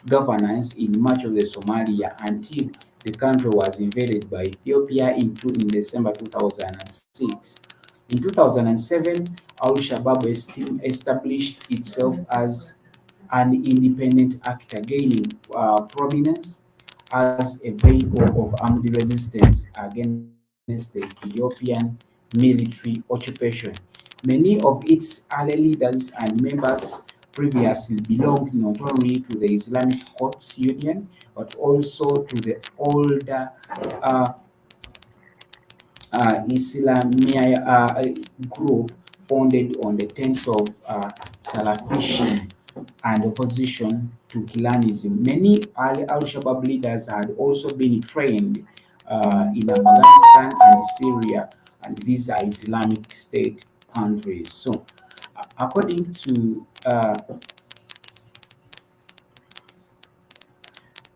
S1: governance in much of the Somalia until the country was invaded by Ethiopia in December 2006. In 2007, Al Shabaab established itself as an independent actor, gaining prominence as a vehicle of armed resistance against the Ethiopian military occupation. Many of its early leaders and members previously belonged not only to the Islamic Courts Union but also to the older uh, Islamia group founded on the terms of Salafism and opposition to Islamism. Many early Al-Shabaab leaders had also been trained in Afghanistan and Syria, and these are Islamic State countries. So, according to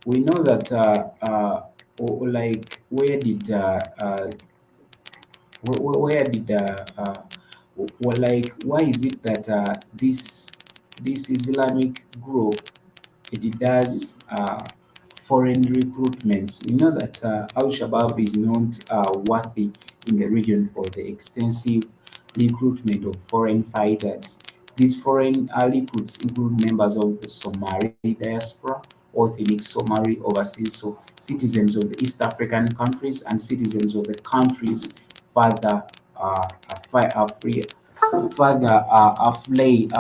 S1: we know that like where did like why is it that this Islamic group it does foreign recruitments? We know that Al Shabaab is not worthy in the region for the extensive recruitment of foreign fighters. These foreign recruits include members of the Somali diaspora, ethnic Somali overseas, so citizens of the East African countries and citizens of the countries further free, further afraid,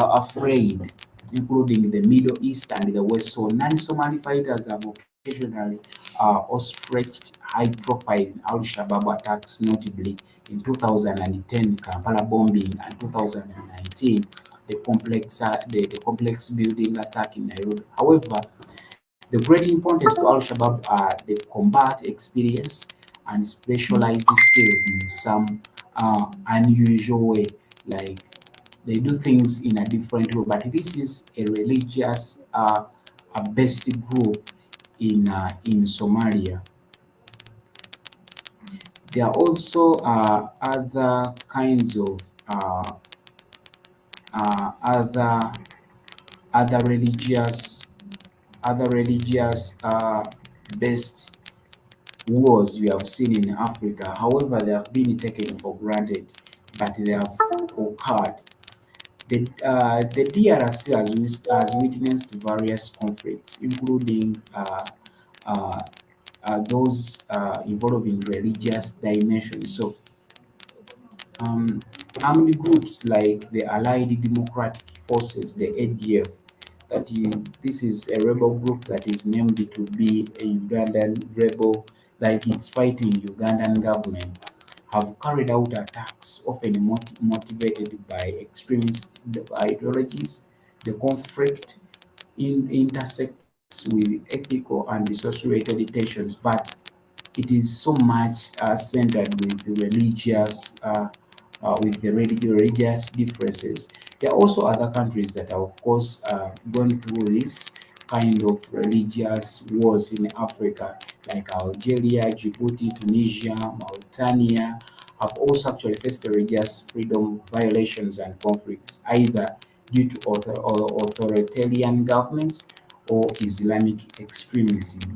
S1: including the Middle East and the West. So non-Somali fighters have occasionally or stretched high-profile Al-Shabaab attacks, notably in 2010 Kampala bombing and 2019 the complex building attack in Nairobi. However, the great importance to Al-Shabaab are the combat experience and specialized skill in some unusual way. Like they do things in a different way, but this is a religious a best group in Somalia. There are also other kinds of uh, other other religious based wars we have seen in Africa. However, they have been taken for granted, but they have occurred. The DRC has witnessed various conflicts, including uh, those involving religious dimensions. So, um, armed groups like the Allied Democratic Forces, the ADF, this is a rebel group that is named to be a Ugandan rebel, like it's fighting Ugandan government, have carried out attacks often motivated by extremist ideologies. The conflict intersects with ethical and socio-related tensions, but it is so much centered with the religious differences. There are also other countries that are, of course, going through this kind of religious wars in Africa, like Algeria, Djibouti, Tunisia, Mauritania, have also actually faced religious freedom violations and conflicts, either due to authoritarian governments or Islamic extremism.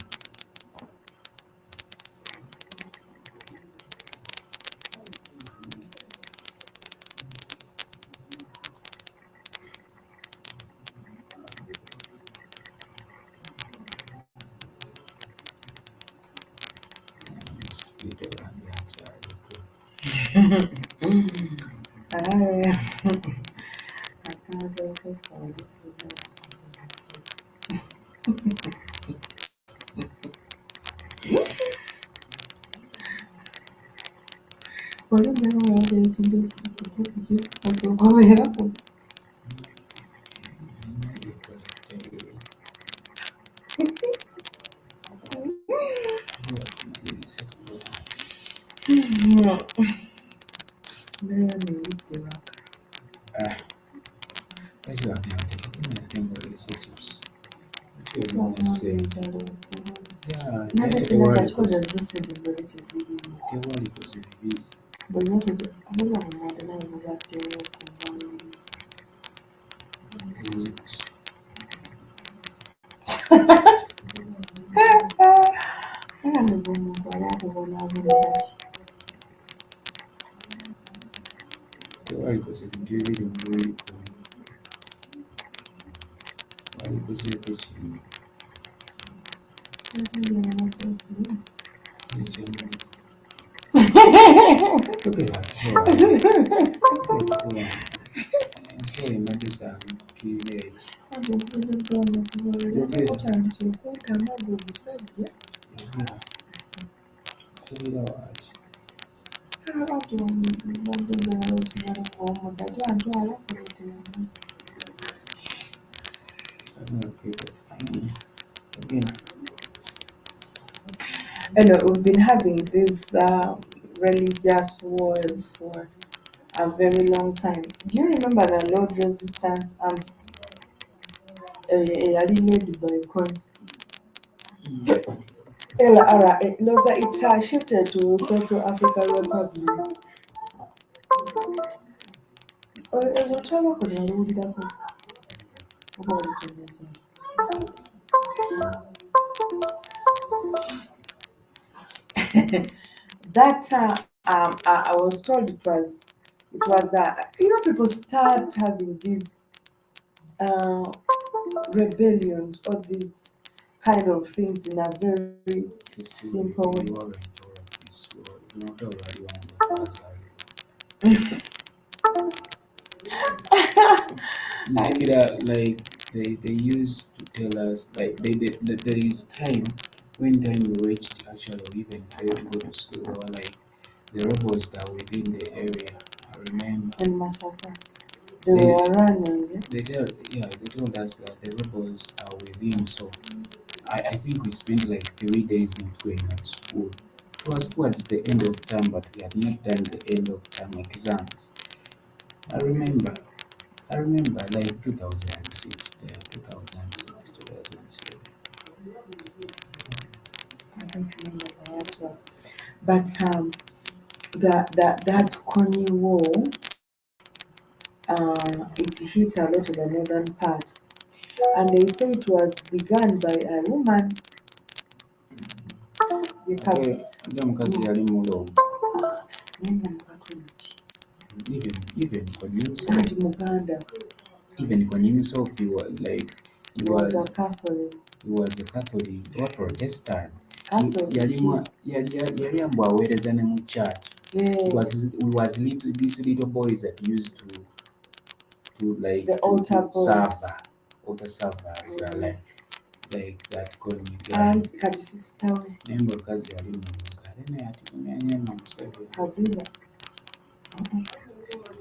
S1: Ah, wajua tengo relationships. Yeah, tewali koze bibi. Zikusi. warikoze ebintu ebiri mu lulimi warikozeeko kino ekyamayi togera kukola enkola emadde zange kukkirira ekyo yogera kubeera waaki yogera
S2: We've been having these religious wars for a very long time. Do you remember the Lord Resistance yali led by Con LRA? No, so it shifted to Central African Republic. Ezo kyabako naliwulirako oba olikyogeza. That I was told it was people start having these uh, rebellions or these kind of things in a very simple way.
S1: Like they used to tell us like there is time when time reached actually we even failed to go to school. They were like the rebels that were within the area. I remember
S2: And massacre. They were running.
S1: they told us that the rebels are within. So I think we spent like 3 days not going at school. It was towards the end of term, but we had not done the end of term exams. I remember I remember like 2006 there, 2006, 2007.
S2: I don't remember that as well. But that Coney War, it hit a lot of the northern part, and they say it was begun by a woman.
S1: Ate omukazi yali mulongo. Even Kony himself,
S2: Muganda.
S1: even Kony himself, he was like
S2: He was a Catholic.
S1: he was a Catholic or Protestant.
S2: Catholic.
S1: Yali ambu aweereza ne mu church.
S2: Yes.
S1: We was little these little boys that used to like
S2: The altar boys.
S1: serve altar servers like that Kony guy.
S2: And kati sister we.
S1: Naye omukazi yali mulongo ate naye ati tunyanyama Museveni.
S2: Kabila.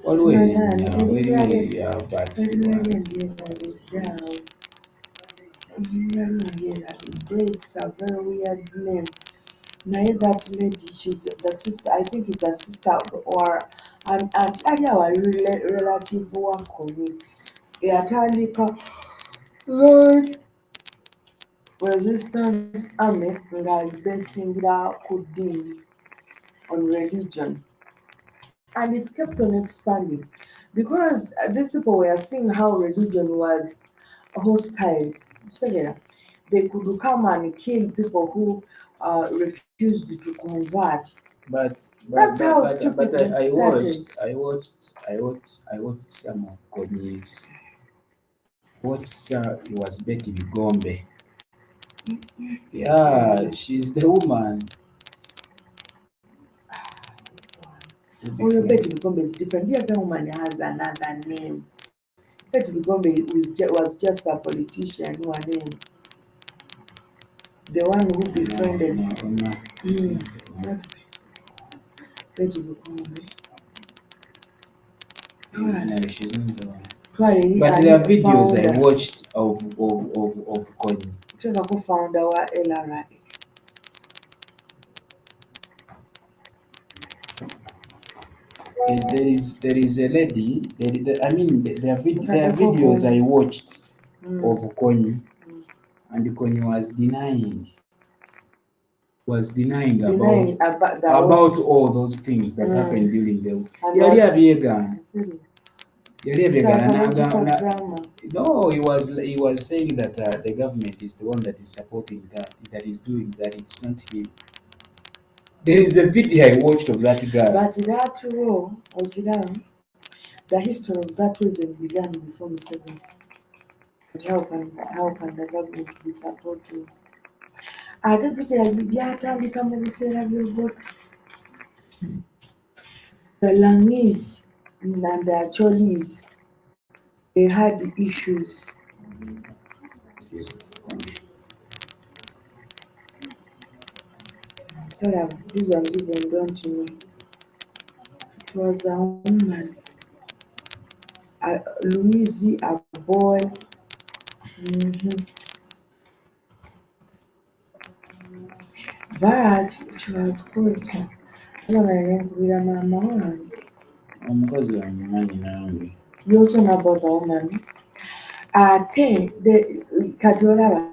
S1: Waliwo erinnya but
S2: it's a very weird name. Naye that lady, she's the sister, I think it's a sister or an aunt, our relative wa Kony. Yatandika Lord Resistance Army nga basingira ku ddiini on religion. And it kept on expanding because these people were seeing how religion was hostile. So yeah, they could come and kill people who refused to convert. That's how stupid it started.
S1: I watched some of Kony's. Watched he was Betty Bigombe. Yeah, she's the woman.
S2: Oh, your Betty Bigombe is different. The other woman has another name. Betty Bigombe was just a politician who had name. The one who befriended not Betty Bigombe.
S1: No, she's not the one.
S2: Twali
S1: But there are videos
S2: founder.
S1: I watched of Kony.
S2: Kuteeka ko founder wa LRA.
S1: There is a lady. I mean, there are videos I watched of Kony, and Kony was denying about all those things that happened during the. Yali abyegana. No, he was saying that the government is the one that is supporting that is doing that. It's not him. There is a video I watched of that guy.
S2: But that war, Ojira, The history of that even began before Museveni. But how can the government be supporting? Ate byatandika mu biseera by'obote. The Langese and the Acholis, they had issues.
S1: Yes, of course.
S2: These ones even don't know. It was a woman, Louise, a boy. Mhm. But it was called her. Nayenkubira maama wange.
S1: Omukozi omumanyi nange.
S2: You also know about the woman. Kati olaba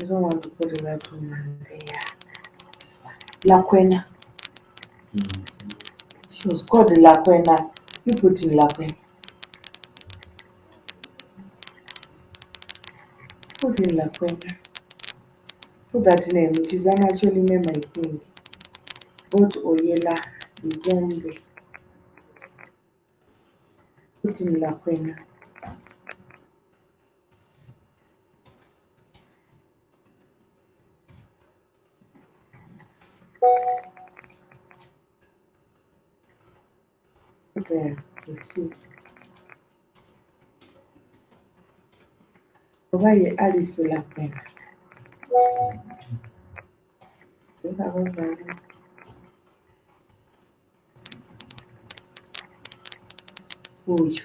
S2: I don't want to put that woman there. Lakwena.
S1: Mm.
S2: She was called Lakwena. You put in Lakwena. Put in Lakwena. Put that name. It is an actually name, I think. Both Oyela, Ligombe. Put in Lakwena. There. You see. Why Alice Lakwena? You have a value. Who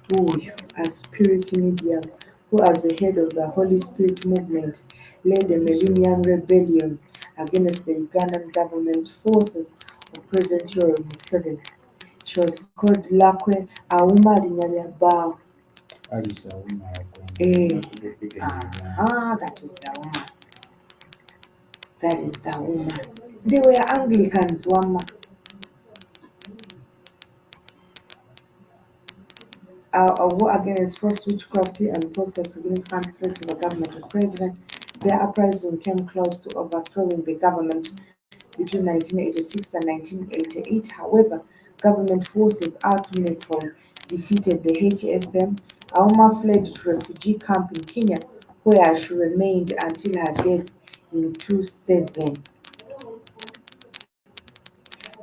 S2: who, as spirit medium, who as the head of the Holy Spirit movement, led a millennium rebellion against the Ugandan government forces of President Yoweri Museveni. She was called Lakwe Auma Linyalia Bao.
S1: Alice Auma Akwena.
S2: Eh,
S1: Nakugufika in Uganda.
S2: that is the woman. That is the woman. They were Anglicans, one man. A war against forced witchcraft and posed a significant threat to the government of President. Their uprising came close to overthrowing the government between 1986 and 1988. However, government forces out Uniform defeated the HSM. Auma fled to refugee camp in Kenya, where she remained until her death in 2007.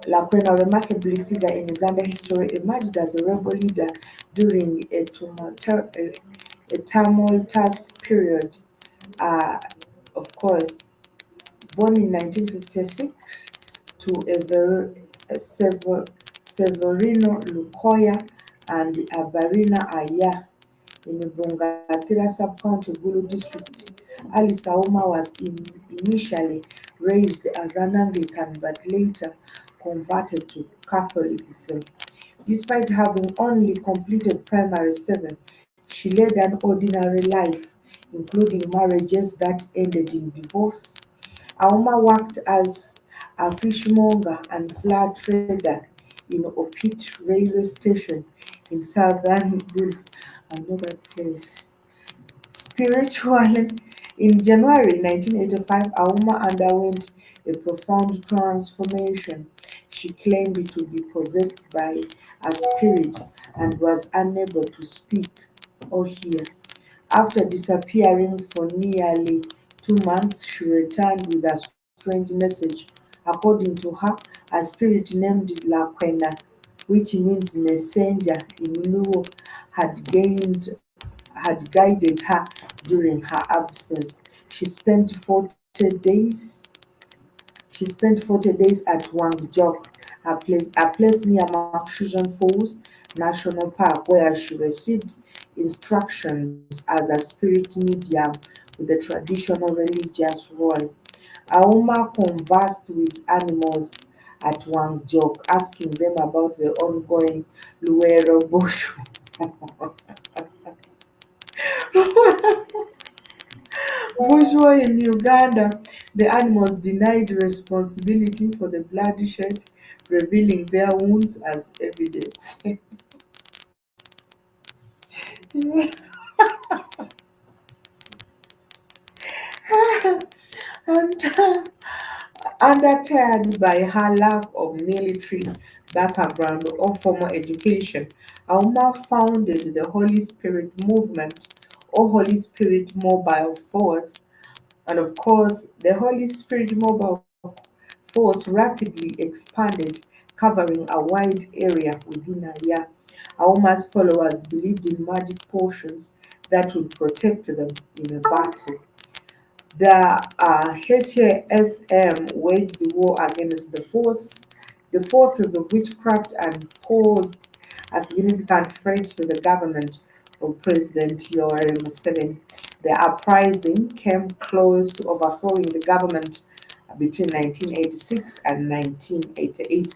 S2: Lakwena, a remarkable figure in Uganda history, emerged as a rebel leader during a tumultuous period. Uh, of course, born in 1956 to Severino Lukoya and Abarina Aya in Bungatira sub-county Gulu district. Alice Auma was initially raised as an Anglican but later converted to Catholicism. Despite having only completed primary 7, she led an ordinary life, including marriages that ended in divorce. Auma worked as a fishmonger and fur trader in Opit railway station in southern Gulu. I know that place. Spiritually, in January 1985, Auma underwent a profound transformation. She claimed to be possessed by a spirit and was unable to speak or hear. After disappearing for nearly 2 months, she returned with a strange message. According to her, a spirit named Lakwena, which means messenger in Luo, had guided her during her absence. She spent 40 days at Wangjok, a place near Mauritanian Falls National Park, where she received instructions as a spirit medium with a traditional religious role. Auma conversed with animals at Wangjok, asking them about the ongoing Luero bush. Bushwa in Uganda, the animals denied responsibility for the bloodshed, revealing their wounds as evidence. And undeterred by her lack of military background or formal education, Auma founded the Holy Spirit movement or Holy Spirit Mobile Force. And of course, the Holy Spirit Mobile Force rapidly expanded, covering a wide area within a year. Auma's followers believed in magic potions that would protect them in a battle. The HASM waged war against the forces of witchcraft and posed a significant threat to the government of President Yoweri Museveni. The uprising came close to overthrowing the government between 1986 and 1988.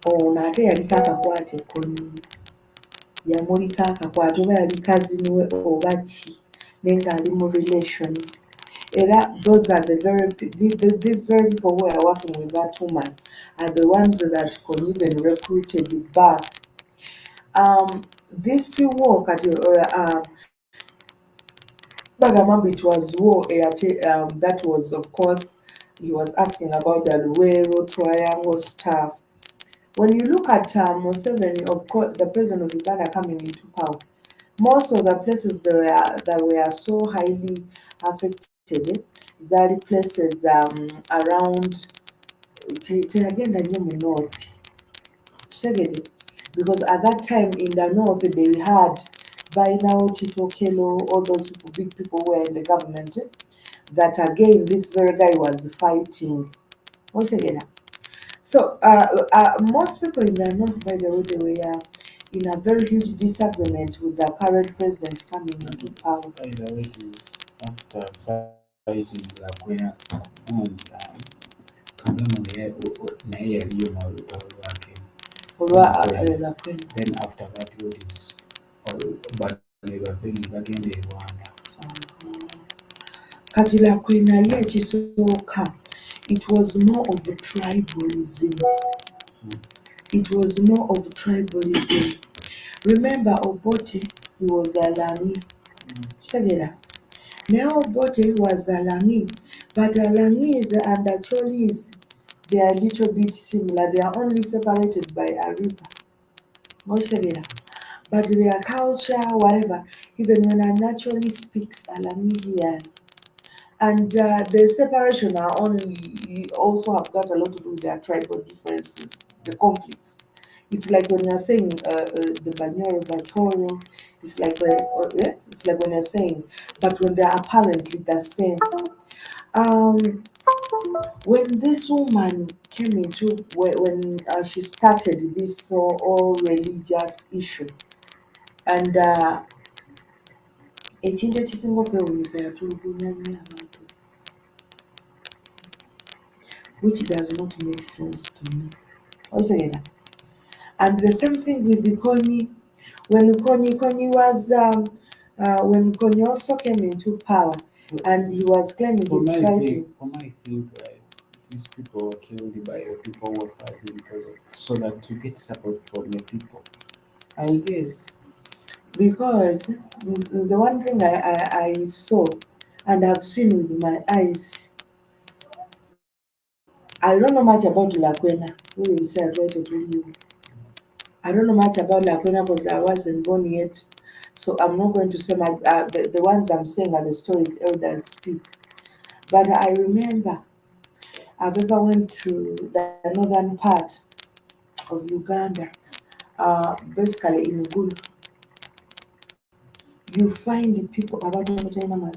S2: Ono ate yaliko akakwate ekkonyi, yamuliko akakwate oba yali kazini we oba ki, naye ng'ali mu relations. Era those are these very people who are working with that woman are the ones that could even recruited back. This war kati Bagamambi, it was war that was of course he was asking about the Luwero Triangle stuff. When you look at Museveni, of course, the president of Uganda coming into power, most of the places that were so highly affected, zari places around agenda nnyo mu north Segede, because at that time in the north they had Bainao, Tito Kelo, all those people, big people were in the government. That again, this very guy was fighting. Once again, so most people in the north, by the way, they were in a very huge disagreement with the current president coming into power.
S1: By the way, it is after fighting Lakwena and Kagame naye yaliyo mu lutalo lwake. Then after that, what is bano bafeni bagenda e Rwanda.
S2: Kati Lakwena ye ekisooka, it was more of tribalism. It was more of tribalism. Remember Obote, he was a Lami. Segera. Now Obote was a Lami, but Alamis and Acholis, they are a little bit similar. They are only separated by a river. Segera. But their culture, whatever, even when I naturally speaks Alami, yes. And the separation are only also have got a lot to do with their tribal differences, the conflicts. It's like when you're saying the Banyoro Batoro, it's like when you're saying, but when they're apparently the same. When this woman came into when she started this all religious issue, and ekintu ekisinga okwewuunyisa yatulugunya nnyo abantu, which does not make sense to me. Also, and the same thing with the Konyi. When Konyi was when Konyi also came into power, and he was claiming he's fighting.
S1: For my think, these people were killed by the people who were fighting because of, so that to get support from the people. I guess
S2: Because the one thing I saw and have seen with my eyes. I don't know much about Lakwena. Who will say I try to tell you? I don't know much about Lakwena because I wasn't born yet. So I'm not going to say the ones I'm saying are the stories elders speak. But I remember I've ever went to the northern part of Uganda, basically in Gulu. You find the people about China.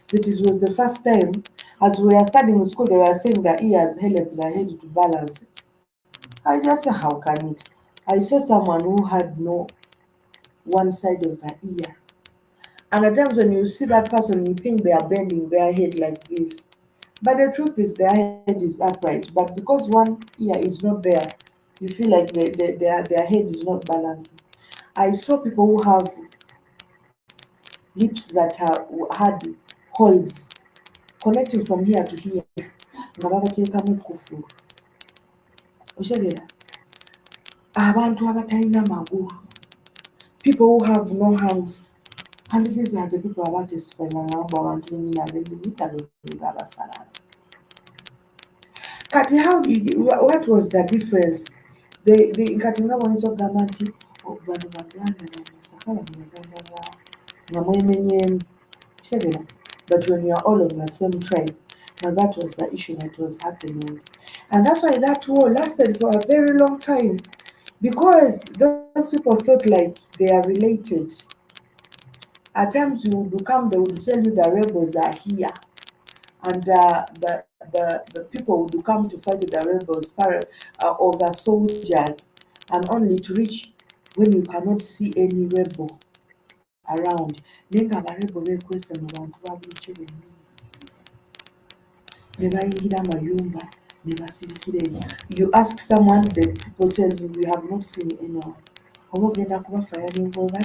S2: This was the first time, as we were studying in school, they were saying that ears help the head to balance. I just said, how can it? I saw someone who had no one side of the ear. And at times when you see that person, you think they are bending their head like this. But the truth is their head is upright. But because one ear is not there, you feel like their head is not balanced. I saw people who have lips that had holes connecting from here to here. Nga babateekamu kufulu. Okitegera? Abantu abatalina magulu. people who have no hands. And these are the people about testifying around about doing in. Kati, how did what was the difference? The kati nga bw'oyinza nti bano baganda namasaka bano baganda nga mwemenyeemu kitegera, but when you are all of the same tribe, now that was the issue that was happening, and that's why that war lasted for a very long time, because those people felt like they are related. At times you would come, they would tell you the rebels are here, and the people would come to fight the rebels, or the soldiers, and only to reach when you cannot see any rebel around. Naye nga abarebel beekwese mu bantu ba bulijjo bennyini, ne bayingira amayumba ne basirikira eyo. You ask someone, the people tell you we have not seen anyone. Oba ogenda kuba firing over.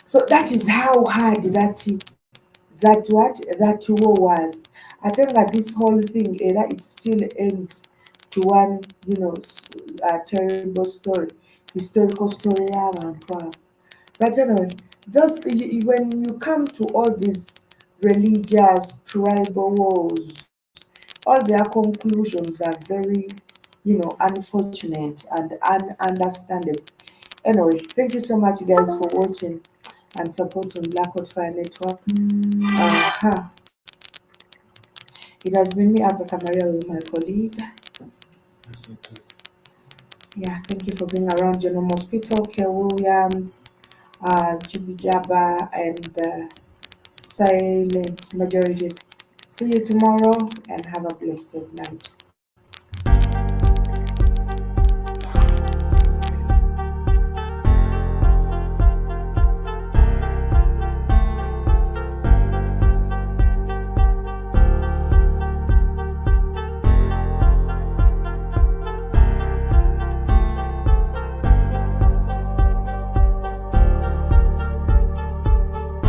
S2: So that is how hard that war was. I think that this whole thing, it still ends to one, terrible story, historical story. But anyway, when you come to all these religious tribal wars, all their conclusions are very, unfortunate and ununderstandable. Anyway, thank you so much, guys, for watching and supporting Black Hot Fire Network. It has been me, Africa Maria, with my colleague. Yeah, thank you for being around. General Mosquito, Kel Williams, Jibby Jabba, and the Silent Majorities. See you tomorrow and have a blessed night.